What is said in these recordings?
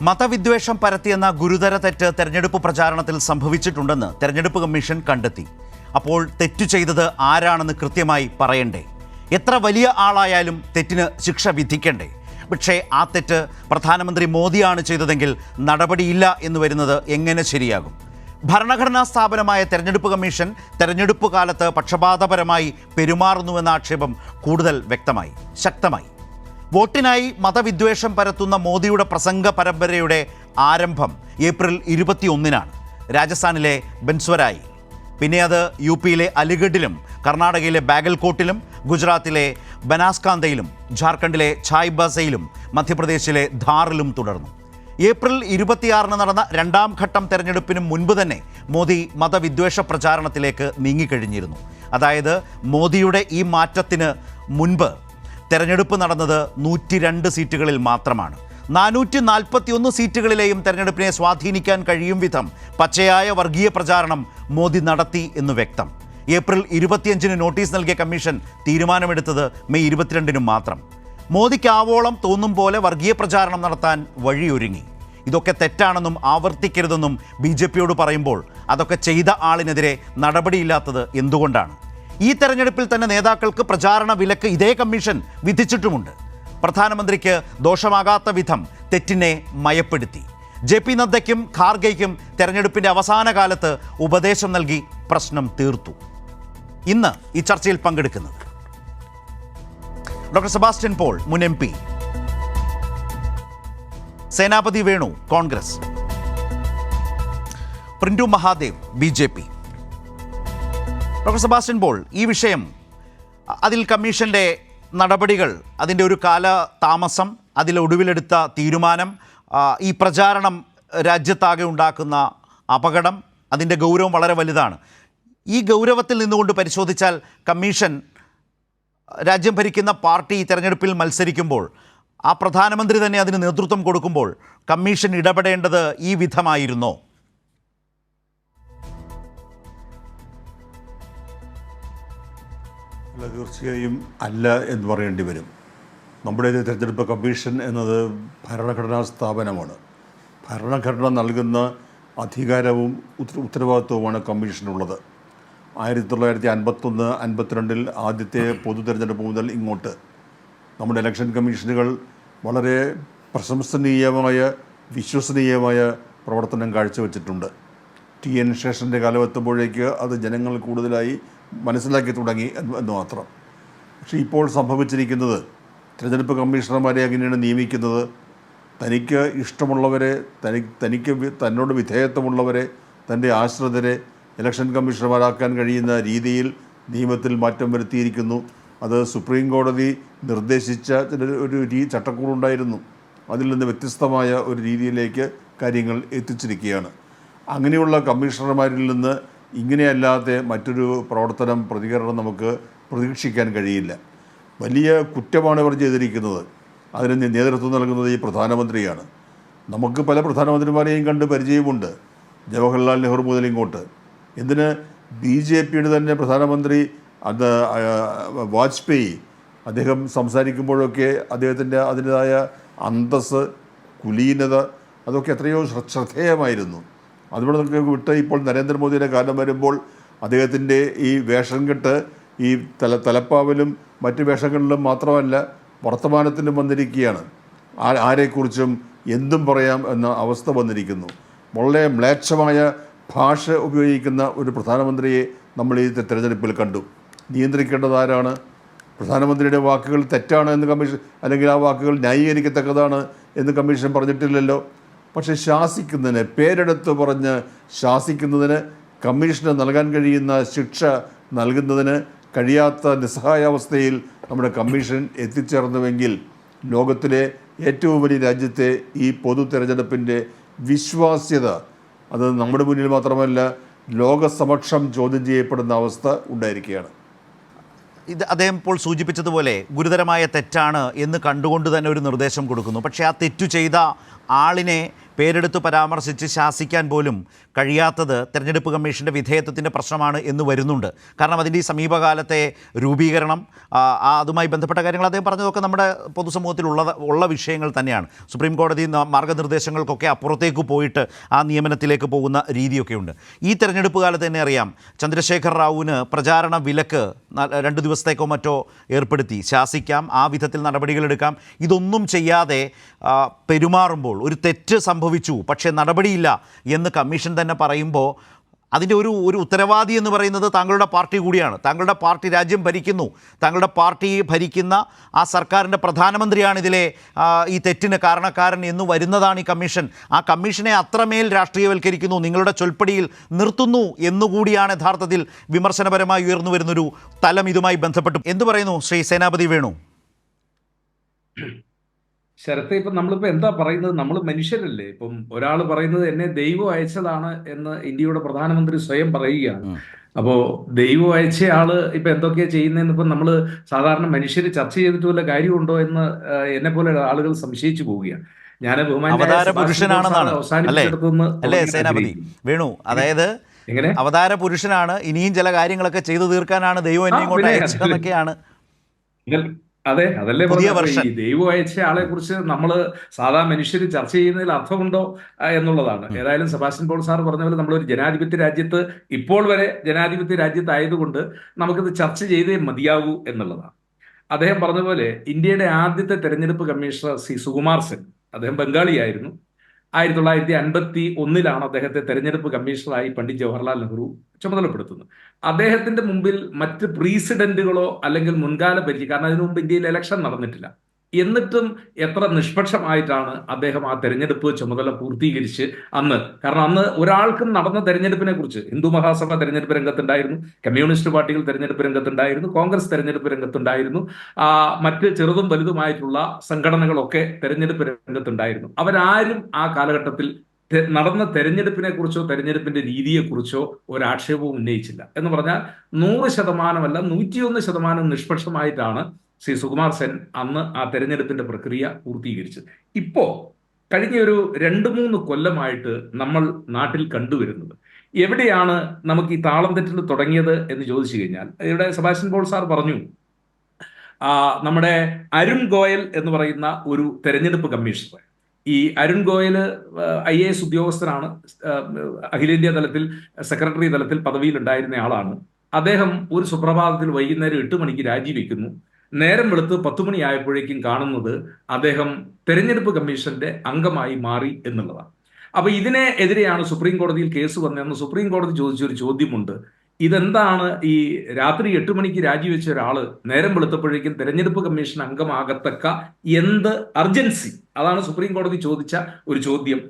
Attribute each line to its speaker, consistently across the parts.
Speaker 1: മതവിദ്വേഷം പരത്തിയെന്ന ഗുരുതര തെറ്റ് തെരഞ്ഞെടുപ്പ് പ്രചാരണത്തിൽ സംഭവിച്ചിട്ടുണ്ടെന്ന് തെരഞ്ഞെടുപ്പ് കമ്മീഷൻ കണ്ടെത്തി. അപ്പോൾ തെറ്റു ചെയ്തത് ആരാണെന്ന് കൃത്യമായി പറയണ്ടേ? എത്ര വലിയ ആളായാലും തെറ്റിന് ശിക്ഷ വിധിക്കണ്ടേ? പക്ഷേ ആ തെറ്റ് പ്രധാനമന്ത്രി മോദിയാണ് ചെയ്തതെങ്കിൽ നടപടിയില്ല എന്ന് വരുന്നത് എങ്ങനെ ശരിയാകും? ഭരണഘടനാ സ്ഥാപനമായ തെരഞ്ഞെടുപ്പ് കമ്മീഷൻ തെരഞ്ഞെടുപ്പ് കാലത്ത് പക്ഷപാതപരമായി പെരുമാറുന്നുവെന്ന ആക്ഷേപം കൂടുതൽ ശക്തമായി. വോട്ടിനായി മതവിദ്വേഷം പരത്തുന്ന മോദിയുടെ പ്രസംഗ പരമ്പരയുടെ ആരംഭം ഏപ്രിൽ 21-നാണ് രാജസ്ഥാനിലെ ബൻസ്വരായിൽ. പിന്നെ അത് യു.പിയിലെ അലിഗഡിലും കർണാടകയിലെ ബാഗൽകോട്ടിലും ഗുജറാത്തിലെ ബനാസ്കാന്തയിലും ജാർഖണ്ഡിലെ ഛായ്ബസയിലും മധ്യപ്രദേശിലെ ധാറിലും തുടർന്നു. ഏപ്രിൽ 26-ന് നടന്ന രണ്ടാം ഘട്ടം തെരഞ്ഞെടുപ്പിന് മുൻപ് തന്നെ മോദി മതവിദ്വേഷ പ്രചാരണത്തിലേക്ക് നീങ്ങിക്കഴിഞ്ഞിരുന്നു. അതായത് മോദിയുടെ ഈ മാറ്റത്തിന് മുൻപ് തെരഞ്ഞെടുപ്പ് നടന്നത് 102 സീറ്റുകളിൽ മാത്രമാണ്. 441 സീറ്റുകളിലെയും തെരഞ്ഞെടുപ്പിനെ സ്വാധീനിക്കാൻ കഴിയും വിധം പച്ചയായ വർഗീയ പ്രചാരണം മോദി നടത്തി എന്ന് വ്യക്തം. ഏപ്രിൽ 25-ന് നോട്ടീസ് നൽകിയ കമ്മീഷൻ തീരുമാനമെടുത്തത് മെയ് 22-നും മാത്രം. മോദിക്ക് ആവോളം തോന്നും പോലെ വർഗീയ പ്രചാരണം നടത്താൻ വഴിയൊരുങ്ങി. ഇതൊക്കെ തെറ്റാണെന്നും ആവർത്തിക്കരുതെന്നും BJPയോട് പറയുമ്പോൾ അതൊക്കെ ചെയ്ത ആളിനെതിരെ നടപടിയില്ലാത്തത് എന്തുകൊണ്ടാണ്? ഈ തെരഞ്ഞെടുപ്പിൽ തന്നെ നേതാക്കൾക്ക് പ്രചാരണ വിലക്ക് ഇതേ കമ്മീഷൻ വിധിച്ചിട്ടുമുണ്ട്. പ്രധാനമന്ത്രിക്ക് ദോഷമാകാത്ത വിധം തെറ്റിനെ മയപ്പെടുത്തി. JP നദ്ദയ്ക്കും ഖാർഗെയ്ക്കും തെരഞ്ഞെടുപ്പിൻ്റെ അവസാന കാലത്ത് ഉപദേശം നൽകി പ്രശ്നം തീർത്തു. ഇന്ന് ഈ ചർച്ചയിൽ പങ്കെടുക്കുന്നത് ഡോക്ടർ സെബാസ്റ്റ്യൻ പോൾ, മുൻ MP, Senapathi Venu, Congress, Printu Mahadev, BJP. Doctor Sebastian Paul, ഈ വിഷയം, അതിൽ കമ്മീഷൻ്റെ നടപടികൾ, അതിൻ്റെ ഒരു കാലതാമസം, അതിലൊടുവിലെടുത്ത തീരുമാനം, ഈ പ്രചാരണം രാജ്യത്താകെ ഉണ്ടാക്കുന്ന അപകടം, അതിൻ്റെ ഗൗരവം വളരെ വലുതാണ്. ഈ ഗൗരവത്തിൽ നിന്നുകൊണ്ട് പരിശോധിച്ചാൽ കമ്മീഷൻ രാജ്യം ഭരിക്കുന്ന പാർട്ടി തെരഞ്ഞെടുപ്പിൽ മത്സരിക്കുമ്പോൾ, ആ പ്രധാനമന്ത്രി തന്നെ അതിന് നേതൃത്വം കൊടുക്കുമ്പോൾ കമ്മീഷൻ ഇടപെടേണ്ടത് ഈ വിധമായിരുന്നോ?
Speaker 2: അല്ല, തീർച്ചയായും അല്ല എന്ന് പറയേണ്ടി വരും. നമ്മുടെ തെരഞ്ഞെടുപ്പ് കമ്മീഷൻ എന്നത് ഭരണഘടനാ സ്ഥാപനമാണ്. ഭരണഘടന നൽകുന്ന അധികാരവും ഉത്തരവാദിത്വവുമാണ് കമ്മീഷനുള്ളത്. 1951-52 ആദ്യത്തെ പൊതു തെരഞ്ഞെടുപ്പ് മുതൽ ഇങ്ങോട്ട് നമ്മുടെ ഇലക്ഷൻ കമ്മീഷനുകൾ വളരെ പ്രശംസനീയമായ വിശ്വസനീയമായ പ്രവർത്തനം കാഴ്ചവെച്ചിട്ടുണ്ട്. TN ശേഷൻ്റെ കാലമെത്തുമ്പോഴേക്ക് അത് ജനങ്ങൾ കൂടുതലായി മനസ്സിലാക്കി തുടങ്ങി എന്ന് മാത്രം. പക്ഷേ ഇപ്പോൾ സംഭവിച്ചിരിക്കുന്നത്, തിരഞ്ഞെടുപ്പ് കമ്മീഷണർമാരെ അങ്ങനെയാണ് നിയമിക്കുന്നത്. തനിക്ക് ഇഷ്ടമുള്ളവരെ, തന്നോട് വിധേയത്വമുള്ളവരെ, തൻ്റെ ആശ്രിതരെ ഇലക്ഷൻ കമ്മീഷണർമാരാക്കാൻ കഴിയുന്ന രീതിയിൽ നിയമത്തിൽ മാറ്റം വരുത്തിയിരിക്കുന്നു. അത് സുപ്രീം കോടതി നിർദ്ദേശിച്ച ഒരു ചട്ടക്കൂടുണ്ടായിരുന്നു. അതിൽ നിന്ന് വ്യത്യസ്തമായ ഒരു രീതിയിലേക്ക് കാര്യങ്ങൾ എത്തിച്ചിരിക്കുകയാണ്. അങ്ങനെയുള്ള കമ്മീഷണർമാരിൽ നിന്ന് ഇങ്ങനെയല്ലാതെ മറ്റൊരു പ്രതികരണം നമുക്ക് പ്രതീക്ഷിക്കാൻ കഴിയില്ല. വലിയ കുറ്റമാണ് ഇവർ ചെയ്തിരിക്കുന്നത്. അതിന് നേതൃത്വം നൽകുന്നത് ഈ പ്രധാനമന്ത്രിയാണ്. നമുക്ക് പല പ്രധാനമന്ത്രിമാരെയും കണ്ട് പരിചയമുണ്ട്, ജവഹർലാൽ നെഹ്റു മുതൽ ഇങ്ങോട്ട്. എന്തിന് BJPയുടെ തന്നെ പ്രധാനമന്ത്രി വാജ്പേയി, അദ്ദേഹം സംസാരിക്കുമ്പോഴൊക്കെ അദ്ദേഹത്തിൻ്റെ അതിൻ്റെതായ അന്തസ്സ്, കുലീനത, അതൊക്കെ എത്രയോ ശ്രദ്ധേയമായിരുന്നു. അതുപോലെ നമുക്ക് വിട്ട് ഇപ്പോൾ നരേന്ദ്രമോദിയുടെ കാലം വരുമ്പോൾ അദ്ദേഹത്തിൻ്റെ ഈ വേഷം കെട്ട് ഈ തലപ്പാവിലും മറ്റ് വേഷങ്ങളിലും മാത്രമല്ല വർത്തമാനത്തിലും വന്നിരിക്കുകയാണ്. ആരെക്കുറിച്ചും എന്തും പറയാം എന്ന അവസ്ഥ വന്നിരിക്കുന്നു. വളരെ മ്ലേച്ഛമായ ഭാഷ ഉപയോഗിക്കുന്ന ഒരു പ്രധാനമന്ത്രിയെ നമ്മൾ ഈ തെരഞ്ഞെടുപ്പിൽ കണ്ടു. നിയന്ത്രിക്കേണ്ടത് ആരാണ്? പ്രധാനമന്ത്രിയുടെ വാക്കുകൾ തെറ്റാണ് എന്ന് കമ്മീഷൻ, അല്ലെങ്കിൽ ആ വാക്കുകൾ ന്യായീകരിക്കത്തക്കതാണ് എന്ന് കമ്മീഷൻ പറഞ്ഞിട്ടില്ലല്ലോ. പക്ഷേ ശാസിക്കുന്നതിന്, പേരെടുത്ത് പറഞ്ഞ് ശാസിക്കുന്നതിന്, കമ്മീഷന് നൽകാൻ കഴിയുന്ന ശിക്ഷ നൽകുന്നതിന് കഴിയാത്ത നിസ്സഹായാവസ്ഥയിൽ നമ്മുടെ കമ്മീഷൻ എത്തിച്ചേർന്നുവെങ്കിൽ ലോകത്തിലെ ഏറ്റവും വലിയ രാജ്യത്തെ ഈ പൊതു തെരഞ്ഞെടുപ്പിൻ്റെ വിശ്വാസ്യത അത് നമ്മുടെ മുന്നിൽ മാത്രമല്ല ലോകസമക്ഷം ചോദ്യം ചെയ്യപ്പെടുന്ന അവസ്ഥ ഉണ്ടായിരിക്കുകയാണ്.
Speaker 1: ഇത് അദ്ദേഹം ഇപ്പോൾ സൂചിപ്പിച്ചതുപോലെ ഗുരുതരമായ തെറ്റാണ് എന്ന് കണ്ടുകൊണ്ട് തന്നെ ഒരു നിർദ്ദേശം കൊടുക്കുന്നു. പക്ഷേ ആ തെറ്റു ചെയ്ത ആളിനെ പേരെടുത്ത് പരാമർശിച്ച് ശാസിക്കാൻ പോലും കഴിയാത്തത് തെരഞ്ഞെടുപ്പ് കമ്മീഷൻ്റെ വിധേയത്വത്തിൻ്റെ പ്രശ്നമാണ് എന്ന് വരുന്നുണ്ട്. കാരണം അതിൻ്റെ ഈ സമീപകാലത്തെ രൂപീകരണം, അതുമായി ബന്ധപ്പെട്ട കാര്യങ്ങൾ അദ്ദേഹം പറഞ്ഞതൊക്കെ നമ്മുടെ പൊതുസമൂഹത്തിൽ ഉള്ള വിഷയങ്ങൾ തന്നെയാണ്. സുപ്രീം കോടതി മാർഗ്ഗനിർദ്ദേശങ്ങൾക്കൊക്കെ അപ്പുറത്തേക്ക് പോയിട്ട് ആ നിയമനത്തിലേക്ക് പോകുന്ന രീതിയൊക്കെയുണ്ട്. ഈ തെരഞ്ഞെടുപ്പ് കാലത്ത് തന്നെ അറിയാം, ചന്ദ്രശേഖർ റാവുവിന് പ്രചാരണ വിലക്ക് 2 ദിവസത്തേക്കോ മറ്റോ ഏർപ്പെടുത്തി. ശാസിക്കാം, ആ വിധത്തിൽ നടപടികളെടുക്കാം. ഇതൊന്നും ചെയ്യാതെ പെരുമാറുമ്പോൾ ഒരു തെറ്റ് സംഭവിച്ചു പക്ഷേ നടപടിയില്ല എന്ന് കമ്മീഷൻ തന്നെ പറയുമ്പോൾ അതിൻ്റെ ഒരു ഉത്തരവാദി എന്ന് പറയുന്നത് താങ്കളുടെ പാർട്ടി കൂടിയാണ്. താങ്കളുടെ പാർട്ടി രാജ്യം ഭരിക്കുന്നു. താങ്കളുടെ പാർട്ടി ഭരിക്കുന്ന ആ സർക്കാരിൻ്റെ പ്രധാനമന്ത്രിയാണ് ഇതിലെ ഈ തെറ്റിന് കാരണക്കാരൻ എന്ന് വരുന്നതാണ് ഈ കമ്മീഷൻ. ആ കമ്മീഷനെ അത്രമേൽ രാഷ്ട്രീയവൽക്കരിക്കുന്നു, നിങ്ങളുടെ ചൊൽപ്പടിയിൽ നിർത്തുന്നു എന്നുകൂടിയാണ് യഥാർത്ഥത്തിൽ വിമർശനപരമായി ഉയർന്നു വരുന്നൊരു തലം. ഇതുമായി ബന്ധപ്പെട്ട് എന്തു പറയുന്നു ശ്രീ സേനാപതി വേണു?
Speaker 3: ശരത്തെ, ഇപ്പം നമ്മളിപ്പോൾ എന്താ പറയുന്നത്? നമ്മൾ മനുഷ്യരല്ലേ. ഇപ്പം ഒരാൾ പറയുന്നത് എന്നെ ദൈവം അയച്ചതാണ് എന്ന് ഇന്ത്യയുടെ പ്രധാനമന്ത്രി സ്വയം പറയുകയാണ്. അപ്പോൾ ദൈവം അയച്ച ആള് ഇപ്പൊ എന്തൊക്കെയാ ചെയ്യുന്നതെന്ന് ഇപ്പം നമ്മൾ സാധാരണ മനുഷ്യർ ചർച്ച ചെയ്തിട്ട് വല്ല കാര്യമുണ്ടോ എന്ന് എന്നെ പോലെ ആളുകൾ സംശയിച്ചു പോവുകയാണ്. ഞാൻ
Speaker 1: അവതാര പുരുഷനാണെന്നാണ് അല്ലേ സേനാപതി വേണു? അതായത്
Speaker 3: എങ്ങനെ
Speaker 1: അവതാര പുരുഷനാണ്, ഇനിയും ചില കാര്യങ്ങളൊക്കെ ചെയ്തു തീർക്കാനാണ് ദൈവം എന്നെ ഇങ്ങോട്ട് അയച്ചതെന്നൊക്കെയാണ്.
Speaker 3: അതെ, അതല്ലേ പറഞ്ഞത്. ഈ ദൈവം അയച്ച ആളെ കുറിച്ച് നമ്മൾ സാധാ മനുഷ്യർ ചർച്ച ചെയ്യുന്നതിൽ അർത്ഥമുണ്ടോ എന്നുള്ളതാണ്. ഏതായാലും സെബാസ്റ്റ്യൻ പോൾ സാർ പറഞ്ഞ പോലെ നമ്മളൊരു ജനാധിപത്യ രാജ്യത്ത്, ഇപ്പോൾ വരെ ജനാധിപത്യ രാജ്യത്തായതുകൊണ്ട് നമുക്കിത് ചർച്ച ചെയ്തേ മതിയാകൂ എന്നുള്ളതാണ്. അദ്ദേഹം പറഞ്ഞ പോലെ ഇന്ത്യയുടെ ആദ്യത്തെ തെരഞ്ഞെടുപ്പ് കമ്മീഷണർ ശ്രീ സുകുമാർ സെൻ, അദ്ദേഹം ബംഗാളിയായിരുന്നു. 1951 അദ്ദേഹത്തെ തെരഞ്ഞെടുപ്പ് കമ്മീഷണറായി പണ്ഡിറ്റ് ജവഹർലാൽ നെഹ്റു ചുമതലപ്പെടുത്തുന്നത്. അദ്ദേഹത്തിന്റെ മുമ്പിൽ മറ്റ് പ്രീസിഡന്റുകളോ അല്ലെങ്കിൽ മുൻകാല പരിചയം, കാരണം അതിനു മുമ്പ് ഇന്ത്യയിൽ ഇലക്ഷൻ നടന്നിട്ടില്ല, എന്നിട്ടും എത്ര നിഷ്പക്ഷമായിട്ടാണ് അദ്ദേഹം ആ തെരഞ്ഞെടുപ്പ് ചുമതല പൂർത്തീകരിച്ച് കാരണം അന്ന് ഒരാൾക്കും നടന്ന തെരഞ്ഞെടുപ്പിനെ കുറിച്ച് ഹിന്ദു മഹാസഭ തെരഞ്ഞെടുപ്പ് രംഗത്തുണ്ടായിരുന്നു, കമ്മ്യൂണിസ്റ്റ് പാർട്ടികൾ തെരഞ്ഞെടുപ്പ് രംഗത്തുണ്ടായിരുന്നു, കോൺഗ്രസ് തെരഞ്ഞെടുപ്പ് രംഗത്തുണ്ടായിരുന്നു, മറ്റ് ചെറുതും വലുതുമായിട്ടുള്ള സംഘടനകളൊക്കെ തെരഞ്ഞെടുപ്പ് രംഗത്തുണ്ടായിരുന്നു. അവരാരും ആ കാലഘട്ടത്തിൽ നടന്ന തെരഞ്ഞെടുപ്പിനെ കുറിച്ചോ തെരഞ്ഞെടുപ്പിന്റെ രീതിയെക്കുറിച്ചോ ഒരാക്ഷേപവും ഉന്നയിച്ചില്ല. എന്ന് പറഞ്ഞാൽ 100% 101% നിഷ്പക്ഷമായിട്ടാണ് ശ്രീ സുകുമാർ സെൻ അന്ന് ആ തെരഞ്ഞെടുപ്പിന്റെ പ്രക്രിയ പൂർത്തീകരിച്ചത്. ഇപ്പോ കഴിഞ്ഞ ഒരു 2-3 കൊല്ലമായിട്ട് നമ്മൾ നാട്ടിൽ കണ്ടുവരുന്നത്, എവിടെയാണ് നമുക്ക് ഈ താളം തെറ്റിൽ തുടങ്ങിയത് എന്ന് ചോദിച്ചു കഴിഞ്ഞാൽ, ഇവിടെ സെബാസ്റ്റ്യൻ പോൾ സാർ പറഞ്ഞു, നമ്മുടെ അരുൺ ഗോയൽ എന്ന് പറയുന്ന ഒരു തെരഞ്ഞെടുപ്പ് കമ്മീഷണർ. ഈ അരുൺ ഗോയൽ IAS ഉദ്യോഗസ്ഥനാണ്, അഖിലേന്ത്യാ തലത്തിൽ സെക്രട്ടറി തലത്തിൽ പദവിയിൽ ആളാണ്. അദ്ദേഹം ഒരു സുപ്രഭാതത്തിൽ വൈകുന്നേരം 8 മണിക്ക് രാജിവെക്കുന്നു. നേരം വെളുത്ത് 10 മണിയായപ്പോഴേക്കും കാണുന്നത് അദ്ദേഹം തെരഞ്ഞെടുപ്പ് കമ്മീഷന്റെ അംഗമായി മാറി എന്നുള്ളതാണ്. അപ്പൊ ഇതിനെ എതിരെയാണ് സുപ്രീം കോടതിയിൽ കേസ് വന്നതെന്ന് സുപ്രീം കോടതി ചോദിച്ചൊരു ചോദ്യമുണ്ട്. ഇതെന്താണ് ഈ രാത്രി 8 മണിക്ക് രാജിവെച്ച ഒരാള് നേരം വെളുത്തപ്പോഴേക്കും തെരഞ്ഞെടുപ്പ് കമ്മീഷൻ അംഗമാകത്തക്ക എന്ത് അർജൻസി? അതാണ് സുപ്രീം കോടതി ചോദിച്ച ഒരു ചോദ്യം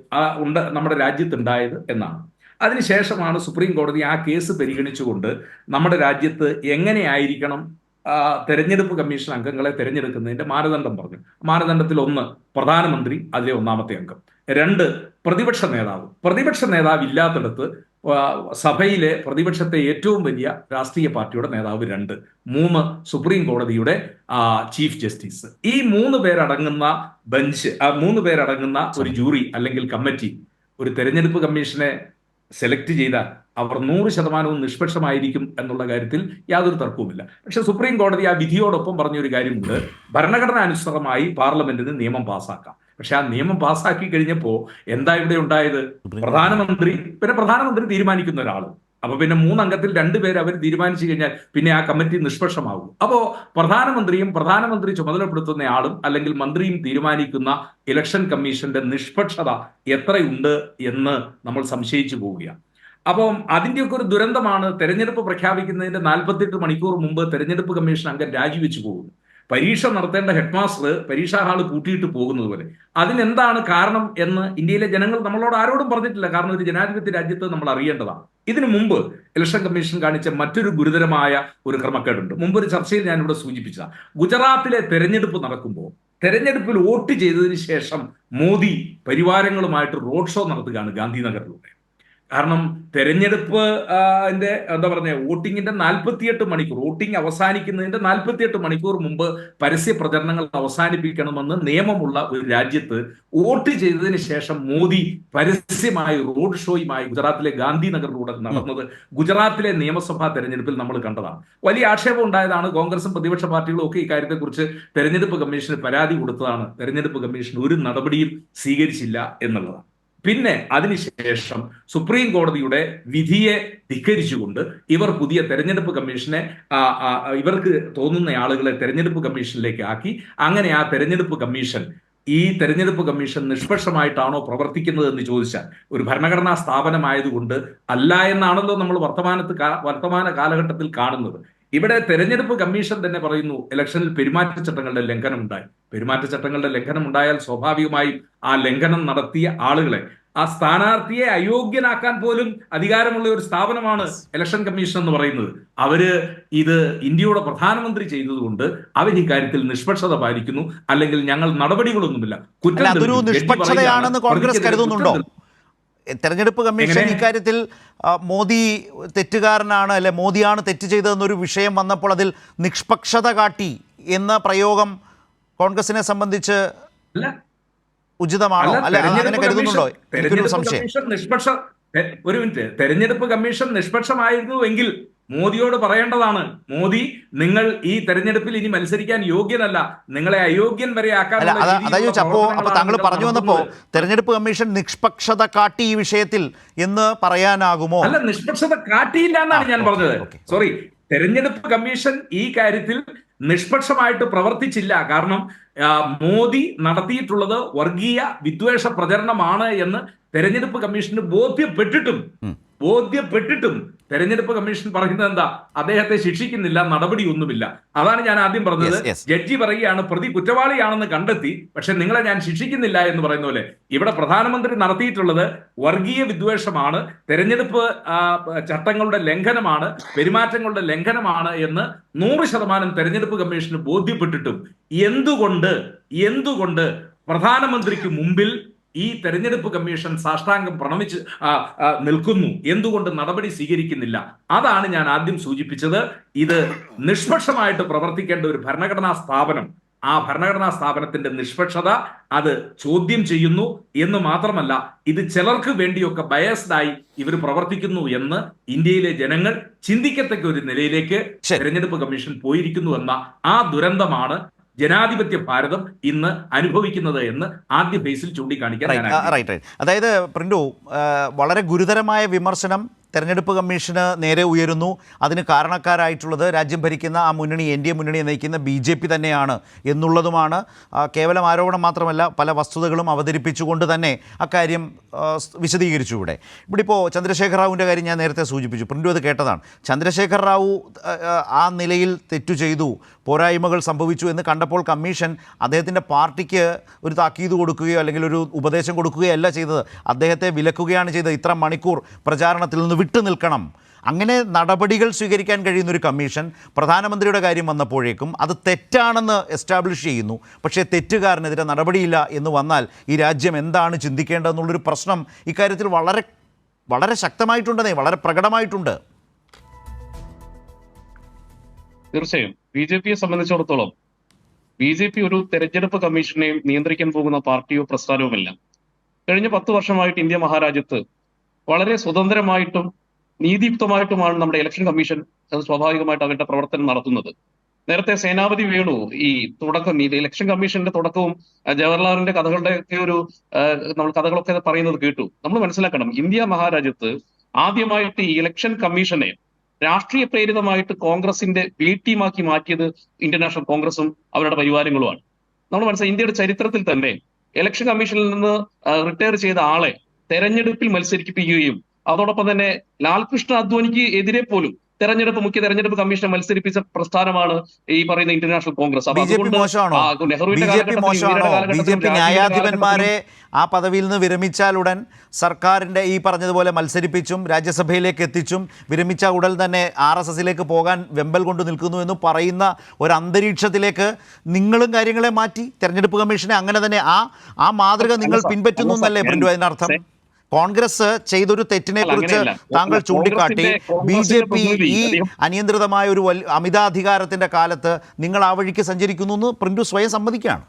Speaker 3: നമ്മുടെ രാജ്യത്തുണ്ടായത് എന്നാണ്. അതിനുശേഷമാണ് സുപ്രീം കോടതി ആ കേസ് പരിഗണിച്ചുകൊണ്ട് നമ്മുടെ രാജ്യത്ത് എങ്ങനെയായിരിക്കണം തെരഞ്ഞെടുപ്പ് കമ്മീഷൻ അംഗങ്ങളെ തെരഞ്ഞെടുക്കുന്നതിന്റെ മാനദണ്ഡം പറഞ്ഞു. മാനദണ്ഡത്തിൽ 1 പ്രധാനമന്ത്രി, അതിലെ 1ാമത്തെ അംഗം. 2 പ്രതിപക്ഷ നേതാവ്. പ്രതിപക്ഷ നേതാവ് ഇല്ലാത്തിടത്ത് സഭയിലെ പ്രതിപക്ഷത്തെ ഏറ്റവും വലിയ രാഷ്ട്രീയ പാർട്ടിയുടെ നേതാവ് 2. 3 സുപ്രീം കോടതിയുടെ ചീഫ് ജസ്റ്റിസ്. ഈ 3 പേരടങ്ങുന്ന ബെഞ്ച്, 3 പേരടങ്ങുന്ന ഒരു ജൂറി അല്ലെങ്കിൽ കമ്മിറ്റി ഒരു തെരഞ്ഞെടുപ്പ് കമ്മീഷനെ സെലക്ട് ചെയ്താൽ അവർ 100% നിഷ്പക്ഷമായിരിക്കും എന്നുള്ള കാര്യത്തിൽ യാതൊരു തർക്കവുമില്ല. പക്ഷെ സുപ്രീം കോടതി ആ വിധിയോടൊപ്പം പറഞ്ഞൊരു കാര്യമുണ്ട്, ഭരണഘടനാനുസൃതമായി പാർലമെന്റിന് നിയമം പാസ്സാക്കാം. പക്ഷെ ആ നിയമം പാസ്സാക്കി കഴിഞ്ഞപ്പോൾ എന്താ ഇവിടെ ഉണ്ടായത്? പ്രധാനമന്ത്രി തീരുമാനിക്കുന്ന ഒരാൾ. അപ്പൊ പിന്നെ 3 അംഗത്തിൽ 2 പേര് അവർ തീരുമാനിച്ചു കഴിഞ്ഞാൽ പിന്നെ ആ കമ്മിറ്റി നിഷ്പക്ഷമാകും. അപ്പോ പ്രധാനമന്ത്രിയും പ്രധാനമന്ത്രി ചുമതലപ്പെടുത്തുന്ന ആളും അല്ലെങ്കിൽ മന്ത്രിയും തീരുമാനിക്കുന്ന ഇലക്ഷൻ കമ്മീഷന്റെ നിഷ്പക്ഷത എത്രയുണ്ട് എന്ന് നമ്മൾ സംശയിച്ചു പോവുകയാണ്. അപ്പം അതിൻ്റെയൊക്കെ ഒരു ദുരന്തമാണ് തെരഞ്ഞെടുപ്പ് പ്രഖ്യാപിക്കുന്നതിന്റെ 48 മണിക്കൂർ മുമ്പ് തെരഞ്ഞെടുപ്പ് കമ്മീഷൻ അംഗം രാജിവെച്ചു പോകുന്നു. പരീക്ഷ നടത്തേണ്ട ഹെഡ് മാസ്റ്റർ പരീക്ഷാ ഹാള് പൂട്ടിയിട്ട് പോകുന്നത് പോലെ. അതിനെന്താണ് കാരണം എന്ന് ഇന്ത്യയിലെ ജനങ്ങൾ നമ്മളോട് ആരോടും പറഞ്ഞിട്ടില്ല. കാരണം ഒരു ജനാധിപത്യ രാജ്യത്ത് നമ്മൾ അറിയേണ്ടതാണ്. ഇതിനു മുമ്പ് ഇലക്ഷൻ കമ്മീഷൻ കാണിച്ച മറ്റൊരു ഗുരുതരമായ ഒരു ക്രമക്കേടുണ്ട്. മുമ്പൊരു ചർച്ചയിൽ ഞാനിവിടെ സൂചിപ്പിച്ച ഗുജറാത്തിലെ തെരഞ്ഞെടുപ്പ് നടക്കുമ്പോൾ തെരഞ്ഞെടുപ്പിൽ വോട്ട് ചെയ്തതിന് ശേഷം മോദി പരിവാരങ്ങളുമായിട്ട് റോഡ് ഷോ നടത്തുകയാണ് ഗാന്ധിനഗറിലൂടെ. കാരണം തെരഞ്ഞെടുപ്പ് എന്താ പറഞ്ഞ വോട്ടിങ്ങിന്റെ 48 മണിക്കൂർ, വോട്ടിംഗ് അവസാനിക്കുന്നതിന്റെ 48 മണിക്കൂർ മുമ്പ് പരസ്യ പ്രചരണങ്ങൾ അവസാനിപ്പിക്കണമെന്ന് നിയമമുള്ള ഒരു രാജ്യത്ത് വോട്ട് ചെയ്തതിന് ശേഷം മോദി പരസ്യമായി റോഡ് ഷോയുമായി ഗുജറാത്തിലെ ഗാന്ധിനഗറിലൂടെ നടന്നത് ഗുജറാത്തിലെ നിയമസഭാ തെരഞ്ഞെടുപ്പിൽ നമ്മൾ കണ്ടതാണ്. വലിയ ആക്ഷേപം ഉണ്ടായതാണ്. കോൺഗ്രസും പ്രതിപക്ഷ പാർട്ടികളും ഒക്കെ ഇക്കാര്യത്തെക്കുറിച്ച് തെരഞ്ഞെടുപ്പ് കമ്മീഷന് പരാതി കൊടുത്തതാണ്. തെരഞ്ഞെടുപ്പ് കമ്മീഷൻ ഒരു നടപടിയും സ്വീകരിച്ചില്ല എന്നുള്ളതാണ്. പിന്നെ അതിനുശേഷം സുപ്രീം കോടതിയുടെ വിധിയെ ധിക്കരിച്ചുകൊണ്ട് ഇവർ പുതിയ തെരഞ്ഞെടുപ്പ് കമ്മീഷനെ ഇവർക്ക് തോന്നുന്ന ആളുകളെ തെരഞ്ഞെടുപ്പ് കമ്മീഷനിലേക്ക് ആക്കി. അങ്ങനെ ആ തെരഞ്ഞെടുപ്പ് കമ്മീഷൻ നിഷ്പക്ഷമായിട്ടാണോ പ്രവർത്തിക്കുന്നത് എന്ന് ചോദിച്ചാൽ ഒരു ഭരണഘടനാ സ്ഥാപനമായതുകൊണ്ട് അല്ല എന്നാണല്ലോ നമ്മൾ വർത്തമാന കാലഘട്ടത്തിൽ കാണുന്നത്. ഇവിടെ തെരഞ്ഞെടുപ്പ് കമ്മീഷൻ തന്നെ പറയുന്നു ഇലക്ഷനിൽ പെരുമാറ്റച്ചട്ടങ്ങളുടെ ലംഘനം ഉണ്ടായി. പെരുമാറ്റച്ചട്ടങ്ങളുടെ ലംഘനം ഉണ്ടായാൽ സ്വാഭാവികമായും ആ ലംഘനം നടത്തിയ ആളുകളെ, ആ സ്ഥാനാർത്ഥിയെ അയോഗ്യനാക്കാൻ പോലും അധികാരമുള്ള ഒരു സ്ഥാപനമാണ് ഇലക്ഷൻ കമ്മീഷൻ എന്ന് പറയുന്നത്. അവര് ഇത് ഇന്ത്യയുടെ പ്രധാനമന്ത്രി ചെയ്തതുകൊണ്ട് അവർ ഇക്കാര്യത്തിൽ നിഷ്പക്ഷത പാലിക്കുന്നു, അല്ലെങ്കിൽ ഞങ്ങൾ നടപടികളൊന്നുമില്ല.
Speaker 1: അതൊരു നിഷ്പക്ഷതയാണെന്ന് കോൺഗ്രസ് കരുതുന്നുണ്ടോ? തെരഞ്ഞെടുപ്പ് കമ്മീഷൻ ഇക്കാര്യത്തിൽ മോദി തെറ്റുകാരനാണ്, അല്ലെ മോദിയാണ് തെറ്റ് ചെയ്തതെന്നൊരു വിഷയം വന്നപ്പോൾ അതിൽ നിഷ്പക്ഷത കാട്ടി എന്ന പ്രയോഗം കോൺഗ്രസിനെ സംബന്ധിച്ച് ഉചിതമാണോ? അല്ല, അങ്ങനെ കരുതുന്നുണ്ടോ? എനിക്കൊരു സംശയം.
Speaker 3: ഒരു മിനിറ്റ്. തെരഞ്ഞെടുപ്പ് കമ്മീഷൻ നിഷ്പക്ഷമായിരുന്നുവെങ്കിൽ മോദിയോട് പറയേണ്ടതാണ്, മോദി നിങ്ങൾ ഈ തെരഞ്ഞെടുപ്പിൽ ഇനി മത്സരിക്കാൻ യോഗ്യനല്ല, നിങ്ങളെ അയോഗ്യൻ വരെ ആക്കാൻ.
Speaker 1: അപ്പൊ താങ്കൾ പറഞ്ഞു വന്നപ്പോ തെരഞ്ഞെടുപ്പ് കമ്മീഷൻ നിഷ്പക്ഷത കാട്ടി ഈ വിഷയത്തിൽ എന്ന് പറയാനാകുമോ?
Speaker 3: അല്ല, നിഷ്പക്ഷത കാട്ടിയില്ല എന്നാണ് ഞാൻ പറഞ്ഞത്. സോറി, തെരഞ്ഞെടുപ്പ് കമ്മീഷൻ ഈ കാര്യത്തിൽ നിഷ്പക്ഷമായിട്ട് പ്രവർത്തിച്ചില്ല. കാരണം മോദി നടത്തിയിട്ടുള്ളത് വർഗീയ വിദ്വേഷ പ്രചരണമാണ് എന്ന് തെരഞ്ഞെടുപ്പ് കമ്മീഷന് ബോധ്യപ്പെട്ടിട്ടും തെരഞ്ഞെടുപ്പ് കമ്മീഷൻ പറയുന്നത് എന്താ? അദ്ദേഹത്തെ ശിക്ഷിക്കുന്നില്ല, നടപടിയൊന്നുമില്ല. അതാണ് ഞാൻ ആദ്യം പറഞ്ഞത്. ജഡ്ജി പറയുകയാണ് പ്രതി കുറ്റവാളിയാണെന്ന് കണ്ടെത്തി, പക്ഷെ നിങ്ങളെ ഞാൻ ശിക്ഷിക്കുന്നില്ല എന്ന് പറയുന്ന പോലെ ഇവിടെ പ്രധാനമന്ത്രി നടത്തിയിട്ടുള്ളത് വർഗീയ വിദ്വേഷമാണ്, തെരഞ്ഞെടുപ്പ് ചട്ടങ്ങളുടെ ലംഘനമാണ്, പെരുമാറ്റങ്ങളുടെ ലംഘനമാണ് എന്ന് 100% തെരഞ്ഞെടുപ്പ് കമ്മീഷന് ബോധ്യപ്പെട്ടിട്ടും എന്തുകൊണ്ട് പ്രധാനമന്ത്രിക്ക് മുമ്പിൽ ഈ തെരഞ്ഞെടുപ്പ് കമ്മീഷൻ സാഷ്ടാംഗം പ്രണമിച്ച് നിൽക്കുന്നു? എന്തുകൊണ്ട് നടപടി സ്വീകരിക്കുന്നില്ല? അതാണ് ഞാൻ ആദ്യം സൂചിപ്പിച്ചത്. ഇത് നിഷ്പക്ഷമായിട്ട് പ്രവർത്തിക്കേണ്ട ഒരു ഭരണഘടനാ സ്ഥാപനം, ആ ഭരണഘടനാ സ്ഥാപനത്തിന്റെ നിഷ്പക്ഷത അത് ചോദ്യം ചെയ്യുന്നു എന്ന് മാത്രമല്ല, ഇത് ചിലർക്ക് വേണ്ടിയൊക്കെ ബയസ്ഡായി ഇവർ പ്രവർത്തിക്കുന്നു എന്ന് ഇന്ത്യയിലെ ജനങ്ങൾ ചിന്തിക്കത്തക്ക ഒരു നിലയിലേക്ക് തെരഞ്ഞെടുപ്പ് കമ്മീഷൻ പോയിരിക്കുന്നു എന്ന ആ ദുരന്തമാണ് ജനാധിപത്യ ഭാരതം ഇന്ന് അനുഭവിക്കുന്നത് എന്ന് ആദ്യ ഫേസിൽ ചൂണ്ടിക്കാണിക്കാൻ.
Speaker 1: അതായത് പ്രിന്റു, വളരെ ഗുരുതരമായ വിമർശനം തെരഞ്ഞെടുപ്പ് കമ്മീഷന് നേരെ ഉയരുന്നു. അതിന് കാരണക്കാരായിട്ടുള്ളത് രാജ്യം ഭരിക്കുന്ന ആ മുന്നണി, NDA മുന്നണിയെ നയിക്കുന്ന BJP തന്നെയാണ് എന്നുള്ളതുമാണ്. കേവലം ആരോപണം മാത്രമല്ല, പല വസ്തുതകളും അവതരിപ്പിച്ചുകൊണ്ട് തന്നെ അക്കാര്യം വിശദീകരിച്ചു. ഇവിടെ ഇപ്പോൾ ചന്ദ്രശേഖർ റാവുവിൻ്റെ കാര്യം ഞാൻ നേരത്തെ സൂചിപ്പിച്ചു, പ്രിൻ്റ് അത് കേട്ടതാണ്. ചന്ദ്രശേഖർ റാവു ആ നിലയിൽ തെറ്റു ചെയ്തു, പോരായ്മകൾ സംഭവിച്ചു എന്ന് കണ്ടപ്പോൾ കമ്മീഷൻ അദ്ദേഹത്തിൻ്റെ പാർട്ടിക്ക് ഒരു താക്കീത് കൊടുക്കുകയോ അല്ലെങ്കിൽ ഒരു ഉപദേശം കൊടുക്കുകയോ അല്ല ചെയ്തത്, അദ്ദേഹത്തെ വിലക്കുകയാണ് ചെയ്തത്. ഇത്ര മണിക്കൂർ പ്രചാരണത്തിൽ നിന്ന് വിട്ടു നിൽക്കണം, അങ്ങനെ നടപടികൾ സ്വീകരിക്കാൻ കഴിയുന്നൊരു കമ്മീഷൻ പ്രധാനമന്ത്രിയുടെ കാര്യം വന്നപ്പോഴേക്കും അത് തെറ്റാണെന്ന് എസ്റ്റാബ്ലിഷ് ചെയ്യുന്നു. പക്ഷേ തെറ്റുകാരനെതിരെ നടപടിയില്ല എന്ന് വന്നാൽ ഈ രാജ്യം എന്താണ് ചിന്തിക്കേണ്ടതെന്നുള്ളൊരു പ്രശ്നം ഇക്കാര്യത്തിൽ വളരെ വളരെ ശക്തമായിട്ടുണ്ടെന്നേ, വളരെ പ്രകടമായിട്ടുണ്ട്.
Speaker 4: തീർച്ചയായും BJPയെ സംബന്ധിച്ചിടത്തോളം BJP ഒരു തെരഞ്ഞെടുപ്പ് കമ്മീഷനെയും നിയന്ത്രിക്കാൻ പോകുന്ന പാർട്ടിയോ പ്രസ്ഥാനവുമല്ല. കഴിഞ്ഞ 10 വർഷമായിട്ട് ഇന്ത്യ മഹാരാജ്യത്ത് വളരെ സ്വതന്ത്രമായിട്ടും നീതിയുക്തമായിട്ടുമാണ് നമ്മുടെ ഇലക്ഷൻ കമ്മീഷൻ സ്വാഭാവികമായിട്ട് അവരുടെ പ്രവർത്തനം നടത്തുന്നത്. നേരത്തെ സേനാപതി വേണു ഈ ഇലക്ഷൻ കമ്മീഷന്റെ തുടക്കവും ജവഹർലാലിന്റെ കഥകളുടെ ഒക്കെ നമ്മൾ കഥകളൊക്കെ പറയുന്നത് കേട്ടു. നമ്മൾ മനസ്സിലാക്കണം, ഇന്ത്യ മഹാരാജ്യത്ത് ആദ്യമായിട്ട് ഈ ഇലക്ഷൻ കമ്മീഷനെ രാഷ്ട്രീയ പ്രേരിതമായിട്ട് കോൺഗ്രസിന്റെ ബി ടീമാക്കി മാറ്റിയത് ഇന്ത്യൻ നാഷണൽ കോൺഗ്രസും അവരുടെ പരിവാരങ്ങളുമാണ്. നമ്മൾ മനസ്സിലായി, ഇന്ത്യയുടെ ചരിത്രത്തിൽ തന്നെ ഇലക്ഷൻ കമ്മീഷനിൽ നിന്ന് റിട്ടയർ ചെയ്ത ആളെ തെരഞ്ഞെടുപ്പിൽ മത്സരിപ്പിക്കുകയും അതോടൊപ്പം തന്നെ ലാൽകൃഷ്ണ അദ്വാനിക്ക് എതിരെ പോലും മുഖ്യ തെരഞ്ഞെടുപ്പ് കമ്മീഷനെ മത്സരിപ്പിച്ച പ്രസ്ഥാനമാണ് ഈ പറയുന്ന ഇന്ത്യൻ നാഷണൽ കോൺഗ്രസ്.
Speaker 1: BJP ന്യായാധിപന്മാരെ ആ പദവിയിൽ നിന്ന് വിരമിച്ചാലുടൻ സർക്കാരിൻ്റെ ഈ പറഞ്ഞതുപോലെ മത്സരിപ്പിച്ചും രാജ്യസഭയിലേക്ക് എത്തിച്ചും വിരമിച്ച ഉടൻ തന്നെ RSSലേക്ക് പോകാൻ വെമ്പൽ കൊണ്ട് നിൽക്കുന്നു എന്ന് പറയുന്ന ഒരു അന്തരീക്ഷത്തിലേക്ക് നിങ്ങളും കാര്യങ്ങളെ മാറ്റി തെരഞ്ഞെടുപ്പ് കമ്മീഷനെ അങ്ങനെ തന്നെ ആ മാതൃക നിങ്ങൾ പിൻപറ്റുന്നു എന്നല്ലേ പ്രിന്റു അതിനർത്ഥം? കോൺഗ്രസ് ചെയ്തൊരു തെറ്റിനെ കുറിച്ച് താങ്കൾ ചൂണ്ടിക്കാട്ടി BJP ഈ അനിയന്ത്രിതമായ ഒരു അമിതാധികാരത്തിന്റെ കാലത്ത് നിങ്ങൾ ആ വഴിക്ക് സഞ്ചരിക്കുന്നു എന്ന് പ്രിന്റു സ്വയം സമ്മതിക്കുകയാണ്.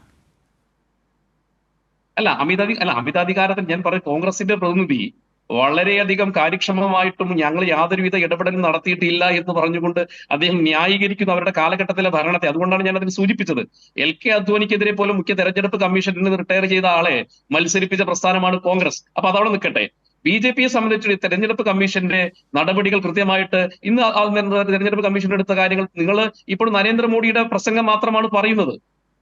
Speaker 4: അമിതാധികാരത്തിൽ ഞാൻ പറയും കോൺഗ്രസിന്റെ പ്രതിനിധി വളരെയധികം കാര്യക്ഷമമായിട്ടും ഞങ്ങൾ യാതൊരുവിധ ഇടപെടലും നടത്തിയിട്ടില്ല എന്ന് പറഞ്ഞുകൊണ്ട് അദ്ദേഹം ന്യായീകരിക്കുന്നു അവരുടെ കാലഘട്ടത്തിലെ ഭരണത്തെ. അതുകൊണ്ടാണ് ഞാൻ അതിന് സൂചിപ്പിച്ചത്. LK അദ്വാനിക്കെതിരെ പോലും മുഖ്യ തെരഞ്ഞെടുപ്പ് കമ്മീഷനിൽ നിന്ന് റിട്ടയർ ചെയ്ത ആളെ മത്സരിപ്പിച്ച പ്രസ്ഥാനമാണ് കോൺഗ്രസ്. അപ്പൊ അതവിടെ നിൽക്കട്ടെ. BJPയെ സംബന്ധിച്ച് തെരഞ്ഞെടുപ്പ് കമ്മീഷന്റെ നടപടികൾ കൃത്യമായിട്ട് ഇന്ന് തെരഞ്ഞെടുപ്പ് കമ്മീഷൻ എടുത്ത കാര്യങ്ങൾ നിങ്ങൾ ഇപ്പോൾ നരേന്ദ്രമോദിയുടെ പ്രസംഗം മാത്രമാണ് പറയുന്നത്.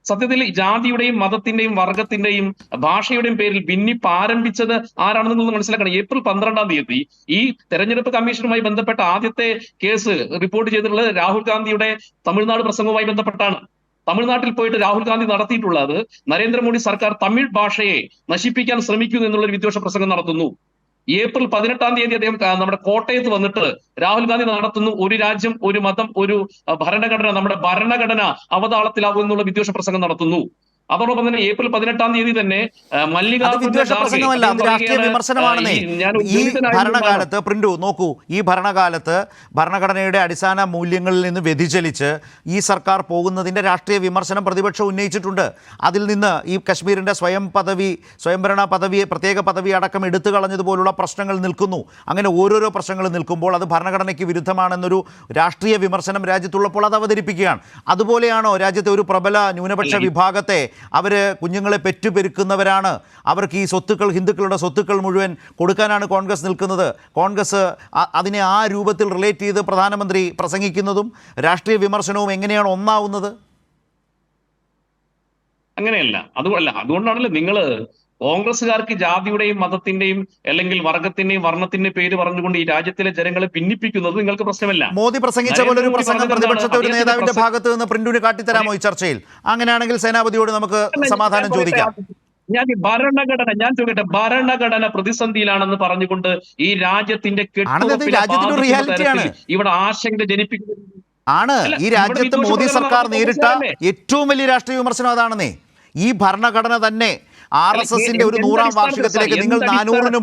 Speaker 4: സത്യത്തിൽ ജാതിയുടെയും മതത്തിന്റെയും വർഗത്തിന്റെയും ഭാഷയുടെയും പേരിൽ ഭിന്നിപ്പ് ആരംഭിച്ചത് ആരാണെന്ന് മനസ്സിലാക്കണം. ഏപ്രിൽ 12-ാം തീയതി ഈ തെരഞ്ഞെടുപ്പ് കമ്മീഷനുമായി ബന്ധപ്പെട്ട ആദ്യത്തെ കേസ് റിപ്പോർട്ട് ചെയ്തിട്ടുള്ളത് രാഹുൽ ഗാന്ധിയുടെ തമിഴ്നാട് പ്രസംഗവുമായി ബന്ധപ്പെട്ടാണ്. തമിഴ്നാട്ടിൽ പോയിട്ട് രാഹുൽ ഗാന്ധി നടത്തിയിട്ടുള്ളത് നരേന്ദ്രമോദി സർക്കാർ തമിഴ് ഭാഷയെ നശിപ്പിക്കാൻ ശ്രമിക്കുന്നു എന്നുള്ളൊരു വിദ്വേഷ പ്രസംഗം നടത്തുന്നു. ഏപ്രിൽ 18-ാം തീയതി അദ്ദേഹം നമ്മുടെ കോട്ടയത്ത് വന്നിട്ട് രാഹുൽ ഗാന്ധി നടത്തുന്നു ഒരു രാജ്യം ഒരു മതം ഒരു ഭരണഘടന, നമ്മുടെ ഭരണഘടന അവതാളത്തിലാകും എന്നുള്ള വിദ്വേഷ പ്രസംഗം നടത്തുന്നു. അതോടൊപ്പം തന്നെ ഏപ്രിൽ 18-ാം തീയതി തന്നെ
Speaker 1: രാഷ്ട്രീയ വിമർശനമാണെന്നേ. ഈ ഭരണകാലത്ത് പ്രിന്റു നോക്കൂ, ഈ ഭരണകാലത്ത് ഭരണഘടനയുടെ അടിസ്ഥാന മൂല്യങ്ങളിൽ നിന്ന് വ്യതിചലിച്ച് ഈ സർക്കാർ പോകുന്നതിൻ്റെ രാഷ്ട്രീയ വിമർശനം പ്രതിപക്ഷം ഉന്നയിച്ചിട്ടുണ്ട്. അതിൽ നിന്ന് ഈ കശ്മീരിൻ്റെ സ്വയംഭരണ പദവി പ്രത്യേക പദവി അടക്കം എടുത്തു കളഞ്ഞതുപോലുള്ള പ്രശ്നങ്ങൾ നിൽക്കുന്നു. അങ്ങനെ ഓരോരോ പ്രശ്നങ്ങൾ നിൽക്കുമ്പോൾ അത് ഭരണഘടനയ്ക്ക് വിരുദ്ധമാണെന്നൊരു രാഷ്ട്രീയ വിമർശനം രാജ്യത്തുള്ളപ്പോൾ അത് അവതരിപ്പിക്കുകയാണ്. അതുപോലെയാണോ രാജ്യത്തെ ഒരു പ്രബല ന്യൂനപക്ഷ വിഭാഗത്തെ അവർ കുഞ്ഞുങ്ങളെ പെറ്റുപെരുക്കുന്നവരാണ്, അവർക്ക് ഈ സ്വത്തുക്കൾ ഹിന്ദുക്കളുടെ സ്വത്തുക്കൾ മുഴുവൻ കൊടുക്കാനാണ് കോൺഗ്രസ് നിൽക്കുന്നത്, കോൺഗ്രസ് അതിനെ ആ രൂപത്തിൽ റിലേറ്റ് ചെയ്ത് പ്രധാനമന്ത്രി പ്രസംഗിക്കുന്നതും രാഷ്ട്രീയ വിമർശനവും എങ്ങനെയാണ് ഒന്നാവുന്നത്?
Speaker 4: അങ്ങനെയല്ല. അതുകൊണ്ടാണല്ലോ നിങ്ങൾ കോൺഗ്രസ്സുകാർക്ക് ജാതിയുടെയും മതത്തിന്റെയും അല്ലെങ്കിൽ വർഗത്തിന്റെയും വർണ്ണത്തിന്റെയും പേര് പറഞ്ഞുകൊണ്ട് ഈ രാജ്യത്തിലെ ജനങ്ങളെ ഭിന്നിപ്പിക്കുന്നത് നിങ്ങൾക്ക് പ്രശ്നമല്ല.
Speaker 1: മോദി പ്രസംഗിച്ച പോലെ ഒരു പ്രസംഗം പ്രതിപക്ഷത്തെ ഒരു നേതാവിന്റെ ഭാഗത്ത് നിന്ന് പ്രിന്റിന് കാട്ടിത്തരാമോ ഈ ചർച്ചയിൽ? അങ്ങനെയാണെങ്കിൽ സേനാപതിയോട് നമുക്ക് സമാധാനം ചോദിക്കാം.
Speaker 4: ഞാൻ ചോദിക്കട്ടെ, ഭരണഘടന പ്രതിസന്ധിയിലാണെന്ന് പറഞ്ഞുകൊണ്ട് ഈ രാജ്യത്തിന്റെ ഇവിടെ ആശങ്ക ജനിപ്പിക്കുന്നത്
Speaker 1: ആണ്. ഈ രാജ്യത്ത് മോദി സർക്കാർ നേരിട്ട ഏറ്റവും വലിയ രാഷ്ട്രീയ വിമർശനം അതാണെന്നേ. ഈ ഭരണഘടന തന്നെ RSSന്റെ ഒരു 100-ാം വാർഷികത്തിലേക്ക് നിങ്ങൾ 400-ന്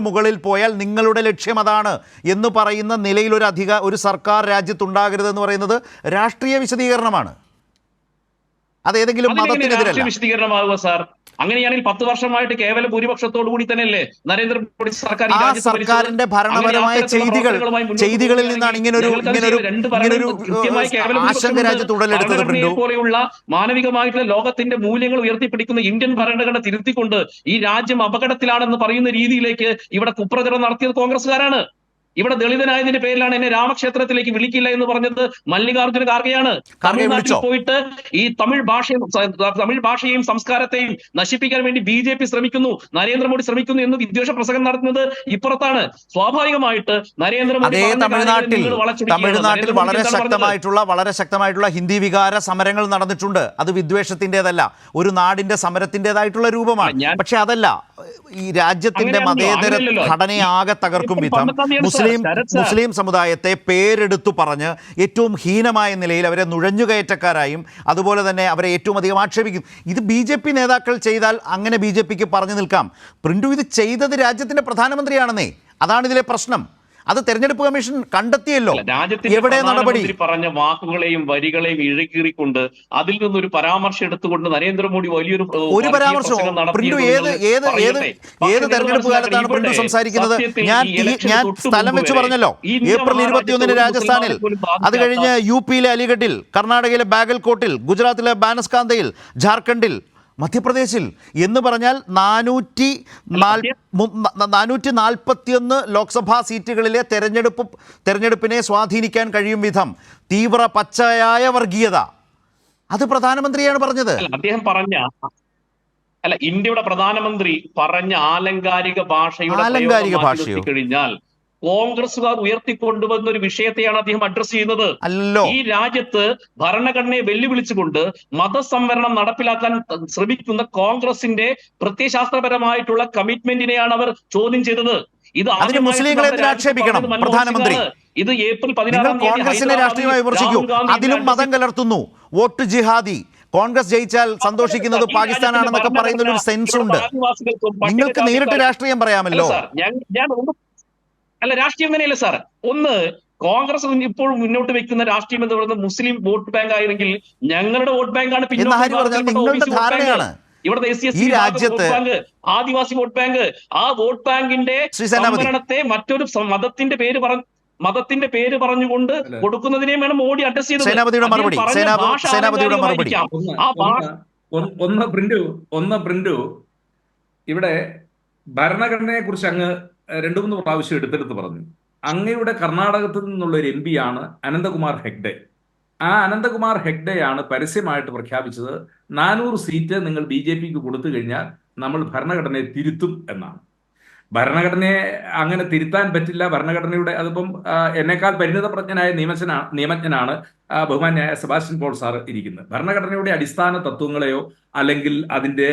Speaker 1: മുകളിൽ പോയാൽ നിങ്ങളുടെ ലക്ഷ്യം അതാണ് എന്ന് പറയുന്ന നിലയിൽ ഒരു സർക്കാർ രാജ്യത്തുണ്ടാകരുതെന്ന് പറയുന്നത് രാഷ്ട്രീയ വിശദീകരണമാണ്. അതേതെങ്കിലും മതത്തിനെതിരല്ല.
Speaker 4: വിശദീകരണമാകുക സാർ. അങ്ങനെയാണെങ്കിൽ 10 വർഷമായിട്ട് കേവല ഭൂരിപക്ഷത്തോടു കൂടി തന്നെയല്ലേ നരേന്ദ്രമോദി സർക്കാർ
Speaker 1: സർക്കാരിന്റെ ഭരണപരമായ ചെയ്തികളിൽ നിന്നാണ് ഇങ്ങനൊരു ആശങ്ക രാജ്യത്ത് ഉടലെടുത്തത്.
Speaker 4: പോലെയുള്ള മാനവികമായിട്ടുള്ള ലോകത്തിന്റെ മൂല്യങ്ങൾ ഉയർത്തിപ്പിടിക്കുന്ന ഇന്ത്യൻ ഭരണഘടന തിരുത്തിക്കൊണ്ട് ഈ രാജ്യം അപകടത്തിലാണെന്ന് പറയുന്ന രീതിയിലേക്ക് ഇവിടെ കുപ്രചരണം നടത്തിയത് കോൺഗ്രസ്സുകാരാണ്. ഇവിടെ ദളിതനായതിന്റെ പേരിലാണ് എന്നെ രാമക്ഷേത്രത്തിലേക്ക് വിളിക്കില്ല എന്ന് പറഞ്ഞത് മല്ലികാർജ്ജുന ഖാർഗെയാണ്. തമിഴ്നാട്ടിൽ പോയിട്ട് ഈ തമിഴ് ഭാഷയെയും സംസ്കാരത്തെയും നശിപ്പിക്കാൻ വേണ്ടി BJP ശ്രമിക്കുന്നു, നരേന്ദ്രമോദി ശ്രമിക്കുന്നു എന്ന് വിദ്വേഷ പ്രസംഗം നടത്തുന്നത് ഇപ്പുറത്താണ്. സ്വാഭാവികമായിട്ട് നരേന്ദ്രമോദി
Speaker 1: തമിഴ്നാട്ടിൽ വളരെ ശക്തമായിട്ടുള്ള ഹിന്ദി വികാര സമരങ്ങൾ നടന്നിട്ടുണ്ട്. അത് വിദ്വേഷത്തിൻ്റെതല്ല, ഒരു നാടിന്റെ സമരത്തിൻ്റെതായിട്ടുള്ള രൂപമാണ്. പക്ഷെ അതല്ല ഈ രാജ്യത്തിന്റെ മതേതര ഘടനയാകെ തകർക്കും വിധം മുസ്ലിം സമുദായത്തെ പേരെടുത്തു പറഞ്ഞ് ഏറ്റവും ഹീനമായ നിലയിൽ അവരെ നുഴഞ്ഞുകയറ്റക്കാരായും അതുപോലെ തന്നെ അവരെ ഏറ്റവും അധികം ആക്ഷേപിക്കും. ഇത് BJP നേതാക്കൾ ചെയ്താൽ അങ്ങനെ BJPക്ക് പറഞ്ഞു നിൽക്കാം. പ്രിന്റു ഇത് ചെയ്തത് രാജ്യത്തിന്റെ പ്രധാനമന്ത്രിയാണെന്നേ. അതാണ് ഇതിലെ പ്രശ്നം. അത് തെരഞ്ഞെടുപ്പ് കമ്മീഷൻ കണ്ടെത്തിയല്ലോ. എവിടെ നടപടി?
Speaker 4: പറഞ്ഞ വാക്കുകളെയും വരികളെയും ഇഴകീറിക്കൊണ്ട് അതിൽ നിന്നൊരു പരാമർശം എടുത്തുകൊണ്ട് നരേന്ദ്രമോദി വലിയൊരു
Speaker 1: പരാമർശം ഏത് തെരഞ്ഞെടുപ്പ് കാലത്താണ് പ്രിന്റു സംസാരിക്കുന്നത്? ഞാൻ സ്ഥലം വെച്ച് പറഞ്ഞല്ലോ. ഏപ്രിൽ 21-ന് രാജസ്ഥാനിൽ, അത് കഴിഞ്ഞ് UPയിലെ അലിഗഡിൽ, കർണാടകയിലെ ബാഗൽകോട്ടിൽ, ഗുജറാത്തിലെ ബാനസ്കാന്തയിൽ, ജാർഖണ്ഡിൽ, മധ്യപ്രദേശിൽ എന്ന് പറഞ്ഞാൽ 441 ലോക്സഭാ സീറ്റുകളിലെ തെരഞ്ഞെടുപ്പിനെ സ്വാധീനിക്കാൻ കഴിയും വിധം തീവ്ര പച്ചയായ വർഗീയത, അത് പ്രധാനമന്ത്രിയാണ് പറഞ്ഞത്.
Speaker 4: അദ്ദേഹം ഇന്ത്യയുടെ പ്രധാനമന്ത്രി പറഞ്ഞ ആലങ്കാരിക ഭാഷയോ കഴിഞ്ഞാൽ കോൺഗ്രസുകാർ ഉയർത്തിക്കൊണ്ടുവന്ന ഒരു വിഷയത്തെയാണ് അദ്ദേഹം അഡ്രസ് ചെയ്യുന്നത്. ഈ രാജ്യത്ത് ഭരണഘടനയെ വെല്ലുവിളിച്ചുകൊണ്ട് മതസംവരണം നടപ്പിലാക്കാൻ ശ്രമിക്കുന്ന കോൺഗ്രസിന്റെ പ്രത്യയശാസ്ത്രപരമായിട്ടുള്ള കമ്മിറ്റ്മെന്റിനെയാണ് അവർ ചോദ്യം ചെയ്തത്. ഇത്
Speaker 1: മുസ്ലിങ്ങളെ ആക്ഷേപിക്കണം പ്രധാനമന്ത്രി.
Speaker 4: ഇത് ഏപ്രിൽ 16
Speaker 1: കോൺഗ്രസിനെ രാഷ്ട്രീയമായി വിമർശിക്കൂ. അതിലും മതം കലർത്തുന്നു, വോട്ട് ജിഹാദി, കോൺഗ്രസ് ജയിച്ചാൽ സന്തോഷിക്കുന്നത് പാകിസ്ഥാനാണെന്നൊക്കെ പറയുന്ന ഒരു സെൻസ് ഉണ്ട്. നിങ്ങൾക്ക് നേരിട്ട് രാഷ്ട്രീയം പറയാമല്ലോ.
Speaker 4: അല്ല, രാഷ്ട്രീയം തന്നെയല്ല സാർ. ഒന്ന്, കോൺഗ്രസ് ഇപ്പോൾ മുന്നോട്ട് വെക്കുന്ന രാഷ്ട്രീയം എന്ന് പറയുന്നത് മുസ്ലിം വോട്ട് ബാങ്ക് ആയിരുന്നെങ്കിൽ ഞങ്ങളുടെ വോട്ട് ബാങ്കാണ്
Speaker 1: നിങ്ങളുടെ ധാരണയാണ്.
Speaker 4: ഇവിടുത്തെ
Speaker 1: ഈ രാജ്യത്ത്
Speaker 4: ആദിവാസി വോട്ട് ബാങ്ക്, ആ വോട്ട് ബാങ്കിന്റെ സംവരണത്തെ മറ്റൊരു മതത്തിന്റെ പേര് പറഞ്ഞുകൊണ്ട് കൊടുക്കുന്നതിനെയും വേണം മോഡി അഡ്രസ് ചെയ്തത്.
Speaker 3: ഒന്ന് പ്രിന്റു ഇവിടെ ഭരണഘടനയെ കുറിച്ച് അങ്ങ് 2-3 പ്രാവശ്യം എടുത്തെടുത്ത് പറഞ്ഞു. അങ്ങയുടെ കർണാടകത്തിൽ നിന്നുള്ള ഒരു MP ആണ് അനന്തകുമാർ ഹെഗ്ഡെ. ആ അനന്തകുമാർ ഹെഗ്ഡെയാണ് പരസ്യമായിട്ട് പ്രഖ്യാപിച്ചത് 400 സീറ്റ് നിങ്ങൾ BJPക്ക് കൊടുത്തു കഴിഞ്ഞാൽ നമ്മൾ ഭരണഘടനയെ തിരുത്തും എന്നാണ്. ഭരണഘടനയെ അങ്ങനെ തിരുത്താൻ പറ്റില്ല. ഭരണഘടനയുടെ അതിപ്പം എന്നെക്കാൾ പരിണിതപ്രജ്ഞനായ നിയമജ്ഞനാണ് ബഹുമാന്യായ സെബാസ്റ്റ്യൻ പോൾ സാർ ഇരിക്കുന്നത്. ഭരണഘടനയുടെ അടിസ്ഥാന തത്വങ്ങളെയോ അല്ലെങ്കിൽ അതിന്റെ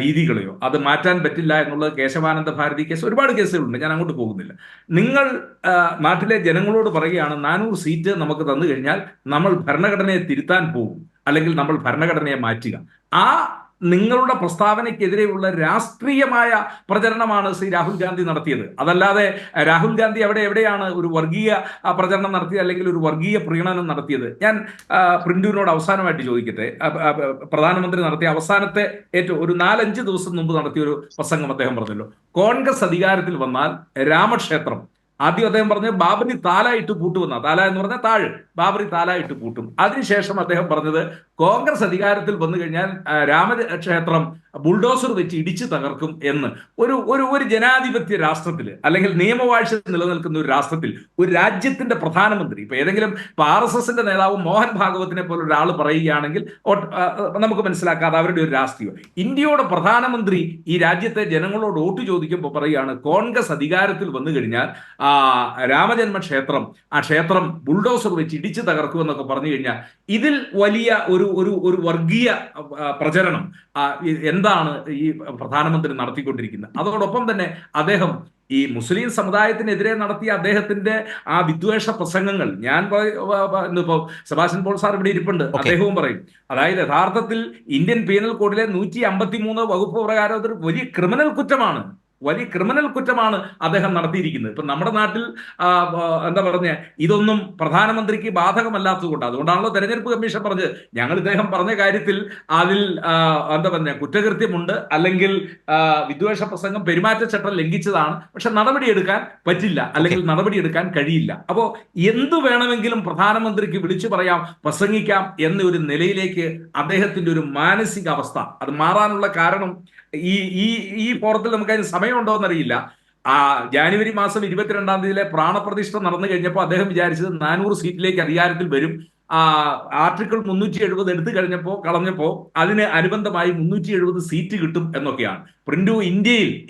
Speaker 3: രീതികളെയോ അത് മാറ്റാൻ പറ്റില്ല എന്നുള്ളത് കേശവാനന്ദ ഭാരതി കേസ്, ഒരുപാട് കേസുകളുണ്ട്, ഞാൻ അങ്ങോട്ട് പോകുന്നില്ല. നിങ്ങൾ നാട്ടിലെ ജനങ്ങളോട് പറയുകയാണ് 400 സീറ്റ് നമുക്ക് തന്നു കഴിഞ്ഞാൽ നമ്മൾ ഭരണഘടനയെ തിരുത്താൻ പോകും, അല്ലെങ്കിൽ നമ്മൾ ഭരണഘടനയെ മാറ്റുക. ആ നിങ്ങളുടെ പ്രസ്താവനയ്ക്കെതിരെയുള്ള രാഷ്ട്രീയമായ പ്രചരണമാണ് ശ്രീ രാഹുൽ ഗാന്ധി നടത്തിയത്. അതല്ലാതെ രാഹുൽ ഗാന്ധി എവിടെയാണ് ഒരു വർഗീയ പ്രചരണം നടത്തിയത് അല്ലെങ്കിൽ ഒരു വർഗീയ പ്രീണനം നടത്തിയത്? ഞാൻ പ്രിന്റുവിനോട് അവസാനമായിട്ട് ചോദിക്കട്ടെ. പ്രധാനമന്ത്രി നടത്തിയ അവസാനത്തെ ഒരു 4-5 ദിവസം മുമ്പ് നടത്തിയ ഒരു പ്രസംഗം അദ്ദേഹം പറഞ്ഞല്ലോ, കോൺഗ്രസ് അധികാരത്തിൽ വന്നാൽ രാമക്ഷേത്രം, ആദ്യം അദ്ദേഹം പറഞ്ഞ് ബാബരി താലായിട്ട് പൂട്ടുമെന്ന, താല എന്ന് പറഞ്ഞാൽ താഴ്, ബാബറി താലായിട്ട് പൂട്ടും. അതിനുശേഷം അദ്ദേഹം പറഞ്ഞത് കോൺഗ്രസ് അധികാരത്തിൽ വന്നു കഴിഞ്ഞാൽ രാമക്ഷേത്രം ബുൾഡോസർ വെച്ച് ഇടിച്ചു തകർക്കും എന്ന്. ഒരു ജനാധിപത്യ രാഷ്ട്രത്തിൽ അല്ലെങ്കിൽ നിയമവാഴ്ച നിലനിൽക്കുന്ന ഒരു രാഷ്ട്രത്തിൽ ഒരു രാജ്യത്തിന്റെ പ്രധാനമന്ത്രി, ഇപ്പൊ ഏതെങ്കിലും RSSന്റെ നേതാവ് മോഹൻ ഭാഗവതിനെ പോലെ ഒരാൾ പറയുകയാണെങ്കിൽ നമുക്ക് മനസ്സിലാക്കാതെ അവരുടെ ഒരു രാഷ്ട്രീയം. ഇന്ത്യയുടെ പ്രധാനമന്ത്രി ഈ രാജ്യത്തെ ജനങ്ങളോട് വോട്ട് ചോദിക്കുമ്പോൾ പറയുകയാണ് കോൺഗ്രസ് അധികാരത്തിൽ വന്നു കഴിഞ്ഞാൽ രാമജന്മക്ഷേത്രം, ആ ക്ഷേത്രം ബുൾഡോസർ വെച്ച് ഇടിച്ചു തകർക്കുമെന്നൊക്കെ പറഞ്ഞു കഴിഞ്ഞാൽ ഇതിൽ വലിയ ഒരു വർഗീയ പ്രചരണം എന്താണ് ഈ പ്രധാനമന്ത്രി നടത്തിക്കൊണ്ടിരിക്കുന്നത്? അതോടൊപ്പം തന്നെ അദ്ദേഹം ഈ മുസ്ലിം സമുദായത്തിനെതിരെ നടത്തിയ അദ്ദേഹത്തിന്റെ ആ വിദ്വേഷ പ്രസംഗങ്ങൾ, ഞാൻ ഇപ്പോ സെബാസ്റ്റ്യൻ പോൾ സാർ ഇവിടെ ഇരിപ്പുണ്ട്, അദ്ദേഹവും പറയും. അതായത് യഥാർത്ഥത്തിൽ ഇന്ത്യൻ പീനൽ കോഡിലെ 153 വകുപ്പ് പ്രകാരം അതൊരു വലിയ ക്രിമിനൽ കുറ്റമാണ് അദ്ദേഹം നടത്തിയിരിക്കുന്നത്. ഇപ്പൊ നമ്മുടെ നാട്ടിൽ എന്താ പറഞ്ഞ ഇതൊന്നും പ്രധാനമന്ത്രിക്ക് ബാധകമല്ലാത്തതുകൊണ്ട്, അതുകൊണ്ടാണല്ലോ തെരഞ്ഞെടുപ്പ് കമ്മീഷൻ പറഞ്ഞത് ഞങ്ങൾ ഇദ്ദേഹം പറഞ്ഞ കാര്യത്തിൽ അതിൽ എന്താ പറഞ്ഞ കുറ്റകൃത്യമുണ്ട്, അല്ലെങ്കിൽ വിദ്വേഷ പ്രസംഗം പെരുമാറ്റച്ചട്ടം ലംഘിച്ചതാണ്, പക്ഷെ നടപടിയെടുക്കാൻ പറ്റില്ല, അല്ലെങ്കിൽ നടപടിയെടുക്കാൻ കഴിയില്ല. അപ്പോ എന്തു വേണമെങ്കിലും പ്രധാനമന്ത്രിക്ക് വിളിച്ചു പറയാം, പ്രസംഗിക്കാം എന്നൊരു നിലയിലേക്ക് അദ്ദേഹത്തിന്റെ ഒരു മാനസികാവസ്ഥ അത് മാറാനുള്ള കാരണം ഈ ഫോറത്തിൽ നമുക്ക് അതിന് സമയമുണ്ടോ എന്നറിയില്ല. ജാനുവരി മാസം 22-ാം തീയതിയിലെ പ്രാണപ്രതിഷ്ഠ നടന്നു കഴിഞ്ഞപ്പോൾ അദ്ദേഹം വിചാരിച്ചത് 400 സീറ്റിലേക്ക് അധികാരത്തിൽ വരും. ആർട്ടിക്കിൾ 370 എടുത്തു കളഞ്ഞപ്പോ അതിന് അനുബന്ധമായി 370 സീറ്റ് കിട്ടും എന്നൊക്കെയാണ്. പ്രിന്റു,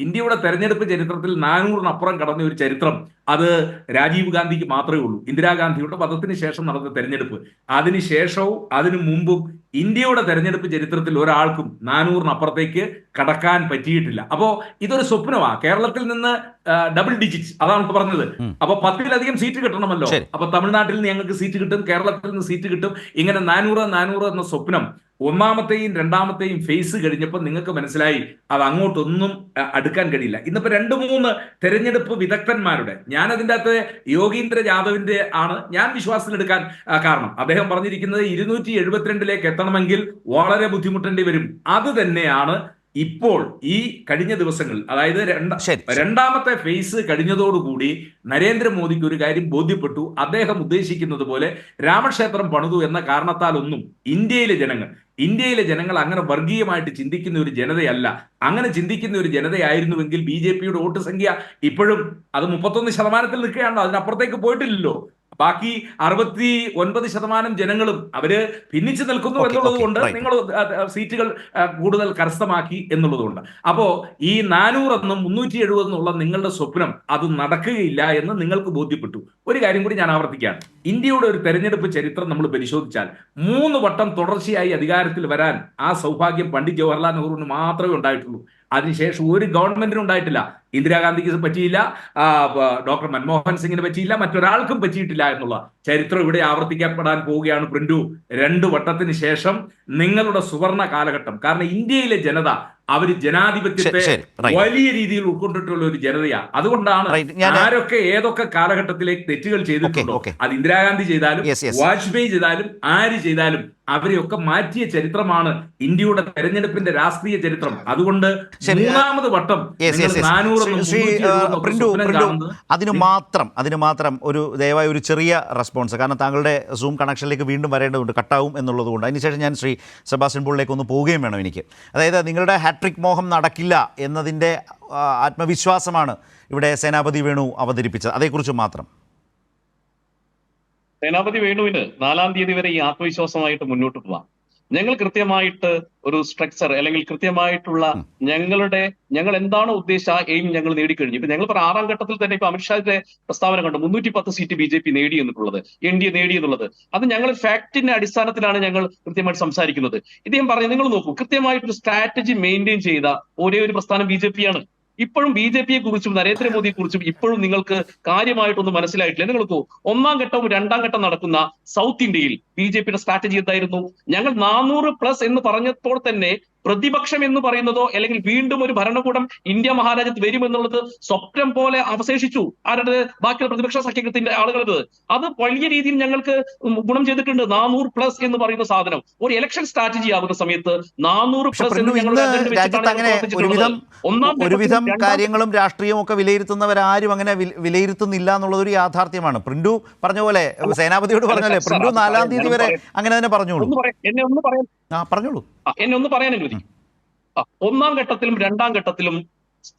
Speaker 3: ഇന്ത്യയുടെ തെരഞ്ഞെടുപ്പ് ചരിത്രത്തിൽ 400-നപ്പുറം കടന്ന ഒരു ചരിത്രം അത് രാജീവ് ഗാന്ധിക്ക് മാത്രമേ ഉള്ളൂ. ഇന്ദിരാഗാന്ധിയുടെ വധത്തിന് ശേഷം നടന്ന തെരഞ്ഞെടുപ്പ്, അതിനുശേഷവും അതിനു മുമ്പും ഇന്ത്യയുടെ തെരഞ്ഞെടുപ്പ് ചരിത്രത്തിൽ ഒരാൾക്കും 400-നപ്പുറത്തേക്ക് കടക്കാൻ പറ്റിയിട്ടില്ല. അപ്പോ ഇതൊരു സ്വപ്നമാണ്. കേരളത്തിൽ നിന്ന് ഡബിൾ ഡിജിറ്റ്, അതാണ് പറഞ്ഞത്. അപ്പൊ 10-ലധികം സീറ്റ് കിട്ടണമല്ലോ. അപ്പൊ തമിഴ്നാട്ടിൽ നിന്ന് ഞങ്ങൾക്ക് സീറ്റ് കിട്ടും, കേരളത്തിൽ നിന്ന് സീറ്റ് കിട്ടും. ഇങ്ങനെ 400 എന്ന സ്വപ്നം ഒന്നാമത്തെയും രണ്ടാമത്തെയും ഫേസ് കഴിഞ്ഞപ്പോൾ നിങ്ങൾക്ക് മനസ്സിലായി അത് അങ്ങോട്ടൊന്നും അടുക്കാൻ കഴിയില്ല. ഇന്നിപ്പോ 2-3 തെരഞ്ഞെടുപ്പ് വിദഗ്ധന്മാരുടെ, ഞാൻ അതിൻ്റെ അകത്ത് യോഗീന്ദ്ര യാദവിന്റെ ആണ് ഞാൻ വിശ്വാസത്തിലെടുക്കാൻ കാരണം. അദ്ദേഹം പറഞ്ഞിരിക്കുന്നത് 272-ലേക്ക് എത്തണമെങ്കിൽ വളരെ ബുദ്ധിമുട്ടേണ്ടി വരും. അത് തന്നെയാണ് ഇപ്പോൾ ഈ കഴിഞ്ഞ ദിവസങ്ങളിൽ, അതായത് രണ്ടാമത്തെ ഫേസ് കഴിഞ്ഞതോടുകൂടി നരേന്ദ്രമോദിക്ക് ഒരു കാര്യം ബോധ്യപ്പെട്ടു. അദ്ദേഹം ഉദ്ദേശിക്കുന്നത് പോലെ രാമക്ഷേത്രം പണിതു എന്ന കാരണത്താലൊന്നും ഇന്ത്യയിലെ ജനങ്ങൾ അങ്ങനെ വർഗീയമായിട്ട് ചിന്തിക്കുന്ന ഒരു ജനതയല്ല. അങ്ങനെ ചിന്തിക്കുന്ന ഒരു ജനതയായിരുന്നുവെങ്കിൽ BJPയുടെ വോട്ട് സംഖ്യ ഇപ്പോഴും അത് 31% നിൽക്കുകയാണല്ലോ, അതിനപ്പുറത്തേക്ക് പോയിട്ടില്ലല്ലോ. ബാക്കി 69% ജനങ്ങളും അവര് ഭിന്നിച്ചു നിൽക്കുന്നു എന്നുള്ളത് കൊണ്ട് നിങ്ങൾ സീറ്റുകൾ കൂടുതൽ കരസ്ഥമാക്കി എന്നുള്ളതുകൊണ്ട്. അപ്പോ ഈ 400 എന്നും 370 എന്നുള്ള നിങ്ങളുടെ സ്വപ്നം അത് നടക്കുകയില്ല എന്ന് നിങ്ങൾക്ക് ബോധ്യപ്പെട്ടു. ഒരു കാര്യം കൂടി ഞാൻ ആവർത്തിക്കുകയാണ്. ഇന്ത്യയുടെ ഒരു തെരഞ്ഞെടുപ്പ് ചരിത്രം നമ്മൾ പരിശോധിച്ചാൽ 3 വട്ടം തുടർച്ചയായി അധികാരത്തിൽ വരാൻ ആ സൗഭാഗ്യം പണ്ഡിറ്റ് ജവഹർലാൽ നെഹ്റുവിന് മാത്രമേ ഉണ്ടായിട്ടുള്ളൂ. അതിനുശേഷം ഒരു ഗവൺമെന്റിനും ഉണ്ടായിട്ടില്ല. ഇന്ദിരാഗാന്ധിക്ക് പറ്റിയില്ല, ഡോക്ടർ മൻമോഹൻ സിംഗിന് പറ്റിയില്ല, മറ്റൊരാൾക്കും പറ്റിയിട്ടില്ല എന്നുള്ള ചരിത്രം ഇവിടെ ആവർത്തിക്കപ്പെടാൻ പോവുകയാണ് പ്രിന്റു. 2 വട്ടത്തിന് ശേഷം നിങ്ങളുടെ സുവർണ കാലഘട്ടം. കാരണം ഇന്ത്യയിലെ ജനത അവര് ജനാധിപത്യത്തെ
Speaker 1: ശരി, right.
Speaker 3: വലിയ രീതിയിൽ ഉൾക്കൊണ്ടിട്ടുള്ള ഒരു ജനതയാണ്. അതുകൊണ്ടാണ്
Speaker 1: Right.
Speaker 3: ആരൊക്കെ ഏതൊക്കെ കാലഘട്ടത്തിലേക്ക് തെറ്റുകൾ ചെയ്തിട്ടുണ്ടോ,
Speaker 1: Okay.
Speaker 3: അത് ഇന്ദിരാഗാന്ധി ചെയ്താലും
Speaker 1: Yes.
Speaker 3: വാജ്പേയി ചെയ്താലും ആര് ചെയ്താലും അവരെയൊക്കെ മാറ്റിയ ചരിത്രമാണ് ഇന്ത്യയുടെ തെരഞ്ഞെടുപ്പിന്റെ രാഷ്ട്രീയ ചരിത്രം. അതുകൊണ്ട്
Speaker 1: ശരി.
Speaker 3: 3ാമത് വട്ടം
Speaker 1: Yes.
Speaker 3: നിങ്ങൾ 400
Speaker 1: ശ്രീ പ്രിന്റു,
Speaker 3: കാണുന്നത്
Speaker 1: അതിന് മാത്രം ഒരു ദയവായി ഒരു ചെറിയ റെസ്പോൺസ്, കാരണം താങ്കളുടെ സൂം കണക്ഷനിലേക്ക് വീണ്ടും വരേണ്ടതുണ്ട്, കട്ടാവും എന്നുള്ളതുകൊണ്ട്. അതിനുശേഷം ഞാൻ ശ്രീ സെബാസ്റ്റ്യൻ പോളിലേക്ക് ഒന്ന് പോവുകയും വേണം എനിക്ക്. അതായത് നിങ്ങളുടെ ഹാട്രിക് മോഹം നടക്കില്ല എന്നതിൻ്റെ ആത്മവിശ്വാസമാണ് ഇവിടെ സേനാപതി വേണു അവതരിപ്പിച്ചത്. അതേക്കുറിച്ച് മാത്രം.
Speaker 4: സേനാപതി വേണുവിന് 4-ാം തീയതി വരെ ഈ ആത്മവിശ്വാസമായിട്ട് മുന്നോട്ട് പോവാം. ഞങ്ങൾ കൃത്യമായിട്ട് ഒരു സ്ട്രക്ചർ അല്ലെങ്കിൽ കൃത്യമായിട്ടുള്ള ഞങ്ങൾ എന്താണോ ഉദ്ദേശിച്ച ആ എയിം ഞങ്ങൾ നേടിക്കഴിഞ്ഞു. ഇപ്പൊ ഞങ്ങൾ 6ാം ഘട്ടത്തിൽ തന്നെ ഇപ്പൊ അമിത്ഷായുടെ പ്രസ്താവന കണ്ടു, 310 സീറ്റ് BJP നേടി എന്നുള്ളത്, NDA നേടി എന്നുള്ളത്. അത് ഞങ്ങൾ ഫാക്ടിന്റെ അടിസ്ഥാനത്തിലാണ് ഞങ്ങൾ കൃത്യമായിട്ട് സംസാരിക്കുന്നത്. ഇദ്ദേഹം പറഞ്ഞു, നിങ്ങൾ നോക്കൂ, കൃത്യമായിട്ടൊരു സ്ട്രാറ്റജി മെയിൻറ്റെയിൻ ചെയ്ത ഒരേ ഒരു പ്രസ്ഥാനം BJP ആണ്. ഇപ്പോഴും BJP യെ കുറിച്ചും നരേന്ദ്രമോദിയെ കുറിച്ചും ഇപ്പോഴും നിങ്ങൾക്ക് കാര്യമായിട്ടൊന്നും മനസ്സിലായിട്ടില്ല. നിങ്ങൾക്ക് 1ാം ഘട്ടവും 2ാം ഘട്ടം നടക്കുന്ന സൗത്ത് ഇന്ത്യയിൽ BJPയുടെ സ്ട്രാറ്റജി എന്തായിരുന്നു? ഞങ്ങൾ 400+ എന്ന് പറഞ്ഞപ്പോൾ തന്നെ പ്രതിപക്ഷം എന്ന് പറയുന്നതോ അല്ലെങ്കിൽ വീണ്ടും ഒരു ഭരണകൂടം ഇന്ത്യ മഹാരാജ്യത്ത് വരുമെന്നുള്ളത് സ്വപ്നം പോലെ അവശേഷിച്ചു. ആരുടെ? ബാക്കിയുള്ള പ്രതിപക്ഷ സഖ്യത്തിന്റെ ആളുകളത്. അത് വലിയ രീതിയിൽ ഞങ്ങൾക്ക് ഗുണം ചെയ്തിട്ടുണ്ട്. 400+ എന്ന് പറയുന്ന സാധനം ഒരു ഇലക്ഷൻ സ്ട്രാറ്റജി ആകുന്ന സമയത്ത് 400+ എന്ന് ഞങ്ങളുടെ
Speaker 1: രാജ്യത്ത് അങ്ങനെ ഒരുവിധം കാര്യങ്ങളും രാഷ്ട്രീയവും ഒക്കെ വിലയിരുത്തുന്നവരാരും അങ്ങനെ വിലയിരുത്തുന്നില്ല എന്നുള്ളതൊരു യാഥാർത്ഥ്യമാണ്. പ്രിന്റു പറഞ്ഞ പോലെ, സേനാപതിയോട് പറഞ്ഞ പോലെ, പ്രിന്റു 4-ാം തീയതി വരെ അങ്ങനെ തന്നെ പറഞ്ഞോളൂ. പറഞ്ഞോളൂ.
Speaker 4: എന്നെ ഒന്ന് പറയാൻ അനുവദിക്കും. 1ാം ഘട്ടത്തിലും 2ാം ഘട്ടത്തിലും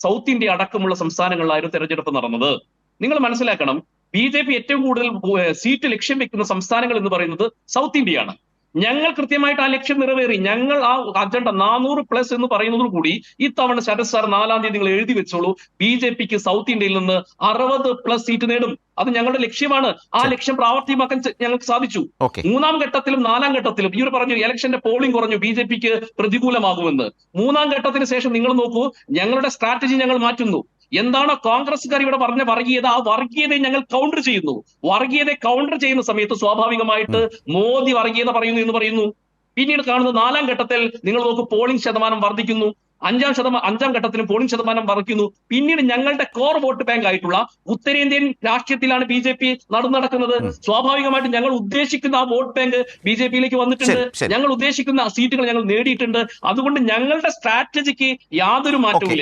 Speaker 4: സൗത്ത് ഇന്ത്യ അടക്കമുള്ള സംസ്ഥാനങ്ങളിലായിരുന്നു തെരഞ്ഞെടുപ്പ് നടന്നത്. നിങ്ങൾ മനസ്സിലാക്കണം, BJP ഏറ്റവും കൂടുതൽ സീറ്റ് ലക്ഷ്യം വെക്കുന്ന സംസ്ഥാനങ്ങൾ എന്ന് പറയുന്നത് സൗത്ത് ഇന്ത്യയാണ്. ഞങ്ങൾ കൃത്യമായിട്ട് ആ ലക്ഷ്യം നിറവേറി. ഞങ്ങൾ ആ അജണ്ട 400+ എന്ന് പറയുന്നതോടുകൂടി ഇത്തവണ ശരത് സാർ 4-ാം തീയതി നിങ്ങൾ എഴുതി വെച്ചോളൂ, BJPക്ക് സൗത്ത് ഇന്ത്യയിൽ നിന്ന് 60+ സീറ്റ് നേടും. അത് ഞങ്ങളുടെ ലക്ഷ്യമാണ്. ആ ലക്ഷ്യം പ്രാവർത്തികമാക്കാൻ ഞങ്ങൾക്ക് സാധിച്ചു. 3-ാം ഘട്ടത്തിലും 4-ാം ഘട്ടത്തിലും ഇവർ പറഞ്ഞു ഇലക്ഷന്റെ പോളിംഗ് കുറഞ്ഞു, BJPക്ക് പ്രതികൂലമാകുമെന്ന്. 3-ാം ഘട്ടത്തിന് ശേഷം നിങ്ങൾ നോക്കൂ, ഞങ്ങളുടെ സ്ട്രാറ്റജി ഞങ്ങൾ മാറ്റുന്നു. എന്താണോ കോൺഗ്രസ്സുകാർ ഇവിടെ പറഞ്ഞ വർഗീയത, ആ വർഗീയതയെ ഞങ്ങൾ കൗണ്ടർ ചെയ്യുന്നു. വർഗീയതയെ കൗണ്ടർ ചെയ്യുന്ന സമയത്ത് സ്വാഭാവികമായിട്ട് മോദി വർഗീയത പറയുന്നു എന്ന് പറയുന്നു. പിന്നീട് കാണുന്നത് 4-ാം ഘട്ടത്തിൽ നിങ്ങൾ നോക്കൂ, പോളിംഗ് ശതമാനം വർദ്ധിക്കുന്നു. 5-ാം ഘട്ടത്തിലും പോളിംഗ് ശതമാനം വർദ്ധിക്കുന്നു. പിന്നീട് ഞങ്ങളുടെ കോർ വോട്ട് ബാങ്ക് ആയിട്ടുള്ള ഉത്തരേന്ത്യൻ രാഷ്ട്രീയത്തിലാണ് BJP നടക്കുന്നത്. സ്വാഭാവികമായിട്ട് ഞങ്ങൾ ഉദ്ദേശിക്കുന്ന ആ വോട്ട് ബാങ്ക് BJPയിലേക്ക് വന്നിട്ടുണ്ട്. ഞങ്ങൾ ഉദ്ദേശിക്കുന്ന സീറ്റുകൾ ഞങ്ങൾ നേടിയിട്ടുണ്ട്. അതുകൊണ്ട് ഞങ്ങളുടെ സ്ട്രാറ്റജിക്ക് യാതൊരു മാറ്റവും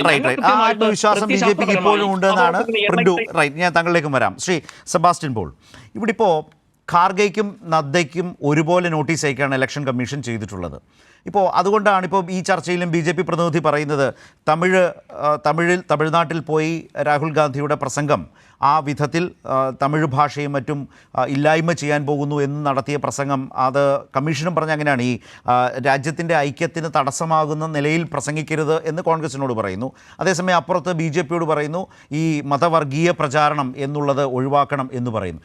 Speaker 1: ആത്മവിശ്വാസം BJPക്ക് ഇപ്പോഴും ഉണ്ടെന്നാണ് പ്രിന്റു. ഞാൻ താങ്കളിലേക്കും വരാം. ശ്രീ സെബാസ്റ്റ്യൻ പോൾ, ഇവിടെ ഇപ്പോൾ ഖാർഗെയ്ക്കും നദ്ദയ്ക്കും ഒരുപോലെ നോട്ടീസ് അയക്കുകയാണ് ഇലക്ഷൻ കമ്മീഷൻ ചെയ്തിട്ടുള്ളത്. ഇപ്പോൾ അതുകൊണ്ടാണ് ഇപ്പോൾ ഈ ചർച്ചയിലും BJP പ്രതിനിധി പറയുന്നത് തമിഴ്നാട്ടിൽ പോയി രാഹുൽ ഗാന്ധിയുടെ പ്രസംഗം ആ വിധത്തിൽ തമിഴ് ഭാഷയും മറ്റും ഇല്ലായ്മ ചെയ്യാൻ പോകുന്നു എന്ന് നടത്തിയ പ്രസംഗം, അത് കമ്മീഷനും പറഞ്ഞ അങ്ങനെയാണ്, ഈ രാജ്യത്തിൻ്റെ ഐക്യത്തിന് തടസ്സമാകുന്ന നിലയിൽ പ്രസംഗിക്കരുത് എന്ന് കോൺഗ്രസിനോട് പറയുന്നു. അതേസമയം അപ്പുറത്ത് BJPയോട് പറയുന്നു ഈ മതവർഗീയ പ്രചാരണം എന്നുള്ളത് ഒഴിവാക്കണം എന്ന് പറയുന്നു.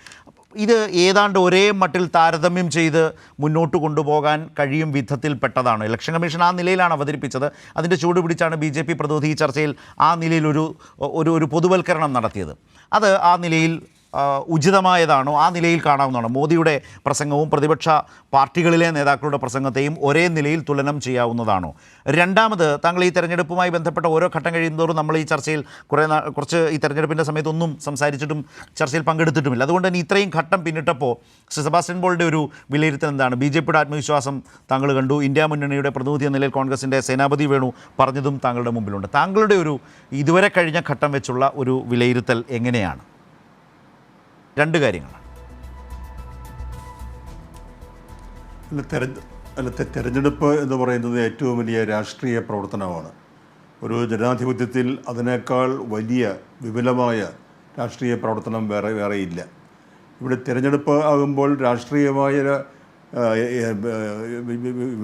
Speaker 1: ഇത് ഏതാണ്ട് ഒരേ മട്ടിൽ താരതമ്യം ചെയ്ത് മുന്നോട്ട് കൊണ്ടുപോകാൻ കഴിയും വിധത്തിൽപ്പെട്ടതാണ്. ഇലക്ഷൻ കമ്മീഷൻ ആ നിലയിലാണ് അവതരിപ്പിച്ചത്. അതിൻ്റെ ചൂട് പിടിച്ചാണ് BJP പ്രതിനിധി ഈ ചർച്ചയിൽ ആ നിലയിൽ ഒരു പൊതുവൽക്കരണം നടത്തിയത്. അത് ആ നിലയിൽ ഉചിതമായതാണോ? ആ നിലയിൽ കാണാവുന്നതാണോ? മോദിയുടെ പ്രസംഗവും പ്രതിപക്ഷ പാർട്ടികളിലെ നേതാക്കളുടെ പ്രസംഗത്തെയും ഒരേ നിലയിൽ തുലനം ചെയ്യാവുന്നതാണോ? രണ്ടാമത്, താങ്കൾ ഈ തെരഞ്ഞെടുപ്പുമായി ബന്ധപ്പെട്ട ഓരോ ഘട്ടം കഴിയുന്നതോറും നമ്മൾ ഈ ചർച്ചയിൽ കുറച്ച് ഈ തെരഞ്ഞെടുപ്പിൻ്റെ സമയത്തൊന്നും സംസാരിച്ചിട്ടും ചർച്ചയിൽ പങ്കെടുത്തിട്ടുമില്ല. അതുകൊണ്ട് തന്നെ ഇത്രയും ഘട്ടം പിന്നിട്ടപ്പോൾ സെബാസ്റ്റ്യൻ പോളിൻ്റെ ഒരു വിലയിരുത്തൽ എന്താണ്? BJPയുടെ ആത്മവിശ്വാസം താങ്കൾ കണ്ടു, ഇന്ത്യ മുന്നണിയുടെ പ്രതിനിധി എന്ന നിലയിൽ കോൺഗ്രസിൻ്റെ സേനാപതി വേണു പറഞ്ഞതും താങ്കളുടെ മുമ്പിലുണ്ട്. താങ്കളുടെ ഒരു ഇതുവരെ കഴിഞ്ഞ ഘട്ടം വെച്ചുള്ള ഒരു വിലയിരുത്തൽ എങ്ങനെയാണ്? 2 കാര്യങ്ങളാണ്.
Speaker 2: തെരഞ്ഞെടുപ്പ് എന്ന് പറയുന്നത് ഏറ്റവും വലിയ രാഷ്ട്രീയ പ്രവർത്തനമാണ്. ഒരു ജനാധിപത്യത്തിൽ അതിനേക്കാൾ വലിയ വിപുലമായ രാഷ്ട്രീയ പ്രവർത്തനം വേറെയില്ല. ഇവിടെ തിരഞ്ഞെടുപ്പ് ആകുമ്പോൾ രാഷ്ട്രീയമായ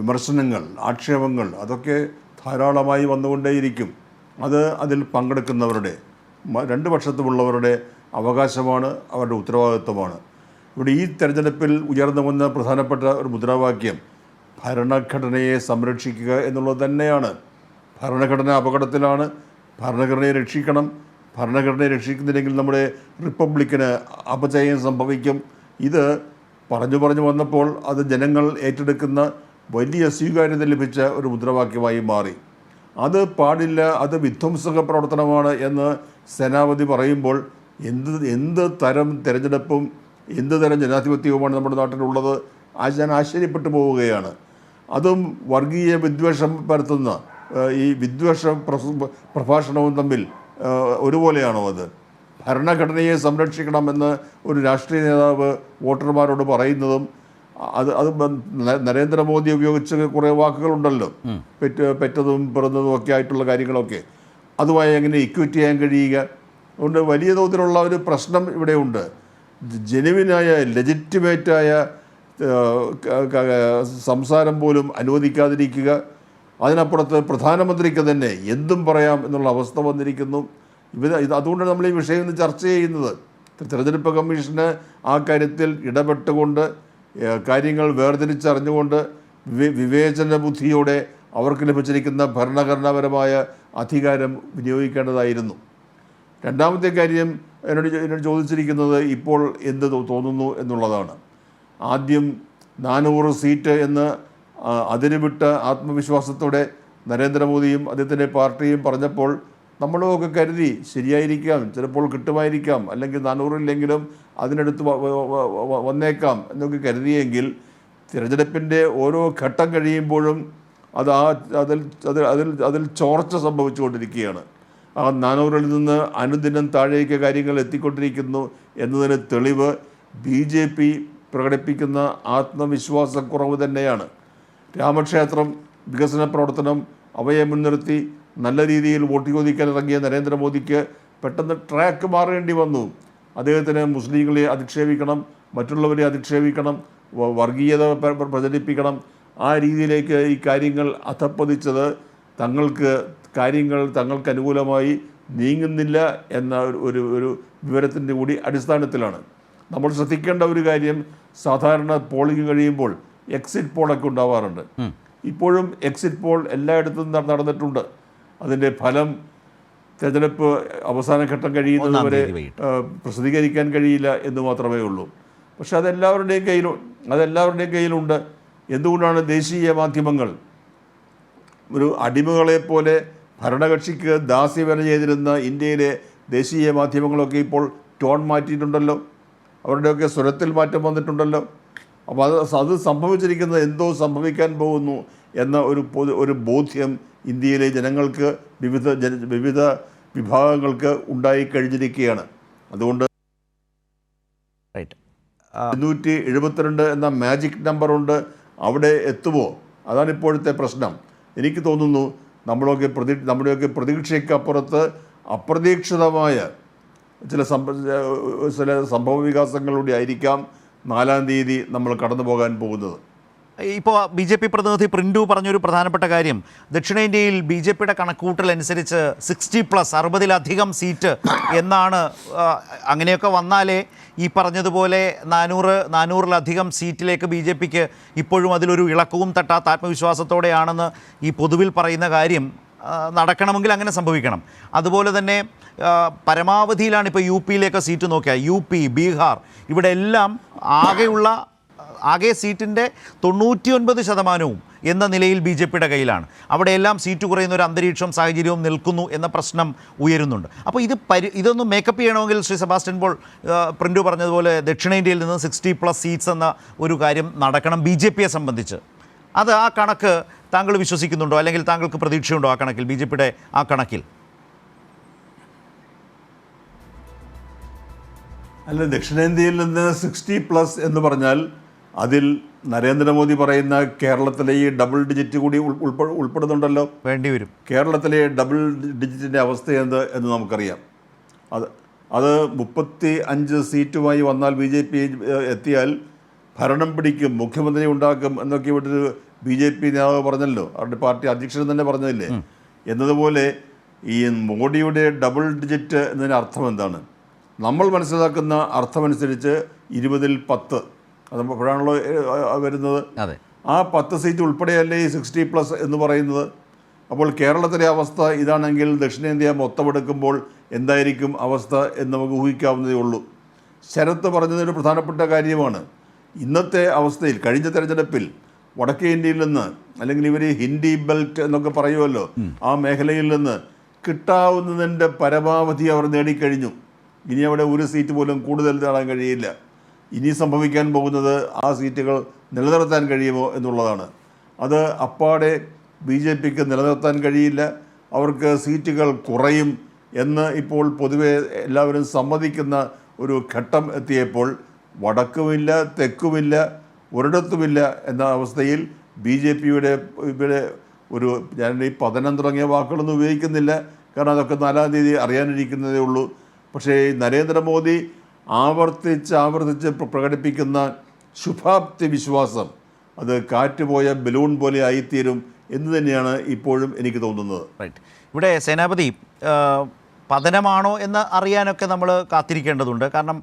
Speaker 2: വിമർശനങ്ങൾ, ആക്ഷേപങ്ങൾ അതൊക്കെ ധാരാളമായി വന്നുകൊണ്ടേയിരിക്കും. അതിൽ പങ്കെടുക്കുന്നവരുടെ 2 പക്ഷത്തുമുള്ളവരുടെ അവകാശമാണ്, അവരുടെ ഉത്തരവാദിത്വമാണ്. ഇവിടെ ഈ തെരഞ്ഞെടുപ്പിൽ ഉയർന്നു വന്ന പ്രധാനപ്പെട്ട ഒരു മുദ്രാവാക്യം ഭരണഘടനയെ സംരക്ഷിക്കുക എന്നുള്ളത് തന്നെയാണ്. ഭരണഘടന അപകടത്തിലാണ്, ഭരണഘടനയെ രക്ഷിക്കണം, ഭരണഘടനയെ രക്ഷിക്കുന്നില്ലെങ്കിൽ നമ്മുടെ റിപ്പബ്ലിക്കിന് അപചയം സംഭവിക്കും. ഇത് പറഞ്ഞു വന്നപ്പോൾ അത് ജനങ്ങൾ ഏറ്റെടുക്കുന്ന വലിയ സ്വീകാര്യത ലഭിച്ച ഒരു മുദ്രാവാക്യമായി മാറി. അത് പാടില്ല, അത് വിധ്വംസക പ്രവർത്തനമാണ് എന്ന് സേനാപതി പറയുമ്പോൾ എന്ത് തരം തിരഞ്ഞെടുപ്പും എന്ത് തരം ജനാധിപത്യവുമാണ് നമ്മുടെ നാട്ടിലുള്ളത്? ഞാൻ ആശ്ചര്യപ്പെട്ടു പോവുകയാണ്. അതും വർഗീയ വിദ്വേഷം പരത്തുന്ന ഈ വിദ്വേഷ പ്രഭാഷണവും തമ്മിൽ ഒരുപോലെയാണോ അത്? ഭരണഘടനയെ സംരക്ഷിക്കണമെന്ന് ഒരു രാഷ്ട്രീയ നേതാവ് വോട്ടർമാരോട് പറയുന്നതും അത് നരേന്ദ്രമോദി ഉപയോഗിച്ച കുറേ വാക്കുകളുണ്ടല്ലോ, പെറ്റതും പിറന്നതും ഒക്കെ ആയിട്ടുള്ള കാര്യങ്ങളൊക്കെ, അതുമായി എങ്ങനെ ഇക്വിറ്റ് ചെയ്യാൻ കഴിയുക? അതുകൊണ്ട് വലിയ തോതിലുള്ള ഒരു പ്രശ്നം ഇവിടെയുണ്ട്. ജെനുവിനായ ലെജിറ്റിമേറ്റായ സംസാരം പോലും അനുവദിക്കാതിരിക്കുക, അതിനപ്പുറത്ത് പ്രധാനമന്ത്രിക്ക് തന്നെ എന്തും പറയാം എന്നുള്ള അവസ്ഥ വന്നിരിക്കുന്നു. അതുകൊണ്ടാണ് നമ്മൾ ഈ വിഷയം ഇന്ന് ചർച്ച ചെയ്യുന്നത്. തിരഞ്ഞെടുപ്പ് കമ്മീഷന് ആ കാര്യത്തിൽ ഇടപെട്ടുകൊണ്ട് കാര്യങ്ങൾ വേർതിരിച്ചറിഞ്ഞുകൊണ്ട് വിവേചന ബുദ്ധിയോടെ അവർക്ക് ലഭിച്ചിരിക്കുന്ന ഭരണഘടനാപരമായ അധികാരം വിനിയോഗിക്കേണ്ടതായിരുന്നു. രണ്ടാമത്തെ കാര്യം എന്നോട് ചോദിച്ചിരിക്കുന്നത് ഇപ്പോൾ എന്ത് തോന്നുന്നു എന്നുള്ളതാണ്. ആദ്യം 400 സീറ്റ് എന്ന് അതിരുവിട്ട ആത്മവിശ്വാസത്തോടെ നരേന്ദ്രമോദിയും അദ്ദേഹത്തിൻ്റെ പാർട്ടിയും പറഞ്ഞപ്പോൾ നമ്മളുമൊക്കെ കരുതി ശരിയായിരിക്കാം, ചിലപ്പോൾ കിട്ടുമായിരിക്കാം, അല്ലെങ്കിൽ 400 ഇല്ലെങ്കിലും അതിനടുത്ത് വന്നേക്കാം എന്നൊക്കെ കരുതിയെങ്കിൽ തിരഞ്ഞെടുപ്പിൻ്റെ ഓരോ ഘട്ടം കഴിയുമ്പോഴും അതിൽ ചോർച്ച സംഭവിച്ചുകൊണ്ടിരിക്കുകയാണ്. ആ 400-ൽ നിന്ന് അനുദിനം താഴേക്ക് കാര്യങ്ങൾ എത്തിക്കൊണ്ടിരിക്കുന്നു എന്നതിന് തെളിവ് BJP പ്രകടിപ്പിക്കുന്ന ആത്മവിശ്വാസക്കുറവ് തന്നെയാണ്. രാമക്ഷേത്രം വികസന പ്രവർത്തനം അവയെ മുൻനിർത്തി നല്ല രീതിയിൽ വോട്ട് ചോദിക്കാൻ ഇറങ്ങിയ നരേന്ദ്രമോദിക്ക് പെട്ടെന്ന് ട്രാക്ക് മാറേണ്ടി വന്നു. അദ്ദേഹത്തിന് മുസ്ലിങ്ങളെ അധിക്ഷേപിക്കണം, മറ്റുള്ളവരെ അധിക്ഷേപിക്കണം, വർഗീയത പ്രചരിപ്പിക്കണം. ആ രീതിയിലേക്ക് ഈ കാര്യങ്ങൾ അധപ്പതിച്ചത് തങ്ങൾക്ക് അനുകൂലമായി നീങ്ങുന്നില്ല എന്ന ഒരു വിവരത്തിൻ്റെ കൂടി അടിസ്ഥാനത്തിലാണ്. നമ്മൾ ശ്രദ്ധിക്കേണ്ട ഒരു കാര്യം, സാധാരണ പോളിംഗ് കഴിയുമ്പോൾ എക്സിറ്റ് പോളൊക്കെ ഉണ്ടാവാറുണ്ട്. ഇപ്പോഴും എക്സിറ്റ് പോൾ എല്ലായിടത്തും നടന്നിട്ടുണ്ട്. അതിൻ്റെ ഫലം തിരഞ്ഞെടുപ്പ് അവസാന ഘട്ടം കഴിയുന്നതുവരെ പ്രസിദ്ധീകരിക്കാൻ കഴിയില്ല എന്ന് മാത്രമേ ഉള്ളൂ. പക്ഷെ അതെല്ലാവരുടെയും കയ്യിലുണ്ട്. എന്തുകൊണ്ടാണ് ദേശീയ മാധ്യമങ്ങൾ ഒരു അടിമകളെപ്പോലെ ഭരണകക്ഷിക്ക് ദാസ്യവേല ചെയ്തിരുന്ന ഇന്ത്യയിലെ ദേശീയ മാധ്യമങ്ങളൊക്കെ ഇപ്പോൾ ടോൺ മാറ്റിയിട്ടുണ്ടല്ലോ, അവരുടെയൊക്കെ സ്വരത്തിൽ മാറ്റം വന്നിട്ടുണ്ടല്ലോ. അപ്പോൾ അത് സംഭവിച്ചിരിക്കുന്നത് എന്തോ സംഭവിക്കാൻ പോകുന്നു എന്ന ഒരു ബോധ്യം ഇന്ത്യയിലെ ജനങ്ങൾക്ക് വിവിധ വിഭാഗങ്ങൾക്ക് ഉണ്ടായിക്കഴിഞ്ഞിരിക്കുകയാണ്. അതുകൊണ്ട് 272 എന്ന മാജിക് നമ്പറുണ്ട്, അവിടെ എത്തുമോ? അതാണ് ഇപ്പോഴത്തെ പ്രശ്നം. എനിക്ക് തോന്നുന്നു നമ്മുടെയൊക്കെ പ്രതീക്ഷയ്ക്കപ്പുറത്ത് അപ്രതീക്ഷിതമായ ചില സംഭവ വികാസങ്ങളിലൂടെ ആയിരിക്കാം 4-ാം തീയതി നമ്മൾ കടന്നു പോകാൻ പോകുന്നത്.
Speaker 1: ഇപ്പോൾ BJP പ്രതിനിധി പ്രിൻറ്റു പറഞ്ഞൊരു പ്രധാനപ്പെട്ട കാര്യം, ദക്ഷിണേന്ത്യയിൽ BJPയുടെ കണക്കുകൂട്ടൽ അനുസരിച്ച് 60+ 60-ലധികം സീറ്റ് എന്നാണ്. അങ്ങനെയൊക്കെ വന്നാലേ ഈ പറഞ്ഞതുപോലെ 400-ലധികം സീറ്റിലേക്ക് BJPക്ക് ഇപ്പോഴും അതിലൊരു ഇളക്കവും തട്ടാത്ത ആത്മവിശ്വാസത്തോടെയാണെന്ന് ഈ പൊതുവിൽ പറയുന്ന കാര്യം നടക്കണമെങ്കിൽ അങ്ങനെ സംഭവിക്കണം. അതുപോലെ തന്നെ പരമാവധിയിലാണ് ഇപ്പോൾ UPയിലേക്ക് സീറ്റ് നോക്കിയാൽ UP, ബീഹാർ, ഇവിടെ എല്ലാം ആകെ സീറ്റിൻ്റെ 99% എന്ന നിലയിൽ BJPയുടെ കയ്യിലാണ്. അവിടെയെല്ലാം സീറ്റ് കുറയുന്ന ഒരു അന്തരീക്ഷം സാഹചര്യവും നിൽക്കുന്നു എന്ന പ്രശ്നം ഉയരുന്നുണ്ട്. അപ്പോൾ ഇതൊന്ന് മേക്കപ്പ് ചെയ്യണമെങ്കിൽ ശ്രീ സെബാസ്റ്റ്യൻ പോൾ പ്രിൻറ്റു പറഞ്ഞതുപോലെ ദക്ഷിണേന്ത്യയിൽ നിന്ന് 60+ സീറ്റ്സ് എന്ന ഒരു കാര്യം നടക്കണം BJPയെ സംബന്ധിച്ച്. ആ കണക്ക് താങ്കൾ വിശ്വസിക്കുന്നുണ്ടോ, അല്ലെങ്കിൽ താങ്കൾക്ക് പ്രതീക്ഷയുണ്ടോ ആ കണക്കിൽ, BJPയുടെ ആ കണക്കിൽ?
Speaker 2: അല്ല, ദക്ഷിണേന്ത്യയിൽ നിന്ന് 60+ എന്ന് പറഞ്ഞാൽ അതിൽ നരേന്ദ്രമോദി പറയുന്ന കേരളത്തിലെ ഈ ഡബിൾ ഡിജിറ്റ് കൂടി ഉൾപ്പെടുന്നുണ്ടല്ലോ.
Speaker 1: വേണ്ടിവരും.
Speaker 2: കേരളത്തിലെ ഡബിൾ ഡിജിറ്റിൻ്റെ അവസ്ഥ എന്ന് നമുക്കറിയാം. അത് 35 സീറ്റുമായി വന്നാൽ BJP എത്തിയാൽ ഭരണം പിടിക്കും, മുഖ്യമന്ത്രി ഉണ്ടാക്കും എന്നൊക്കെ ഇവിടെ BJP നേതാവ് പറഞ്ഞല്ലോ, അവരുടെ പാർട്ടി അധ്യക്ഷൻ തന്നെ പറഞ്ഞതില്ലേ. എന്നതുപോലെ ഈ മോഡിയുടെ ഡബിൾ ഡിജിറ്റ് എന്നതിന് അർത്ഥം എന്താണ്? നമ്മൾ മനസ്സിലാക്കുന്ന അർത്ഥമനുസരിച്ച് 20-ൽ 10 അപ്പോഴാണല്ലോ വരുന്നത്. ആ 10 സീറ്റ് ഉൾപ്പെടെയല്ലേ ഈ 60+ എന്ന് പറയുന്നത്. അപ്പോൾ കേരളത്തിലെ അവസ്ഥ ഇതാണെങ്കിൽ ദക്ഷിണേന്ത്യ മൊത്തമെടുക്കുമ്പോൾ എന്തായിരിക്കും അവസ്ഥ എന്ന് നമുക്ക് ഊഹിക്കാവുന്നതേ ഉള്ളൂ. ശരത്ത് പറഞ്ഞതൊരു പ്രധാനപ്പെട്ട കാര്യമാണ്. ഇന്നത്തെ അവസ്ഥയിൽ കഴിഞ്ഞ തെരഞ്ഞെടുപ്പിൽ വടക്കേ ഇന്ത്യയിൽ നിന്ന്, അല്ലെങ്കിൽ ഇവർ ഹിന്ദി ബെൽറ്റ് എന്നൊക്കെ പറയുമല്ലോ, ആ മേഖലയിൽ നിന്ന് കിട്ടാവുന്നതിൻ്റെ പരമാവധി അവർ നേടിക്കഴിഞ്ഞു. ഇനി അവിടെ ഒരു സീറ്റ് പോലും കൂടുതൽ നേടാൻ കഴിയില്ല. ഇനി സംഭവിക്കാൻ പോകുന്നത് ആ സീറ്റുകൾ നിലനിർത്താൻ കഴിയുമോ എന്നുള്ളതാണ്. അത് അപ്പാടെ BJPക്ക് നിലനിർത്താൻ കഴിയില്ല, അവർക്ക് സീറ്റുകൾ കുറയും എന്ന് ഇപ്പോൾ പൊതുവെ എല്ലാവരും സമ്മതിക്കുന്ന ഒരു ഘട്ടം എത്തിയപ്പോൾ വടക്കുമില്ല തെക്കുമില്ല ഒരിടത്തുമില്ല എന്ന അവസ്ഥയിൽ BJPയുടെ ഇവിടെ ഒരു, ഞാൻ ഈ പതനം തുടങ്ങിയ വാക്കുകളൊന്നും ഉപയോഗിക്കുന്നില്ല, കാരണം അതൊക്കെ 4-ാം തീയതി അറിയാനിരിക്കുന്നതേ ഉള്ളൂ. പക്ഷേ നരേന്ദ്രമോദി ആവർത്തിച്ച് പ്രകടിപ്പിക്കുന്ന ശുഭാപ്തി വിശ്വാസം അത് കാറ്റുപോയ ബലൂൺ പോലെ ആയിത്തീരും എന്ന് തന്നെയാണ് ഇപ്പോഴും എനിക്ക് തോന്നുന്നത്.
Speaker 1: റൈറ്റ്. ഇവിടെ സേനാപതി, പതനമാണോ എന്ന് അറിയാനൊക്കെ നമ്മൾ കാത്തിരിക്കേണ്ടതുണ്ട്. കാരണം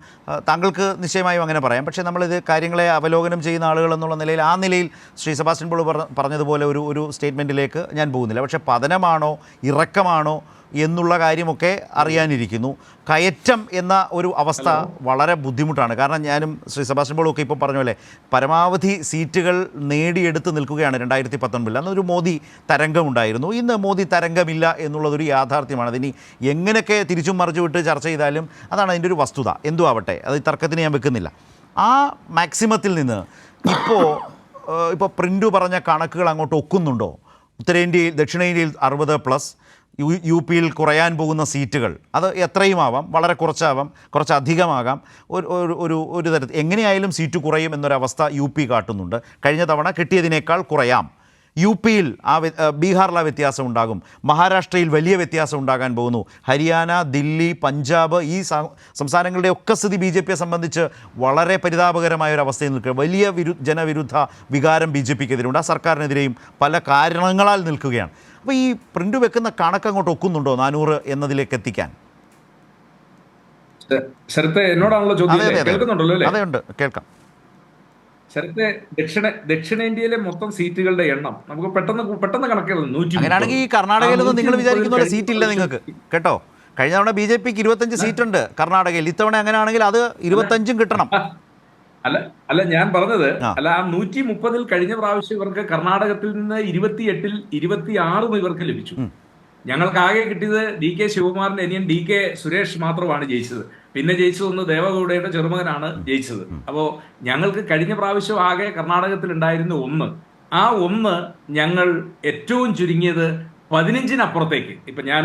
Speaker 1: താങ്കൾക്ക് നിശ്ചയമായും അങ്ങനെ പറയാം. പക്ഷേ നമ്മളിത് കാര്യങ്ങളെ അവലോകനം ചെയ്യുന്ന ആളുകൾ എന്നുള്ള നിലയിൽ, ആ നിലയിൽ ശ്രീ സെബാസ്റ്റ്യൻ പോൾ പറഞ്ഞതുപോലെ ഒരു സ്റ്റേറ്റ്മെൻറ്റിലേക്ക് ഞാൻ പോകുന്നില്ല. പക്ഷേ പതനമാണോ ഇറക്കമാണോ എന്നുള്ള കാര്യമൊക്കെ അറിയാനിരിക്കുന്നു. കയറ്റം എന്ന ഒരു അവസ്ഥ വളരെ ബുദ്ധിമുട്ടാണ്. കാരണം ഞാനും ശ്രീ സെബാസ്റ്റ്യൻ പോളും ഒക്കെ ഇപ്പോൾ പറഞ്ഞ പോലെ പരമാവധി സീറ്റുകൾ നേടിയെടുത്ത് നിൽക്കുകയാണ് 2019. അന്നൊരു മോദി തരംഗമുണ്ടായിരുന്നു. ഇന്ന് മോദി തരംഗമില്ല എന്നുള്ളതൊരു യാഥാർത്ഥ്യമാണ്. അതിനി എങ്ങനെയൊക്കെ തിരിച്ചും മറിച്ചു വിട്ട് ചർച്ച ചെയ്താലും അതാണ് അതിൻ്റെ ഒരു വസ്തുത. എന്തു ആവട്ടെ, അത് ഈ തർക്കത്തിന് ഞാൻ വെക്കുന്നില്ല. ആ മാക്സിമത്തിൽ നിന്ന് ഇപ്പോൾ പ്രിൻ്റു പറഞ്ഞ കണക്കുകൾ അങ്ങോട്ട് ഒക്കുന്നുണ്ടോ? ഉത്തരേന്ത്യയിൽ, ദക്ഷിണേന്ത്യയിൽ 60+, UPയിൽ കുറയാൻ പോകുന്ന സീറ്റുകൾ അത് എത്രയും ആവാം, വളരെ കുറച്ചാവാം, കുറച്ചധികമാകാം. ഒരു തരത്തിൽ എങ്ങനെയായാലും സീറ്റ് കുറയും എന്നൊരവസ്ഥ UP കാട്ടുന്നുണ്ട്. കഴിഞ്ഞ തവണ കിട്ടിയതിനേക്കാൾ കുറയാം. UPയിൽ ബീഹാറിൽ ആ വ്യത്യാസം ഉണ്ടാകും. മഹാരാഷ്ട്രയിൽ വലിയ വ്യത്യാസം ഉണ്ടാകാൻ പോകുന്നു. ഹരിയാന, ദില്ലി, പഞ്ചാബ്, ഈ സംസ്ഥാനങ്ങളുടെ ഒക്കെ സ്ഥിതി BJPയെ സംബന്ധിച്ച് വളരെ പരിതാപകരമായ ഒരു അവസ്ഥയിൽ നിൽക്കുക. വലിയ ജനവിരുദ്ധ വികാരം BJPക്കെതിരുണ്ട്. ആ സർക്കാരിനെതിരെയും പല കാരണങ്ങളാൽ നിൽക്കുകയാണ്. അപ്പോൾ ഈ പ്രിൻ്റ് വെക്കുന്ന കണക്ക് അങ്ങോട്ട് ഒക്കുന്നുണ്ടോ 400 എന്നതിലേക്ക് എത്തിക്കാൻ?
Speaker 3: ശരത്തെ, എന്നോടാണല്ലോ ചോദ്യം. കേൾക്കുന്നുണ്ടല്ലോ അല്ലേ?
Speaker 1: അതെ, ഉണ്ട്, കേൾക്കാം.
Speaker 3: ശരത്തെ, ദക്ഷിണേന്ത്യയിലെ മൊത്തം സീറ്റുകളുടെ എണ്ണം നമുക്ക് പെട്ടെന്ന് കണക്കുകൾ 130.
Speaker 1: അങ്ങനെയാണെങ്കിൽ ഈ കർണാടകയിലൊന്നും നിങ്ങൾ വിചാരിക്കുന്ന പോലെ സീറ്റ് ഇല്ല നിങ്ങൾക്ക്, കേട്ടോ. കഴിഞ്ഞ തവണ BJPക്ക് 25 സീറ്റുണ്ട് കർണാടകയിൽ. ഇത്തവണ അങ്ങനെയാണെങ്കിൽ അത് 25 കിട്ടണം.
Speaker 3: അല്ല ഞാൻ പറഞ്ഞത്, അല്ല, ആ 130 കഴിഞ്ഞ പ്രാവശ്യം ഇവർക്ക് കർണാടകത്തിൽ നിന്ന് 28-ൽ 26 ഇവർക്ക് ലഭിച്ചു. ഞങ്ങൾക്ക് ആകെ കിട്ടിയത് DK ശിവകുമാറിന്റെ അനിയൻ DK സുരേഷ് മാത്രമാണ് ജയിച്ചത്. പിന്നെ ജയിച്ചതൊന്ന് ദേവഗൌഡയുടെ ചെറുമകനാണ് ജയിച്ചത്. അപ്പോ ഞങ്ങൾക്ക് കഴിഞ്ഞ പ്രാവശ്യം ആകെ കർണാടകത്തിൽ ഉണ്ടായിരുന്ന 1, ആ 1 ഞങ്ങൾ ഏറ്റവും ചുരുങ്ങിയത് 15-നപ്പുറത്തേക്ക്, ഇപ്പൊ ഞാൻ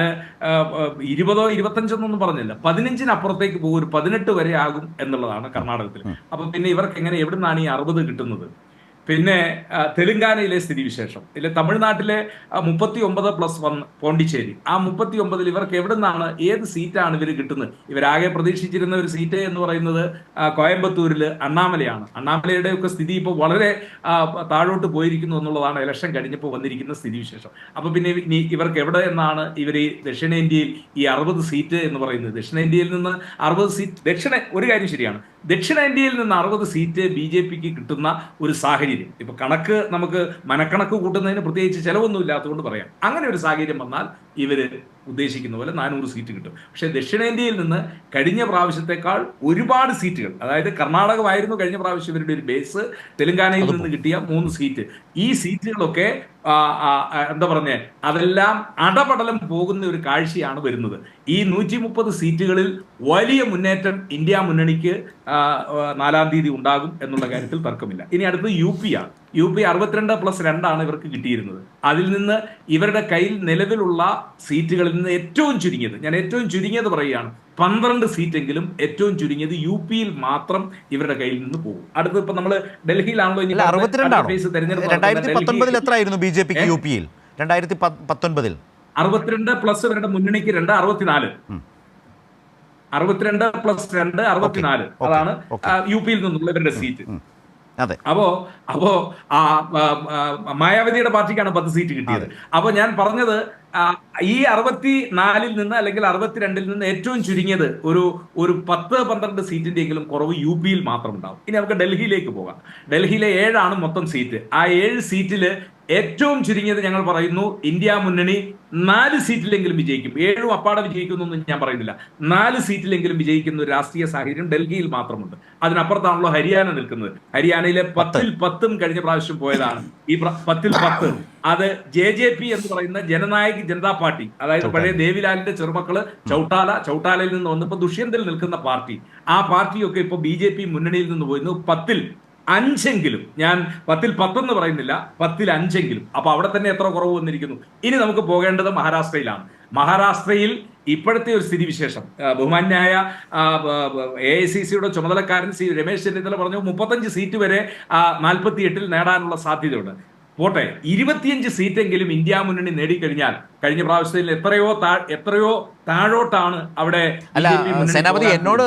Speaker 3: 20-ഓ 25-ഒന്നും പറഞ്ഞില്ല, 15-നപ്പുറത്തേക്ക് പോകും, ഒരു 18 വരെ ആകും എന്നുള്ളതാണ് കർണാടകത്തിൽ. അപ്പൊ പിന്നെ ഇവർക്ക് എവിടെ നിന്നാണ് ഈ 60 കിട്ടുന്നത്? പിന്നെ തെലുങ്കാനയിലെ സ്ഥിതിവിശേഷം, ഇല്ല തമിഴ്നാട്ടിലെ 39+1 പോണ്ടിച്ചേരി, ആ 39-ൽ ഇവർക്ക് എവിടെ നിന്നാണ്, ഏത് സീറ്റാണ് ഇവർ കിട്ടുന്നത്? ഇവരാകെ പ്രതീക്ഷിച്ചിരുന്ന ഒരു സീറ്റ് എന്ന് പറയുന്നത് കോയമ്പത്തൂരിൽ അണ്ണാമലയാണ്. അണ്ണാമലയുടെ ഒക്കെ സ്ഥിതി ഇപ്പോൾ വളരെ താഴോട്ട് പോയിരിക്കുന്നു എന്നുള്ളതാണ് ഇലക്ഷൻ കഴിഞ്ഞപ്പോൾ വന്നിരിക്കുന്ന സ്ഥിതിവിശേഷം. അപ്പൊ പിന്നെ ഇവർക്ക് എവിടെ നിന്നാണ് ഇവർ ഈ ദക്ഷിണേന്ത്യയിൽ ഈ 60 സീറ്റ് എന്ന് പറയുന്നത്? ദക്ഷിണേന്ത്യയിൽ നിന്ന് 60 സീറ്റ്, ഒരു കാര്യം ശരിയാണ്, ദക്ഷിണേന്ത്യയിൽ നിന്ന് 60 സീറ്റ് BJPക്ക് കിട്ടുന്ന ഒരു സാഹചര്യം. ഇപ്പൊ കണക്ക് നമുക്ക് മനക്കണക്ക് കൂട്ടുന്നതിന് പ്രത്യേകിച്ച് ചെലവൊന്നും ഇല്ലാത്തതുകൊണ്ട് പറയാം. അങ്ങനെ ഒരു സാഹചര്യം വന്നാൽ ഇവര് ഉദ്ദേശിക്കുന്ന പോലെ 400 സീറ്റ് കിട്ടും. പക്ഷേ ദക്ഷിണേന്ത്യയിൽ നിന്ന് കഴിഞ്ഞ പ്രാവശ്യത്തെക്കാൾ ഒരുപാട് സീറ്റുകൾ, അതായത് കർണാടകമായിരുന്നു കഴിഞ്ഞ പ്രാവശ്യം ഇവരുടെ ഒരു ബേസ്, തെലുങ്കാനയിൽ നിന്ന് കിട്ടിയ 3 സീറ്റ്, ഈ സീറ്റുകളൊക്കെ എന്താ പറഞ്ഞേ, അതെല്ലാം അടപടലം പോകുന്ന ഒരു കാഴ്ചയാണ് വരുന്നത്. ഈ 130 സീറ്റുകളിൽ വലിയ മുന്നേറ്റം ഇന്ത്യ മുന്നണിക്ക് 4-ാം തീയതി ഉണ്ടാകും എന്നുള്ള കാര്യത്തിൽ തർക്കമില്ല. ഇനി അടുത്തത് UP ആണ്. UP 62+2 ഇവർക്ക് കിട്ടിയിരുന്നത്. അതിൽ നിന്ന് ഇവരുടെ കയ്യിൽ നിലവിലുള്ള സീറ്റുകളിൽ നിന്ന് ഏറ്റവും ചുരുങ്ങിയത്, ഞാൻ ഏറ്റവും ചുരുങ്ങിയത് പറയുകയാണ്, 12 സീറ്റെങ്കിലും ഏറ്റവും ചുരുങ്ങിയത് UPയിൽ മാത്രം ഇവരുടെ കയ്യിൽ നിന്ന് പോകും. അടുത്ത് ഇപ്പൊ നമ്മള് ഡൽഹിയിലാണല്ലോ,
Speaker 1: 2019 എത്രയായിരുന്നു BJPക്ക് UPയിൽ? 2019
Speaker 3: 62+ ഇവരുടെ മുന്നണിക്ക് 64. 62+2 64, അതാണ് UPയിൽ നിന്നുള്ള ഇവരുടെ സീറ്റ്. അപ്പോ മായാവതിയുടെ പാർട്ടിക്കാണ് 10 സീറ്റ് കിട്ടിയത്. അപ്പൊ ഞാൻ പറഞ്ഞത്, ഈ 64-ൽ നിന്ന് അല്ലെങ്കിൽ 62-ൽ നിന്ന് ഏറ്റവും ചുരുങ്ങിയത് ഒരു 10-12 സീറ്റിന്റെയെങ്കിലും കുറവ് UPയിൽ മാത്രം ഉണ്ടാവും. ഇനി നമുക്ക് ഡൽഹിയിലേക്ക് പോകാം. ഡൽഹിയിലെ 7 മൊത്തം സീറ്റ്. ആ 7 സീറ്റില് ഏറ്റവും ചുരുങ്ങിയത് ഞങ്ങൾ പറയുന്നു ഇന്ത്യ മുന്നണി 4 സീറ്റിലെങ്കിലും വിജയിക്കും. 7 അപ്പാടെ വിജയിക്കുന്നൊന്നും ഞാൻ പറയുന്നില്ല. 4 സീറ്റിലെങ്കിലും വിജയിക്കുന്ന ഒരു രാഷ്ട്രീയ സാഹചര്യം ഡൽഹിയിൽ മാത്രമുണ്ട്. അതിനപ്പുറത്താണല്ലോ ഹരിയാന നിൽക്കുന്നത്. ഹരിയാനയിലെ 10-ൽ 10 കഴിഞ്ഞ പ്രാവശ്യം പോയതാണ്. ഈ 10-ൽ 10 അത് JJP എന്ന് പറയുന്ന ജനനായക് ജനതാ പാർട്ടി, അതായത് പഴയ ദേവിലാലിന്റെ ചെറുമക്കള് ചൗട്ടാലയിൽ നിന്ന് വന്നപ്പോ ദുഷ്യന്തിൽ നിൽക്കുന്ന പാർട്ടി, ആ പാർട്ടിയൊക്കെ ഇപ്പൊ BJP മുന്നണിയിൽ നിന്ന് പോയിരുന്നു. 10-ൽ 5 ഞാൻ 10-ൽ 10 എന്ന് പറയുന്നില്ല, 10-ൽ 5. അപ്പൊ അവിടെ തന്നെ എത്ര കുറവ് വന്നിരിക്കുന്നു. ഇനി നമുക്ക് പോകേണ്ടത് മഹാരാഷ്ട്രയിലാണ്. മഹാരാഷ്ട്രയിൽ ഇപ്പോഴത്തെ ഒരു സ്ഥിതിവിശേഷം ബഹുമാന്യായ AICCയുടെ ചുമതലക്കാരൻ രമേശ് ചെന്നിത്തല പറഞ്ഞു 35 സീറ്റ് വരെ 48-ൽ നേടാനുള്ള സാധ്യതയുണ്ട്. പോട്ടെ, 25 സീറ്റെങ്കിലും ഇന്ത്യ മുന്നണി നേടിക്കഴിഞ്ഞാൽ കഴിഞ്ഞ പ്രാവശ്യത്തിൽ എത്രയോ താഴോട്ടാണ് അവിടെ.
Speaker 1: അല്ല സേനാപതി, എന്നോട്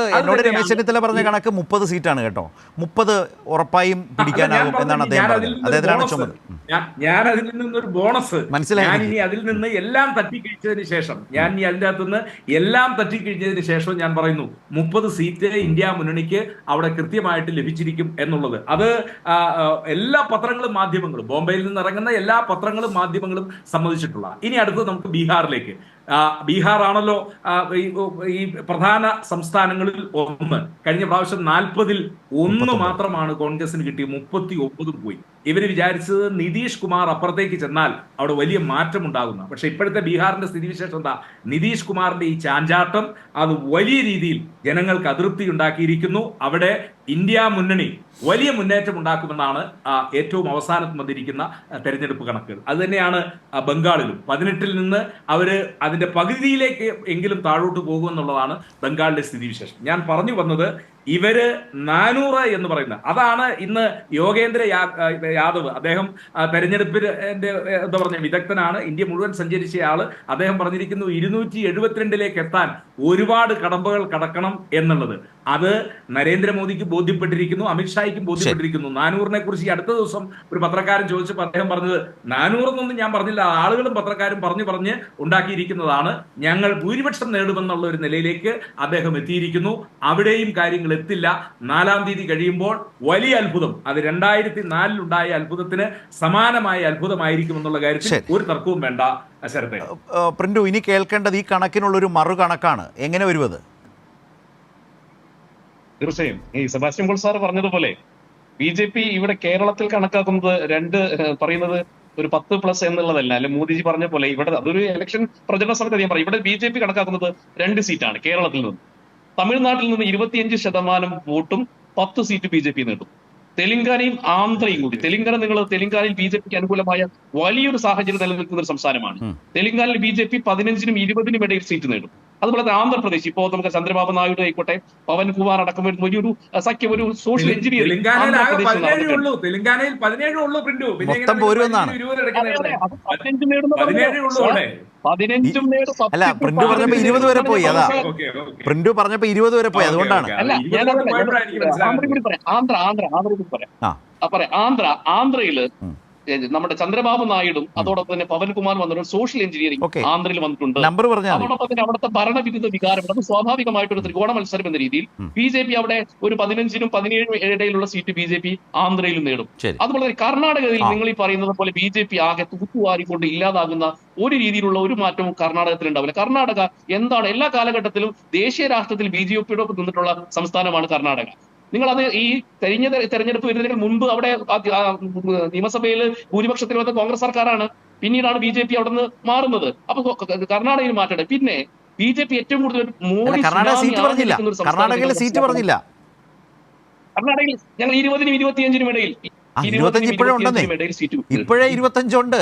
Speaker 1: രമേശ് ചെന്നിത്തല പറഞ്ഞ കണക്ക് 30 സീറ്റാണ് കേട്ടോ. 30 ഉറപ്പായും പിടിക്കാനാകും എന്നാണ് അദ്ദേഹം പറഞ്ഞത്. അദ്ദേഹത്തിനാണ് ചുമതല.
Speaker 3: ഞാൻ അതിൽ നിന്നൊരു ബോണസ്
Speaker 1: മനസ്സിലായി.
Speaker 3: ഞാൻ ഇനി അതിൽ നിന്ന് എല്ലാം തട്ടിക്കഴിച്ചതിന് ശേഷം ഞാൻ പറയുന്നു 30 സീറ്റ് ഇന്ത്യ മുന്നണിക്ക് അവിടെ കൃത്യമായിട്ട് ലഭിച്ചിരിക്കും എന്നുള്ളത്. അത് എല്ലാ പത്രങ്ങളും മാധ്യമങ്ങളും, ബോംബെയിൽ നിന്ന് ഇറങ്ങുന്ന എല്ലാ പത്രങ്ങളും മാധ്യമങ്ങളും സമ്മതിച്ചിട്ടുള്ള. ഇനി അടുത്തത് നമുക്ക് ബീഹാറിലേക്ക്. ബീഹാർ ആണല്ലോ ഈ പ്രധാന സംസ്ഥാനങ്ങളിൽ ഒന്ന്. കഴിഞ്ഞ പ്രാവശ്യം 40-ൽ 1 മാത്രമാണ് കോൺഗ്രസിന് കിട്ടിയത്, 39 പോയി. ഇവര് വിചാരിച്ചത് നിതീഷ് കുമാർ അപ്പുറത്തേക്ക് ചെന്നാൽ അവിടെ വലിയ മാറ്റം ഉണ്ടാകുന്ന. പക്ഷെ ഇപ്പോഴത്തെ ബീഹാറിന്റെ സ്ഥിതിവിശേഷം എന്താ? നിതീഷ് കുമാറിന്റെ ഈ ചാഞ്ചാട്ടം അത് വലിയ രീതിയിൽ ജനങ്ങൾക്ക് അതൃപ്തി ഉണ്ടാക്കിയിരിക്കുന്നു. അവിടെ ഇന്ത്യ മുന്നണി വലിയ മുന്നേറ്റം ഉണ്ടാക്കുമെന്നാണ് ഏറ്റവും അവസാനത്ത് വന്നിരിക്കുന്ന തെരഞ്ഞെടുപ്പ് കണക്കുകൾ. അത് തന്നെയാണ് ബംഗാളിലും. 18-ൽ നിന്ന് അവര് അതിന്റെ പകുതിയിലേക്ക് എങ്കിലും താഴോട്ട് പോകുമെന്നുള്ളതാണ് ബംഗാളിലെ സ്ഥിതിവിശേഷം. ഞാൻ പറഞ്ഞു വന്നത് ഇവര് 400 എന്ന് പറയുന്നത് അതാണ്. ഇന്ന് യോഗേന്ദ്ര യാദവ്, അദ്ദേഹം തെരഞ്ഞെടുപ്പിന്റെ എന്താ പറഞ്ഞ വിദഗ്ധനാണ്, ഇന്ത്യ മുഴുവൻ സഞ്ചരിച്ച ആള്. അദ്ദേഹം പറഞ്ഞിരിക്കുന്നു 272-ലേക്ക് എത്താൻ ഒരുപാട് കടമ്പകൾ കടക്കണം എന്നുള്ളത്. അത് നരേന്ദ്രമോദിക്ക് ബോധ്യപ്പെട്ടിരിക്കുന്നു, അമിത്ഷായ്ക്കും ബോധ്യപ്പെട്ടിരിക്കുന്നു. 400-നെ കുറിച്ച് ഈ അടുത്ത ദിവസം ഒരു പത്രക്കാരൻ ചോദിച്ചപ്പോൾ അദ്ദേഹം പറഞ്ഞത് 400 എന്നൊന്നും ഞാൻ പറഞ്ഞില്ല, ആളുകളും പത്രക്കാരും പറഞ്ഞ് ഉണ്ടാക്കിയിരിക്കുന്നതാണ്. ഞങ്ങൾ ഭൂരിപക്ഷം നേടുമെന്നുള്ള ഒരു നിലയിലേക്ക് അദ്ദേഹം എത്തിയിരിക്കുന്നു. അവിടെയും കാര്യങ്ങൾ എത്തില്ല. 4-ാം തീയതി കഴിയുമ്പോൾ വലിയ അത്ഭുതം, അത് 2004-ൽ ഉണ്ടായ അത്ഭുതത്തിന് സമാനമായ അത്ഭുതമായിരിക്കും എന്നുള്ള കാര്യത്തിൽ ഒരു തർക്കവും വേണ്ട. ശരത്തെ
Speaker 1: പ്രിന്റു, ഇനി കേൾക്കേണ്ടത് ഈ കണക്കിനുള്ളൊരു മറുകണക്കാണ്. എങ്ങനെ വരുന്നത്?
Speaker 4: തീർച്ചയായും ഈ സെബാസ്റ്റ്യൻ പോൾ സാർ പറഞ്ഞതുപോലെ BJP ഇവിടെ കേരളത്തിൽ കണക്കാക്കുന്നത് പറയുന്നത് ഒരു 10+ എന്നുള്ളതല്ല. അല്ലെ മോദിജി പറഞ്ഞ പോലെ ഇവിടെ അതൊരു ഇലക്ഷൻ പ്രചരണ സമയത്ത് ഞാൻ പറയും, ഇവിടെ BJP കണക്കാക്കുന്നത് 2 സീറ്റാണ് കേരളത്തിൽ നിന്ന്. തമിഴ്നാട്ടിൽ നിന്ന് 25% വോട്ടും 10 സീറ്റ് BJP നേടും. തെലങ്കാനയും ആന്ധ്രയും കൂടി. തെലങ്കാനയിൽ BJPക്ക് അനുകൂലമായ വലിയൊരു സാഹചര്യം നിലനിൽക്കുന്ന ഒരു സംസ്ഥാനമാണ്. തെലങ്കാനയിൽ BJP 15-നും 20-നും ഇടയിൽ സീറ്റ് നേടും. അതുപോലെ തന്നെ ആന്ധ്രാപ്രദേശ്, ഇപ്പോൾ നമുക്ക് ചന്ദ്രബാബു നായിഡു ആയിക്കോട്ടെ, പവൻ കുമാർ അടക്കം വരുന്ന വലിയൊരു സഖ്യം, ഒരു സോഷ്യൽ എഞ്ചിനീയറിംഗ്.
Speaker 3: തെലങ്കാനയിൽ 17 ഉള്ളൂ.
Speaker 1: അല്ല, പ്രിന്റു പറഞ്ഞപ്പോ 20 വരെ പോയി. അതാ പ്രിന്റു പറഞ്ഞപ്പോ 20 വരെ പോയി. അതുകൊണ്ടാണ്
Speaker 4: ആന്ധ്രയില് നമ്മുടെ ചന്ദ്രബാബു നായിഡും അതോടൊപ്പം തന്നെ പവൻ കുമാർ വന്നൊരു സോഷ്യൽ എഞ്ചിനീയറിംഗ് ആന്ധ്രയിൽ വന്നിട്ടുണ്ട്. അതോടൊപ്പം തന്നെ അവിടുത്തെ ഭരണവിരുദ്ധ വികാരം, അത് സ്വാഭാവികമായിട്ടൊരു ത്രികോണ മത്സരം എന്ന രീതിയിൽ BJP അവിടെ ഒരു 15-നും 17-നും ഇടയിലുള്ള സീറ്റ് BJP ആന്ധ്രയിലും നേടും. അതുപോലെ തന്നെ കർണാടകയിൽ നിങ്ങൾ ഈ പറയുന്നത് പോലെ BJP ആകെ തൂത്തുവാരിക്കൊണ്ട് ഇല്ലാതാകുന്ന ഒരു രീതിയിലുള്ള ഒരു മാറ്റവും കർണാടകത്തിൽ ഉണ്ടാവില്ല. കർണാടക എന്താണ്, എല്ലാ കാലഘട്ടത്തിലും ദേശീയ രാഷ്ട്രത്തിൽ BJPയോടൊപ്പം നിന്നിട്ടുള്ള സംസ്ഥാനമാണ് കർണാടക. നിങ്ങളത് ഈ തെരഞ്ഞെടുപ്പ് വരുന്നതിന് മുൻപ് അവിടെ നിയമസഭയിൽ ഭൂരിപക്ഷത്തിൽ വന്ന കോൺഗ്രസ് സർക്കാരാണ്. പിന്നീടാണ് BJP അവിടെ നിന്ന് മാറുന്നത്. അപ്പൊ കർണാടകയിൽ മാറ്റട്ടെ. പിന്നെ BJP ഏറ്റവും കൂടുതൽ മോഡി
Speaker 1: കർണാടകയിൽ സീറ്റ് പറഞ്ഞില്ല.
Speaker 4: കർണാടകയിൽ ഞങ്ങൾ 20-നും 25-നും ഇടയിൽ
Speaker 1: 25 ഇപ്പോഴേ ഉണ്ടെന്നേ. ഇപ്പോഴേ 25 ഉണ്ട്.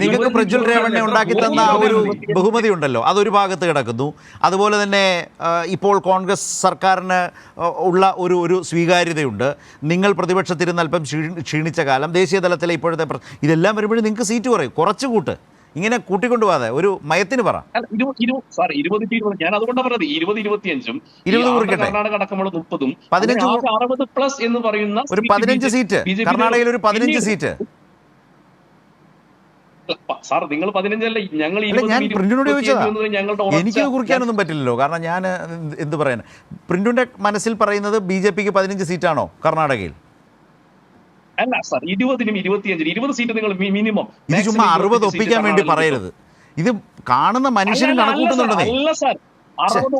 Speaker 1: നിങ്ങൾക്ക് പ്രജ്വൽ രേവണ്ണ ഉണ്ടാക്കി തന്ന ഒരു ബഹുമതി ഉണ്ടല്ലോ, അതൊരു ഭാഗത്ത് കിടക്കുന്നു. അതുപോലെ തന്നെ ഇപ്പോൾ കോൺഗ്രസ് സർക്കാരിന് ഉള്ള ഒരു സ്വീകാര്യതയുണ്ട്. നിങ്ങൾ പ്രതിപക്ഷത്തിരുന്ന് അല്പം ക്ഷീണിച്ച കാലം, ദേശീയ തലത്തിലെ ഇപ്പോഴത്തെ ഇതെല്ലാം വരുമ്പോഴും നിങ്ങൾക്ക് സീറ്റ് കുറയും. കുറച്ച് കൂട്ട്, ഇങ്ങനെ കൂട്ടിക്കൊണ്ടുപോകാതെ ഒരു മയത്തിന് പറ.
Speaker 4: 20 ഞാൻ അതുകൊണ്ടാണ് പറഞ്ഞത് 20-25-ഉം
Speaker 1: 20
Speaker 4: കർണാടക അടക്കമുള്ള 30-ഉം
Speaker 1: 15
Speaker 4: എന്ന് പറയുന്ന
Speaker 1: ഒരു 15 സീറ്റ്, കർണാടകയിൽ ഒരു 15 സീറ്റ്.
Speaker 4: സാർ നിങ്ങൾ 15 അല്ല, ഞങ്ങൾ
Speaker 1: ഞാൻ പ്രിന്റിനോട് ചോദിച്ചതാ. എനിക്ക് കുറിക്കാനൊന്നും പറ്റില്ലല്ലോ, കാരണം ഞാൻ എന്ത് പറയാൻ. പ്രിന്റിന്റെ മനസ്സിൽ പറയുന്നത് BJPക്ക് 15 സീറ്റാണോ കർണാടകയിൽ?
Speaker 4: അല്ല സാർ, 20-നും 25-നും 20 സീറ്റ് നിങ്ങൾ മിനിമം.
Speaker 1: ഇത് ചുമ്മാ 60 ഒപ്പിക്കാൻ വേണ്ടി പറയരുത്. ഇത് കാണുന്ന മനുഷ്യനും കണക്കൂട്ടുന്നുണ്ടെന്നേ.
Speaker 4: അല്ല സാർ, 60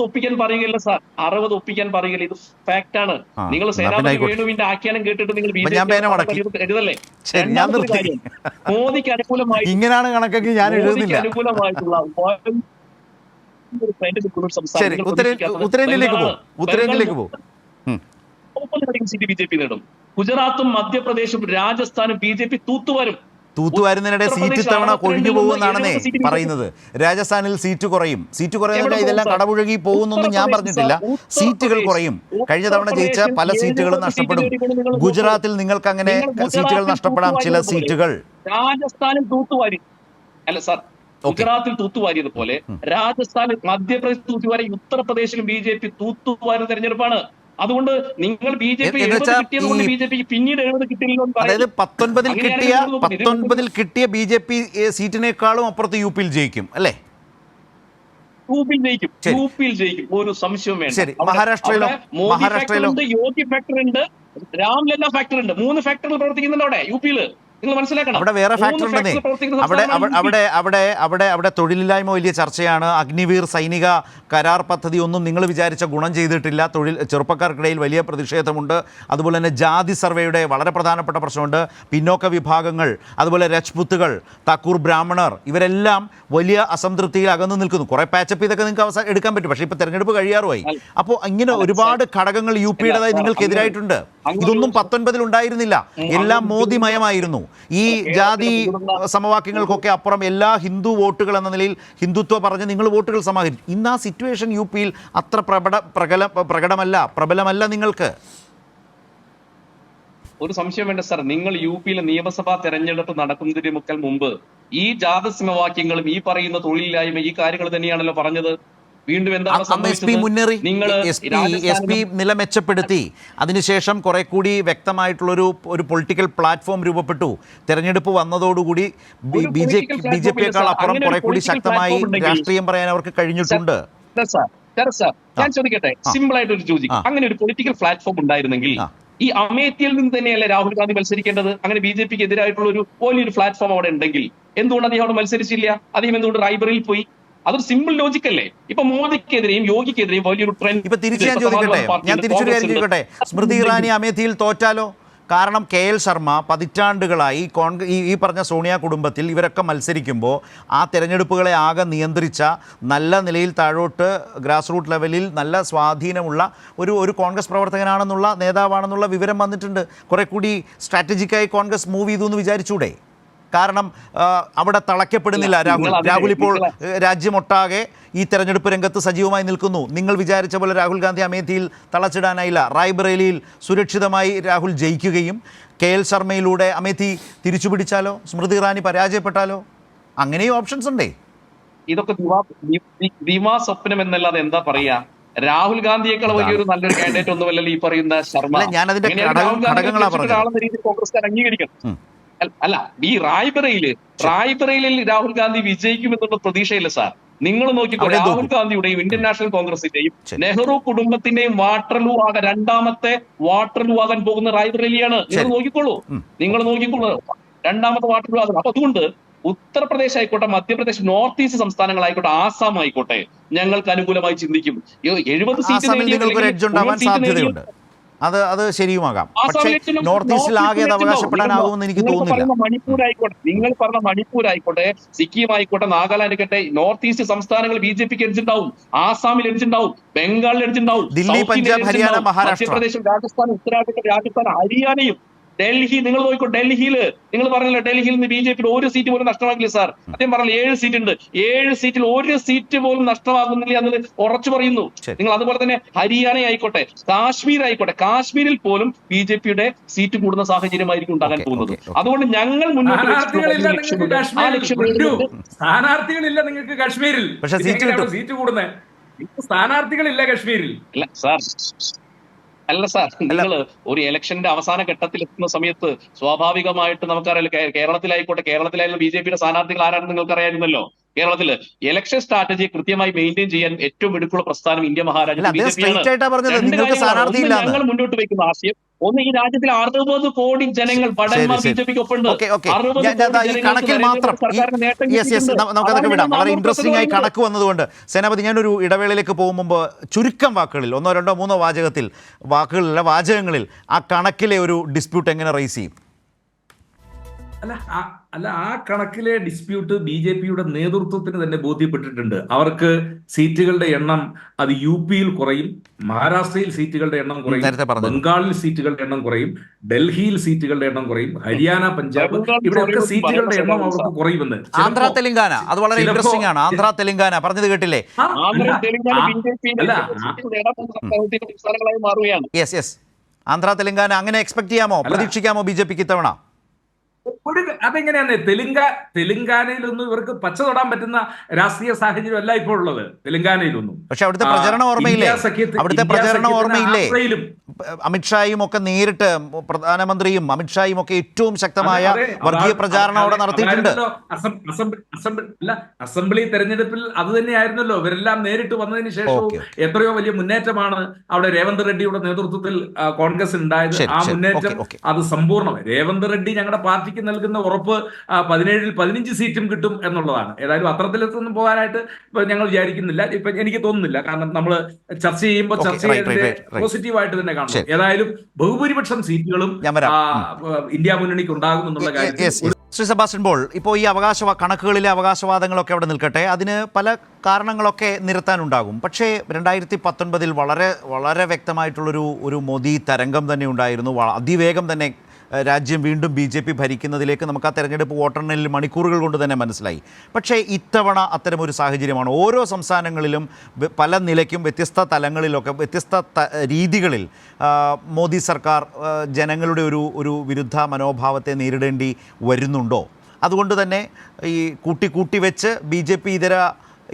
Speaker 4: ഒപ്പിക്കാൻ പറയുകയല്ല സാർ, 60 ഒപ്പിക്കാൻ പറയുകയില്ല. ഇത് ഫാക്ട് ആണ്. നിങ്ങൾ സേനാപതി വേണുവിന്റെ ആഖ്യാനം കേട്ടിട്ട് നിങ്ങൾ എഴുതല്ലേ? രണ്ടാമത്തെ കാര്യം, മോദിക്ക് അനുകൂലമായി
Speaker 1: ഇങ്ങനെയാണ് കണക്കെങ്കിൽ ഞാൻ എഴുതുന്നില്ല.
Speaker 4: അനുകൂലമായിട്ടുള്ള
Speaker 1: ഉത്തരേന്ത്യയിലേക്ക് പോകും.
Speaker 4: സീറ്റ് BJP നേടും. ഗുജറാത്തും മധ്യപ്രദേശും രാജസ്ഥാനും BJP
Speaker 1: തൂത്തുവാരുന്നതിനിടെ സീറ്റ് ഇത്തവണ കൊഴിഞ്ഞു പോകുമെന്നാണെന്നേ പറയുന്നത്. രാജസ്ഥാനിൽ സീറ്റ് കുറയും. സീറ്റ് കുറയുന്നതിന്റെ ഇതെല്ലാം കടപുഴകി പോകുന്നൊന്നും ഞാൻ പറഞ്ഞിട്ടില്ല. സീറ്റുകൾ കുറയും. കഴിഞ്ഞ തവണ ജയിച്ച പല സീറ്റുകളും നഷ്ടപ്പെടും. ഗുജറാത്തിൽ നിങ്ങൾക്ക് അങ്ങനെ സീറ്റുകൾ നഷ്ടപ്പെടാം, ചില സീറ്റുകൾ.
Speaker 4: രാജസ്ഥാനിൽ തൂത്തുവാരി അല്ല സാർ, ഗുജറാത്തിൽ തൂത്തുവാരിയതുപോലെ രാജസ്ഥാനിൽ, മധ്യപ്രദേശ് തൂത്തുവാരി, ഉത്തർപ്രദേശിലും BJP തൂത്തുവാരുന്ന തെരഞ്ഞെടുപ്പാണ്. അതുകൊണ്ട് നിങ്ങൾ BJP പിന്നീട് 70 കിട്ടിയില്ലോ.
Speaker 1: അതായത് 19 കിട്ടിയ BJP സീറ്റിനേക്കാളും അപ്പുറത്ത് യുപിയിൽ ജയിക്കും അല്ലേ?
Speaker 4: യുപിയിൽ ജയിക്കും, ഒരു സംശയവും വേണ്ട.
Speaker 1: ശരി, മഹാരാഷ്ട്രയിലോ?
Speaker 4: യോഗി ഫാക്ടർ ഉണ്ട്, രാംലല്ല ഫാക്ടർ ഉണ്ട്. 3 ഫാക്ടറുകൾ പ്രവർത്തിക്കുന്നുണ്ട് അവിടെ യുപിയിൽ. നിങ്ങൾ മനസ്സിലാക്കണം,
Speaker 1: അവിടെ വേറെ ഫാക്ടർ ഉണ്ടെന്നേ. അവിടെ തൊഴിലില്ലായ്മ വലിയ ചർച്ചയാണ്. അഗ്നിവീർ സൈനിക കരാർ പദ്ധതി ഒന്നും നിങ്ങൾ വിചാരിച്ച ഗുണം ചെയ്തിട്ടില്ല. ചെറുപ്പക്കാർക്കിടയിൽ വലിയ പ്രതിഷേധമുണ്ട്. അതുപോലെ തന്നെ ജാതി സർവേയുടെ വളരെ പ്രധാനപ്പെട്ട പ്രശ്നമുണ്ട്. പിന്നോക്ക വിഭാഗങ്ങൾ, അതുപോലെ രജ്പുത്തുകൾ, താക്കൂർ ബ്രാഹ്മണർ, ഇവരെല്ലാം വലിയ അസംതൃപ്തിയിൽ അകന്നു നിൽക്കുന്നു. കുറെ പാച്ചപ്പ് ഇതൊക്കെ നിങ്ങൾക്ക് എടുക്കാൻ പറ്റും. പക്ഷേ ഇപ്പോൾ തെരഞ്ഞെടുപ്പ് കഴിയാറുമായി. അപ്പോൾ ഇങ്ങനെ ഒരുപാട് ഘടകങ്ങൾ യുപിയുടേതായി നിങ്ങൾക്കെതിരായിട്ടുണ്ട്. ഇതൊന്നും 19 ഉണ്ടായിരുന്നില്ല. എല്ലാം മോദിമയമായിരുന്നു. ഈ ജാതി സമവാക്യങ്ങൾക്കൊക്കെ അപ്പുറം എല്ലാ ഹിന്ദു വോട്ടുകൾ എന്ന നിലയിൽ ഹിന്ദുത്വ പറഞ്ഞ് നിങ്ങൾ വോട്ടുകൾ സമാഹരിച്ചു. ഇന്ന് ആ സിറ്റുവേഷൻ യുപിയിൽ അത്ര പ്രബലമല്ല നിങ്ങൾക്ക്.
Speaker 4: ഒരു സംശയം വേണ്ട സാർ, നിങ്ങൾ യുപിയിലെ നിയമസഭാ തെരഞ്ഞെടുപ്പ് നടക്കുന്നതിന് മുമ്പ് ഈ ജാതി സമവാക്യങ്ങളും ഈ പറയുന്ന തൊഴിലില്ലായ്മ ഈ കാര്യങ്ങൾ തന്നെയാണല്ലോ പറഞ്ഞത്. വീണ്ടും
Speaker 1: നില മെച്ചപ്പെടുത്തി. അതിനുശേഷം കുറെ കൂടി വ്യക്തമായിട്ടുള്ളൊരു പൊളിറ്റിക്കൽ പ്ലാറ്റ്ഫോം രൂപപ്പെട്ടു. തെരഞ്ഞെടുപ്പ് വന്നതോടുകൂടി BJPയേക്കാൾ അപ്പുറം കുറെ കൂടി ശക്തമായി രാഷ്ട്രീയം പറയാൻ അവർക്ക് കഴിഞ്ഞിട്ടുണ്ട്.
Speaker 4: ഞാൻ ചോദിക്കട്ടെ, സിമ്പിൾ ആയിട്ട് ഒരു ചോദിക്കും, അങ്ങനെ ഒരു പൊളിറ്റിക്കൽ പ്ലാറ്റ്ഫോം ഉണ്ടായിരുന്നെങ്കിൽ ഈ അമേത്തിയിൽ നിന്ന് തന്നെയല്ലേ രാഹുൽ ഗാന്ധി മത്സരിക്കേണ്ടത്? അങ്ങനെ BJPക്ക് എതിരായിട്ടുള്ള ഒരു വലിയൊരു പ്ലാറ്റ്ഫോം അവിടെ ഉണ്ടെങ്കിൽ എന്തുകൊണ്ട് അദ്ദേഹം അവിടെ മത്സരിച്ചില്ല? അദ്ദേഹം എന്തുകൊണ്ട് റായ്ബറയിൽ പോയി? അതൊരു സിമ്പിൾ ലോജിക് അല്ലേ? ഇപ്പൊ മോദിക്കെതിരെയും യോഗിക്കെതിരെയും വലിയൊരു ട്രെൻഡ്.
Speaker 1: ഇപ്പൊ ഞാൻ തിരിച്ചൊരു കാര്യം ചോദിക്കട്ടെ, സ്മൃതി ഇറാനി അമേഠിയിൽ തോറ്റാലോ? കാരണം KL ശർമ്മ പതിറ്റാണ്ടുകളായി ഈ പറഞ്ഞ സോണിയ കുടുംബത്തിൽ ഇവരൊക്കെ മത്സരിക്കുമ്പോൾ ആ തെരഞ്ഞെടുപ്പുകളെ ആകെ നിയന്ത്രിച്ച, നല്ല നിലയിൽ താഴോട്ട് ഗ്രാസ് റൂട്ട് ലെവലിൽ നല്ല സ്വാധീനമുള്ള ഒരു കോൺഗ്രസ് പ്രവർത്തകനാണെന്നുള്ള, നേതാവാണെന്നുള്ള വിവരം വന്നിട്ടുണ്ട്. കുറെ കൂടി സ്ട്രാറ്റജിക്കായി കോൺഗ്രസ് മൂവ് ചെയ്തു എന്ന് വിചാരിച്ചൂടെ? കാരണം അവിടെ തളയ്ക്കപ്പെടുന്നില്ല രാഹുൽ ഇപ്പോൾ രാജ്യമൊട്ടാകെ ഈ തെരഞ്ഞെടുപ്പ് രംഗത്ത് സജീവമായി നിൽക്കുന്നു. നിങ്ങൾ വിചാരിച്ച പോലെ രാഹുൽ ഗാന്ധി അമേഠിയിൽ തളച്ചിടാനായില്ല. റായ്ബറേലിയിൽ സുരക്ഷിതമായി രാഹുൽ ജയിക്കുകയും KL ശർമ്മയിലൂടെ അമേഠി തിരിച്ചുപിടിച്ചാലോ? സ്മൃതി ഇറാനി പരാജയപ്പെട്ടാലോ? അങ്ങനെയും ഓപ്ഷൻസ് ഉണ്ടേ.
Speaker 4: ഇതൊക്കെ സ്വപ്നം എന്നല്ലാതെ എന്താ പറയാ? രാഹുൽ ഗാന്ധിയേക്കാൾ വലിയൊരു നല്ലൊരു കാൻഡിഡേറ്റ് ഒന്നുമല്ലല്ലോ ഈ പറയുന്ന ശർമ്മ.
Speaker 1: ഞാനതിന്റെ
Speaker 4: കോൺഗ്രസ് അംഗീകരിക്കണം. അല്ല, ഈ റായ്ബറയിലിൽ രാഹുൽ ഗാന്ധി വിജയിക്കുമെന്നുള്ള പ്രതീക്ഷയില്ല സാർ. നിങ്ങൾ നോക്കിക്കോ, രാഹുൽ ഗാന്ധിയുടെയും ഇന്ത്യൻ നാഷണൽ കോൺഗ്രസിന്റെയും നെഹ്റു കുടുംബത്തിന്റെയും രണ്ടാമത്തെ വാട്ടർലൂ ആകാൻ പോകുന്ന റായ്ബറേലിയാണ്. നിങ്ങൾ നോക്കിക്കോളൂ. രണ്ടാമത്തെ വാട്ടർലൂ ആകുന്നത്. അപ്പൊ അതുകൊണ്ട് ഉത്തർപ്രദേശ് ആയിക്കോട്ടെ, മധ്യപ്രദേശ്, നോർത്ത് ഈസ്റ്റ് സംസ്ഥാനങ്ങളായിക്കോട്ടെ, ആസാം ആയിക്കോട്ടെ, ഞങ്ങൾക്ക് അനുകൂലമായി ചിന്തിക്കും. 70
Speaker 1: സീറ്റ് അത് ശരിയുമാകാം. പക്ഷേ നോർത്ത് ഈസ്റ്റിൽ ആകെ അത് അവകാശപ്പെടാനാകുമെന്ന് എനിക്ക് തോന്നുന്നില്ല.
Speaker 4: നിങ്ങൾ പറഞ്ഞ മണിപ്പൂർ ആയിക്കോട്ടെ, സിക്കിം ആയിക്കോട്ടെ, നാഗാലാൻഡ് ആയിക്കോട്ടെ, നോർത്ത് ഈസ്റ്റ് സംസ്ഥാനങ്ങൾ BJPക്ക് എഡ്ജുണ്ടാവും. ആസാമിൽ എഡ്ജുണ്ടാവും, ബംഗാളിൽ എഡ്ജുണ്ടാവും,
Speaker 1: ദില്ലി, പഞ്ചാബ്, ഹരിയാന, മഹാരാഷ്ട്ര,
Speaker 4: മധ്യപ്രദേശും രാജസ്ഥാൻ, ഉത്തരാഖണ്ഡ്, രാജസ്ഥാൻ, ഹരിയാനയും, ഡൽഹി. നിങ്ങൾ നോക്കിക്കോ, ഡൽഹിയിൽ നിങ്ങൾ പറഞ്ഞല്ലോ, ഡൽഹിയിൽ നിന്ന് BJPയുടെ ഒരു സീറ്റ് പോലും നഷ്ടമാകില്ല സാർ. അദ്ദേഹം പറഞ്ഞല്ലോ 7 സീറ്റ് ഉണ്ട്. 7 സീറ്റിൽ ഒരു സീറ്റ് പോലും നഷ്ടമാകുന്നില്ല എന്നത് ഉറച്ചു പറയുന്നു. നിങ്ങൾ അതുപോലെ തന്നെ ഹരിയാന ആയിക്കോട്ടെ, കാശ്മീർ ആയിക്കോട്ടെ, കാശ്മീരിൽ പോലും BJPയുടെ സീറ്റ് കൂടുന്ന സാഹചര്യമായിരിക്കും ഉണ്ടാകാൻ പോകുന്നത്. അതുകൊണ്ട് ഞങ്ങൾ മുന്നോട്ട്
Speaker 3: സ്ഥാനാർത്ഥികളില്ല നിങ്ങൾക്ക് കാശ്മീരിൽ.
Speaker 1: പക്ഷേ
Speaker 3: സീറ്റ് കൂടുന്ന സ്ഥാനാർത്ഥികളില്ല കാശ്മീരിൽ.
Speaker 4: അല്ല സാർ, നിങ്ങൾ ഒരു ഇലക്ഷന്റെ അവസാന ഘട്ടത്തിൽ എത്തുന്ന സമയത്ത് സ്വാഭാവികമായിട്ട് നമുക്കറിയാലോ, കേരളത്തിലായിക്കോട്ടെ, കേരളത്തിലായാലും BJPയുടെ സ്ഥാനാർത്ഥികൾ ആരാണെന്ന് നിങ്ങൾക്ക് അറിയാമായിരുന്നല്ലോ. കേരളത്തില് ഇലക്ഷൻ സ്ട്രാറ്റജി കൃത്യമായി മെയിൻറ്റെയിൻ ചെയ്യാൻ ഏറ്റവും എടുക്കുള്ള പ്രസ്ഥാനം ഇന്ത്യ മഹാരാജ്യത്ത്
Speaker 1: അദ്ദേഹം
Speaker 4: BJP ആണ്.
Speaker 1: straight ആയിട്ടാ പറഞ്ഞത്
Speaker 4: രണ്ട്
Speaker 1: നിങ്ങൾക്ക്
Speaker 4: കാര്യങ്ങളാണ്. ഒന്ന്
Speaker 1: സ്ഥാനാർത്ഥിയില്ലാന്ന്.
Speaker 4: ഞങ്ങൾ മുന്നോട്ട് വെക്കുന്ന ആശയം, ഒന്ന് ഈ രാജ്യത്തിൽ 60 കോടി ജനങ്ങൾ ഭടന്മാർ BJPക്ക് ഒപ്പുണ്ട്.
Speaker 1: ഓക്കെ
Speaker 4: 60
Speaker 1: ഈ
Speaker 4: കോടി
Speaker 1: കണക്കിൽ മാത്രം
Speaker 4: സർക്കാരിന് നേട്ടം
Speaker 1: യെസ് നമുക്കതൊക്കെ വിടാം. വളരെ ഇൻട്രസ്റ്റിംഗ് ആയി കണക്ക് വന്നതുകൊണ്ട് സേനാപതി, ഞാനൊരു ഇടവേളയിലേക്ക് പോകും മുമ്പ് ചുരുക്കം വാക്കുകളിൽ 1, 2, 3 വാചകങ്ങളിൽ ആ കണക്കിലെ ഒരു ഡിസ്പ്യൂട്ട് എങ്ങനെ റൈസ് ചെയ്യും?
Speaker 3: ആ കണക്കിലെ ഡിസ്പ്യൂട്ട് BJPയുടെ നേതൃത്വത്തിന് തന്നെ ബോധ്യപ്പെട്ടിട്ടുണ്ട്. അവർക്ക് സീറ്റുകളുടെ എണ്ണം അത് UP-യിൽ കുറയും, മഹാരാഷ്ട്രയിൽ സീറ്റുകളുടെ എണ്ണം കുറയും, ബംഗാളിൽ സീറ്റുകളുടെ എണ്ണം കുറയും, ഡൽഹിയിൽ സീറ്റുകളുടെ എണ്ണം കുറയും, ഹരിയാന, പഞ്ചാബ് ഇവിടെയൊക്കെ സീറ്റുകളുടെ എണ്ണം അവർക്ക് കുറയുമെന്ന്.
Speaker 1: ആന്ധ്ര തെലങ്കാന അത് വളരെ ഇൻട്രസ്റ്റിംഗ് ആണ്. ആന്ധ്ര തെലങ്കാന പറഞ്ഞത് കേട്ടില്ലേ? യെസ് ആന്ധ്ര തെലങ്കാന അങ്ങനെ എക്സ്പെക്ട് ചെയ്യാമോ, പ്രതീക്ഷിക്കാമോ BJPക്ക് ഇത്തവണ?
Speaker 3: അതെങ്ങനെയാണ്? തെലുങ്കാനയിലൊന്നും ഇവർക്ക് പച്ച തൊടാൻ പറ്റുന്ന രാഷ്ട്രീയ സാഹചര്യം അല്ല ഇപ്പോൾ ഉള്ളത് തെലുങ്കാനയിലൊന്നും.
Speaker 1: പക്ഷെ അവിടുത്തെ പ്രചരണം ഓർമ്മയില്ലേ? അമിത്ഷായും ഒക്കെ നേരിട്ട്, പ്രധാനമന്ത്രിയും അമിത്ഷായും ഒക്കെ ഏറ്റവും ശക്തമായ വർഗീയ പ്രചാരണം അവിടെ നടത്തിയിട്ടുണ്ട്.
Speaker 3: അസംബ്ലി തെരഞ്ഞെടുപ്പിൽ അത് തന്നെയായിരുന്നല്ലോ. ഇവരെല്ലാം നേരിട്ട് വന്നതിന് ശേഷവും എത്രയോ വലിയ മുന്നേറ്റമാണ് അവിടെ രേവന്ത് റെഡ്ഡിയുടെ നേതൃത്വത്തിൽ കോൺഗ്രസ് ഉണ്ടായത്. ആ മുന്നേറ്റം അത് സമ്പൂർണ്ണമായി. രേവന്ത് റെഡ്ഡി ഞങ്ങളുടെ പാർട്ടിക്ക് നൽകുന്ന ഉറപ്പ് 17-ൽ 15 സീറ്റും കിട്ടും എന്നുള്ളതാണ്. ഏതായാലും അത്തരത്തിലൊന്നും പോകാനായിട്ട് ഞങ്ങൾ വിചാരിക്കുന്നില്ല. ഇപ്പൊ എനിക്ക് തോന്നുന്നില്ല. കാരണം നമ്മൾ ചർച്ച ചെയ്യുമ്പോൾ പോസിറ്റീവായിട്ട് തന്നെ കാണും. ഏതായാലും ബഹുഭൂരിപക്ഷം സീറ്റുകളും ഇന്ത്യ മുന്നണിക്ക് ഉണ്ടാകുമെന്നുള്ള കാര്യം.
Speaker 1: ശ്രീ സെബാസ്റ്റ്യൻ പോൾ, ഇപ്പോൾ ഈ കണക്കുകളിലെ അവകാശവാദങ്ങളൊക്കെ അവിടെ നിൽക്കട്ടെ, അതിന് പല കാരണങ്ങളൊക്കെ നിരത്താനുണ്ടാകും. പക്ഷേ 2019 വളരെ വളരെ വ്യക്തമായിട്ടുള്ളൊരു മോദി തരംഗം തന്നെ ഉണ്ടായിരുന്നു. അതിവേഗം തന്നെ രാജ്യം വീണ്ടും BJP ഭരിക്കുന്നതിലേക്ക് നമുക്ക് ആ തെരഞ്ഞെടുപ്പ് വോട്ടെണ്ണലിൽ മണിക്കൂറുകൾ കൊണ്ട് തന്നെ മനസ്സിലായി. പക്ഷേ ഇത്തവണ അത്തരമൊരു സാഹചര്യമാണ്. ഓരോ സംസ്ഥാനങ്ങളിലും പല നിലയ്ക്കും വ്യത്യസ്ത തലങ്ങളിലൊക്കെ വ്യത്യസ്ത രീതികളിൽ മോദി സർക്കാർ ജനങ്ങളുടെ ഒരു വിരുദ്ധ മനോഭാവത്തെ നേരിടേണ്ടി വരുന്നുണ്ടോ? അതുകൊണ്ട് തന്നെ ഈ കൂട്ടി വെച്ച് BJP ഇതര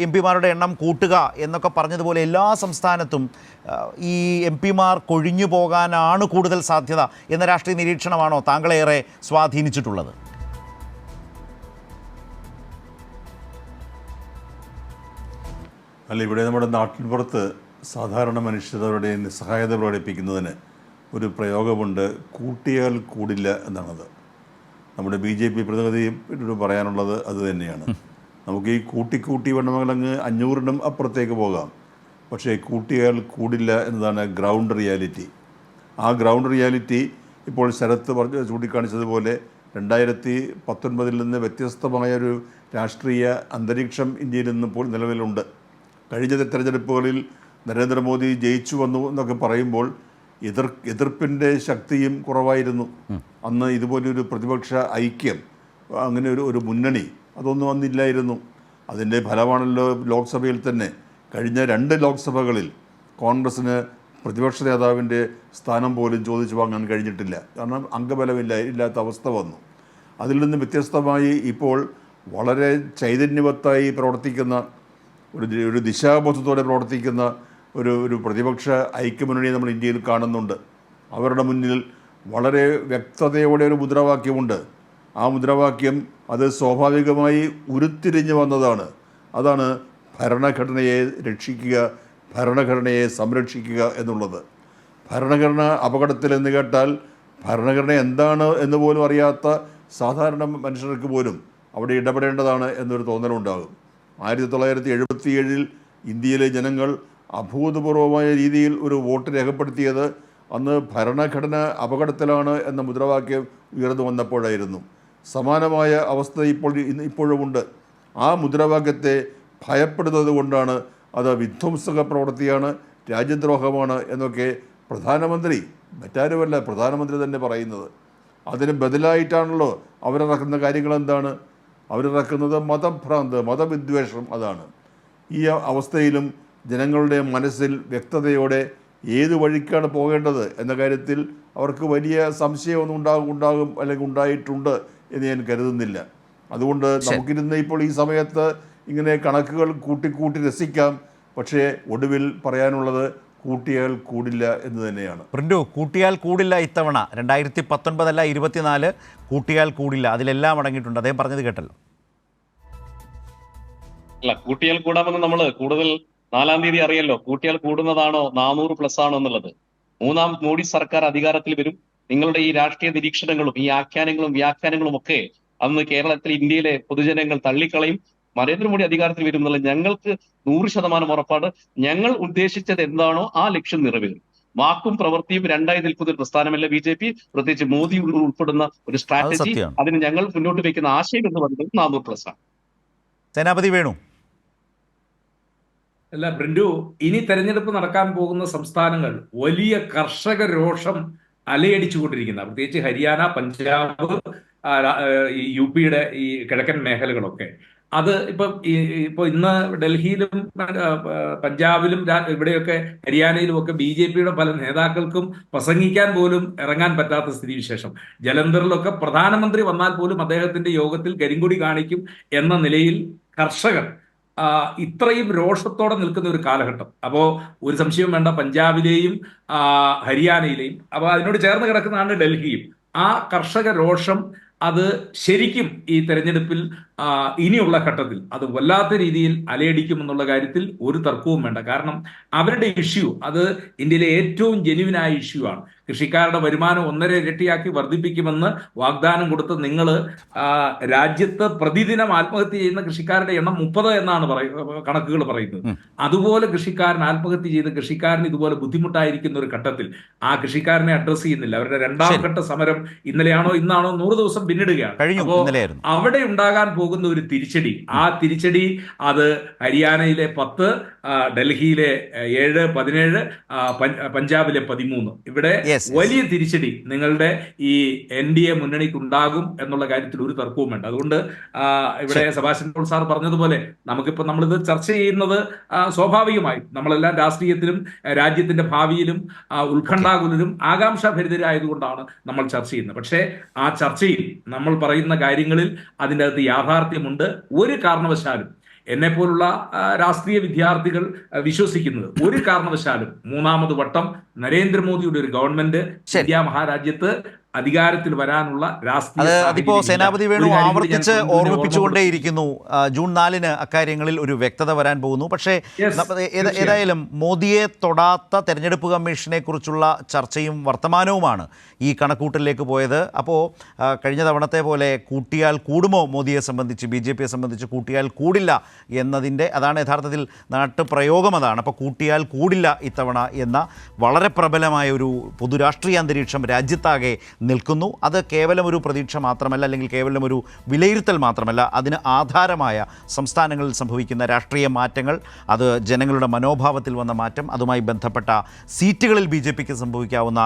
Speaker 1: MP-മാരുടെ എണ്ണം കൂട്ടുക എന്നൊക്കെ പറഞ്ഞതുപോലെ എല്ലാ സംസ്ഥാനത്തും ഈ MP-മാർ കൊഴിഞ്ഞു പോകാനാണ് കൂടുതൽ സാധ്യത എന്ന രാഷ്ട്രീയ നിരീക്ഷണമാണോ താങ്കളേറെ സ്വാധീനിച്ചിട്ടുള്ളത്?
Speaker 2: അല്ല, ഇവിടെ നമ്മുടെ നാട്ടിൻപുറത്ത് സാധാരണ മനുഷ്യരുടെ നിസ്സഹായത പ്രകടിപ്പിക്കുന്നതിന് ഒരു പ്രയോഗമുണ്ട്, കൂട്ടിയാൽ കൂടില്ല എന്നാണത്. നമ്മുടെ BJP പ്രതിനിധിയോട് പറയാനുള്ളത് അത് തന്നെയാണ്. നമുക്ക് ഈ കൂട്ടി വേണമെങ്കിൽ 500-നും അപ്പുറത്തേക്ക് പോകാം. പക്ഷേ കൂട്ടിയാൽ കൂടില്ല എന്നതാണ് ഗ്രൗണ്ട് റിയാലിറ്റി. ആ ഗ്രൗണ്ട് റിയാലിറ്റി ഇപ്പോൾ ശരത്ത് ചൂണ്ടിക്കാണിച്ചതുപോലെ 2019 നിന്ന് വ്യത്യസ്തമായൊരു രാഷ്ട്രീയ അന്തരീക്ഷം ഇന്ത്യയിൽ നിന്നിപ്പോൾ നിലവിലുണ്ട്. കഴിഞ്ഞ തെരഞ്ഞെടുപ്പുകളിൽ നരേന്ദ്രമോദി ജയിച്ചു വന്നു എന്നൊക്കെ പറയുമ്പോൾ എതിർപ്പിൻ്റെ ശക്തിയും കുറവായിരുന്നു. അന്ന് ഇതുപോലൊരു പ്രതിപക്ഷ ഐക്യം, അങ്ങനെ ഒരു മുന്നണി അതൊന്നും അന്നില്ലായിരുന്നു. അതിൻ്റെ ഫലമാണല്ലോ ലോക്സഭയിൽ തന്നെ കഴിഞ്ഞ 2 ലോക്സഭകളിൽ കോൺഗ്രസ്സിന് പ്രതിപക്ഷ നേതാവിൻ്റെ സ്ഥാനം പോലും ചോദിച്ചു വാങ്ങാൻ കഴിഞ്ഞിട്ടില്ല. കാരണം അംഗബലമില്ലാത്ത അവസ്ഥ വന്നു. അതിൽ നിന്ന് വ്യത്യസ്തമായി ഇപ്പോൾ വളരെ ചൈതന്യവത്തായി പ്രവർത്തിക്കുന്ന ഒരു ദിശാബോധത്തോടെ പ്രവർത്തിക്കുന്ന ഒരു പ്രതിപക്ഷ ഐക്യമുന്നണി നമ്മൾ ഇന്ത്യയിൽ കാണുന്നുണ്ട്. അവരുടെ മുന്നിൽ വളരെ വ്യക്തതയോടെ ഒരു മുദ്രാവാക്യമുണ്ട്. ആ മുദ്രാവാക്യം അത് സ്വാഭാവികമായി ഉരുത്തിരിഞ്ഞു വന്നതാണ്. അതാണ് ഭരണഘടനയെ രക്ഷിക്കുക, ഭരണഘടനയെ സംരക്ഷിക്കുക എന്നുള്ളത്. ഭരണഘടന അപകടത്തിലെന്ന് കേട്ടാൽ ഭരണഘടന എന്താണ് എന്ന് പോലും അറിയാത്ത സാധാരണ മനുഷ്യർക്ക് പോലും അവിടെ ഇടപെടേണ്ടതാണ് എന്നൊരു തോന്നലുണ്ടാകും. 1977 ഇന്ത്യയിലെ ജനങ്ങൾ അഭൂതപൂർവമായ രീതിയിൽ ഒരു വോട്ട് രേഖപ്പെടുത്തിയത് അന്ന് ഭരണഘടന അപകടത്തിലാണ് എന്ന മുദ്രാവാക്യം ഉയർന്നു വന്നപ്പോഴായിരുന്നു. സമാനമായ അവസ്ഥ ഇപ്പോഴുമുണ്ട്. ആ മുദ്രാവാക്യത്തെ ഭയപ്പെടുന്നത് കൊണ്ടാണ് അത് വിധ്വംസക പ്രവൃത്തിയാണ്, രാജ്യദ്രോഹമാണ് എന്നൊക്കെ പ്രധാനമന്ത്രി, മറ്റാരുമല്ല പ്രധാനമന്ത്രി തന്നെ പറയുന്നത്. അതിന് ബദലായിട്ടാണല്ലോ അവരിറക്കുന്ന കാര്യങ്ങൾ. എന്താണ് അവരിറക്കുന്നത്? മതഭ്രാന്ത്, മതവിദ്വേഷം. അതാണ്. ഈ അവസ്ഥയിലും ജനങ്ങളുടെ മനസ്സിൽ വ്യക്തതയോടെ ഏത് വഴിക്കാണ് പോകേണ്ടത് എന്ന കാര്യത്തിൽ അവർക്ക് വലിയ സംശയമൊന്നും ഉണ്ടാകും അല്ലെങ്കിൽ ഉണ്ടായിട്ടുണ്ട് എന്ന് ഞാൻ കരുതുന്നില്ല. അതുകൊണ്ട് നമുക്കിരുന്ന് ഇപ്പോൾ ഈ സമയത്ത് ഇങ്ങനെ കണക്കുകൾ കൂട്ടി രസിക്കാം. പക്ഷേ ഒടുവിൽ പറയാനുള്ളത് കൂട്ടിയാൽ കൂടില്ല എന്ന് തന്നെയാണ്.
Speaker 1: പ്രിന്റു, കൂട്ടിയാൽ കൂടില്ല ഇത്തവണ 2019 അല്ല 24 കൂട്ടിയാൽ കൂടില്ല, അതിലെല്ലാം അടങ്ങിയിട്ടുണ്ട്. അദ്ദേഹം പറഞ്ഞത് കേട്ടല്ലോ.
Speaker 4: അല്ല, കൂട്ടിയാൽ കൂടാമെന്ന് നമ്മൾ കൂടുതൽ 4-ാം തീയതി അറിയല്ലോ. കൂട്ടിയാൽ കൂടുന്നതാണോ 400+ ആണോ എന്നുള്ളത്. 3-ാം മോഡി സർക്കാർ അധികാരത്തിൽ വരും. നിങ്ങളുടെ ഈ രാഷ്ട്രീയ നിരീക്ഷണങ്ങളും ഈ ആഖ്യാനങ്ങളും വ്യാഖ്യാനങ്ങളും ഒക്കെ അന്ന് കേരളത്തിൽ ഇന്ത്യയിലെ പൊതുജനങ്ങൾ തള്ളിക്കളയും. നരേന്ദ്രമോദി അധികാരത്തിൽ വരും എന്നുള്ള ഞങ്ങൾക്ക് 100% ഉറപ്പാണ്. ഞങ്ങൾ ഉദ്ദേശിച്ചത് എന്താണോ ആ ലക്ഷ്യം നിറവേറും. വാക്കും പ്രവൃത്തിയും രണ്ടായി നിൽക്കുന്ന ഒരു പ്രസ്ഥാനമല്ല ബി.ജെ.പി. പ്രത്യേകിച്ച് മോദി ഉൾപ്പെടുന്ന ഒരു
Speaker 1: അത്
Speaker 4: സ്ട്രാറ്റജി.
Speaker 1: സത്യമാണ്.
Speaker 4: അതിന് ഞങ്ങൾ മുന്നോട്ട് വയ്ക്കുന്ന ആശയം എന്ന് പറയുന്നത് 400+ ആണ്.
Speaker 1: സേനാപതി വേണു,
Speaker 3: അല്ല ബ്രിന്റു, ഇനി തെരഞ്ഞെടുപ്പ് നടക്കാൻ പോകുന്ന സംസ്ഥാനങ്ങൾ വലിയ കർഷക രോഷം അലയടിച്ചുകൊണ്ടിരിക്കുന്ന, പ്രത്യേകിച്ച് ഹരിയാന, പഞ്ചാബ്, ഈ യു.പിയുടെ ഈ കിഴക്കൻ മേഖലകളൊക്കെ. അത് ഇപ്പൊ ഇന്ന് ഡൽഹിയിലും പഞ്ചാബിലും ഇവിടെയൊക്കെ ഹരിയാനയിലും ഒക്കെ ബി.ജെ.പിയുടെ പല നേതാക്കൾക്കും പ്രസംഗിക്കാൻ പോലും ഇറങ്ങാൻ പറ്റാത്ത സ്ഥിതിവിശേഷം. ജലന്ധറിലൊക്കെ പ്രധാനമന്ത്രി വന്നാൽ പോലും അദ്ദേഹത്തിന്റെ യോഗത്തിൽ കരിങ്കൊടി കാണിക്കും എന്ന നിലയിൽ കർഷകർ ഇത്രയും രോഷത്തോടെ നിൽക്കുന്ന ഒരു കാലഘട്ടം. അപ്പോൾ ഒരു സംശയവും വേണ്ട, പഞ്ചാബിലെയും ഹരിയാനയിലെയും, അപ്പോൾ അതിനോട് ചേർന്ന് കിടക്കുന്നതാണ് ഡൽഹിയും. ആ കർഷക രോഷം അത് ശരിക്കും ഈ തെരഞ്ഞെടുപ്പിൽ ഇനിയുള്ള ഘട്ടത്തിൽ അത് വല്ലാത്ത രീതിയിൽ അലയടിക്കുമെന്നുള്ള കാര്യത്തിൽ ഒരു തർക്കവും വേണ്ട. കാരണം അവരുടെ ഇഷ്യൂ അത് ഇന്ത്യയിലെ ഏറ്റവും ജെന്യുവിനായ ഇഷ്യൂ ആണ്. കൃഷിക്കാരുടെ വരുമാനം 1.5 ഇരട്ടിയാക്കി വർദ്ധിപ്പിക്കുമെന്ന് വാഗ്ദാനം കൊടുത്ത് നിങ്ങൾ രാജ്യത്ത് പ്രതിദിനം ആത്മഹത്യ ചെയ്യുന്ന കൃഷിക്കാരുടെ എണ്ണം 30 എന്നാണ് കണക്കുകൾ പറയുന്നത്. അതുപോലെ കൃഷിക്കാരൻ ആത്മഹത്യ ചെയ്ത് കൃഷിക്കാരൻ ഇതുപോലെ ബുദ്ധിമുട്ടായിരിക്കുന്ന ഒരു ഘട്ടത്തിൽ ആ കൃഷിക്കാരനെ അഡ്രസ് ചെയ്യുന്നില്ല. അവരുടെ 2-ാം ഘട്ട സമരം ഇന്നലെയാണോ ഇന്നാണോ 100 ദിവസം പിന്നിടുകയാണ്. അപ്പോൾ അവിടെ ഉണ്ടാകാൻ പോകുന്ന ഒരു തിരിച്ചടി, ആ തിരിച്ചടി അത് ഹരിയാനയിലെ 10, ഡൽഹിയിലെ 7, 17, പഞ്ചാബിലെ 13, ഇവിടെ വലിയ തിരിച്ചടി നിങ്ങളുടെ ഈ NDA മുന്നണിക്ക് ഉണ്ടാകും എന്നുള്ള കാര്യത്തിൽ ഒരു തർക്കവും വേണ്ട. അതുകൊണ്ട് ഇവിടെ സെബാസ്റ്റ്യൻ പോൾ സാർ പറഞ്ഞതുപോലെ നമ്മളിത് ചർച്ച ചെയ്യുന്നത് സ്വാഭാവികമായും നമ്മളെല്ലാം രാഷ്ട്രീയത്തിലും രാജ്യത്തിന്റെ ഭാവിയിലും ഉത്കണ്ഠാകുലരും ആകാംക്ഷാഭരിതരായതുകൊണ്ടാണ് നമ്മൾ ചർച്ച ചെയ്യുന്നത്. പക്ഷേ ആ ചർച്ചയിൽ നമ്മൾ പറയുന്ന കാര്യങ്ങളിൽ അതിൻ്റെ അകത്ത് യാഥാർത്ഥ്യമുണ്ട്. ഒരു കാരണവശാലും എന്നെ പോലുള്ള രാഷ്ട്രീയ വിദ്യാർത്ഥികൾ വിശ്വസിക്കുന്നത് ഒരു കാരണവശാലും 3-ാമത് വട്ടം നരേന്ദ്രമോദിയുടെ ഒരു ഗവൺമെന്റ് ഇന്ത്യ മഹാരാജ്യത്ത് അധികാരത്തിൽ വരാനുള്ള രാഷ്ട്രീയ
Speaker 1: അതിപ്പോ സേനാപതി വേണു ആവർത്തിച്ച് ഓർമ്മിപ്പിച്ചുകൊണ്ടേയിരിക്കുന്നു. ജൂൺ 4-ന് അക്കാര്യങ്ങളിൽ ഒരു വ്യക്തത വരാൻ പോകുന്നു. പക്ഷേ ഏതായാലും മോദിയെ തൊടാത്ത തെരഞ്ഞെടുപ്പ് കമ്മീഷനെ കുറിച്ചുള്ള ചർച്ചയും വർത്തമാനവുമാണ് ഈ കണക്കൂട്ടലിലേക്ക് പോയത്. അപ്പോൾ കഴിഞ്ഞ തവണത്തെ പോലെ കൂട്ടിയാൽ കൂടുമോ മോദിയെ സംബന്ധിച്ച്, ബി.ജെ.പിയെ സംബന്ധിച്ച് കൂട്ടിയാൽ കൂടില്ല എന്നതിൻ്റെ അതാണ് യഥാർത്ഥത്തിൽ നാട്ടുപ്രയോഗം. അതാണ് അപ്പോൾ കൂട്ടിയാൽ കൂടില്ല ഇത്തവണ എന്ന വളരെ പ്രബലമായ ഒരു പൊതുരാഷ്ട്രീയ അന്തരീക്ഷം രാജ്യത്താകെ നിൽക്കുന്നു. അത് കേവലം ഒരു പ്രതീക്ഷ മാത്രമല്ല, അല്ലെങ്കിൽ കേവലം ഒരു വിലയിരുത്തൽ മാത്രമല്ല, അതിന് ആധാരമായ സംസ്ഥാനങ്ങളിൽ സംഭവിക്കുന്ന രാഷ്ട്രീയ മാറ്റങ്ങൾ, അത് ജനങ്ങളുടെ മനോഭാവത്തിൽ വന്ന മാറ്റം, അതുമായി ബന്ധപ്പെട്ട സീറ്റുകളിൽ ബി.ജെ.പിക്ക് സംഭവിക്കാവുന്ന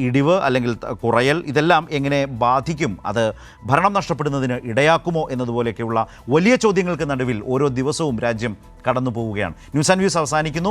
Speaker 1: ഇടിവ് അല്ലെങ്കിൽ കുറയൽ, ഇതെല്ലാം എങ്ങനെ ബാധിക്കും, അത് ഭരണം നഷ്ടപ്പെടുന്നതിന് ഇടയാക്കുമോ എന്നതുപോലെയൊക്കെയുള്ള വലിയ ചോദ്യങ്ങൾക്ക് നടുവിൽ ഓരോ ദിവസവും രാജ്യം കടന്നു പോവുകയാണ്. ന്യൂസ് ആൻഡ് വ്യൂസ് അവസാനിക്കുന്നു.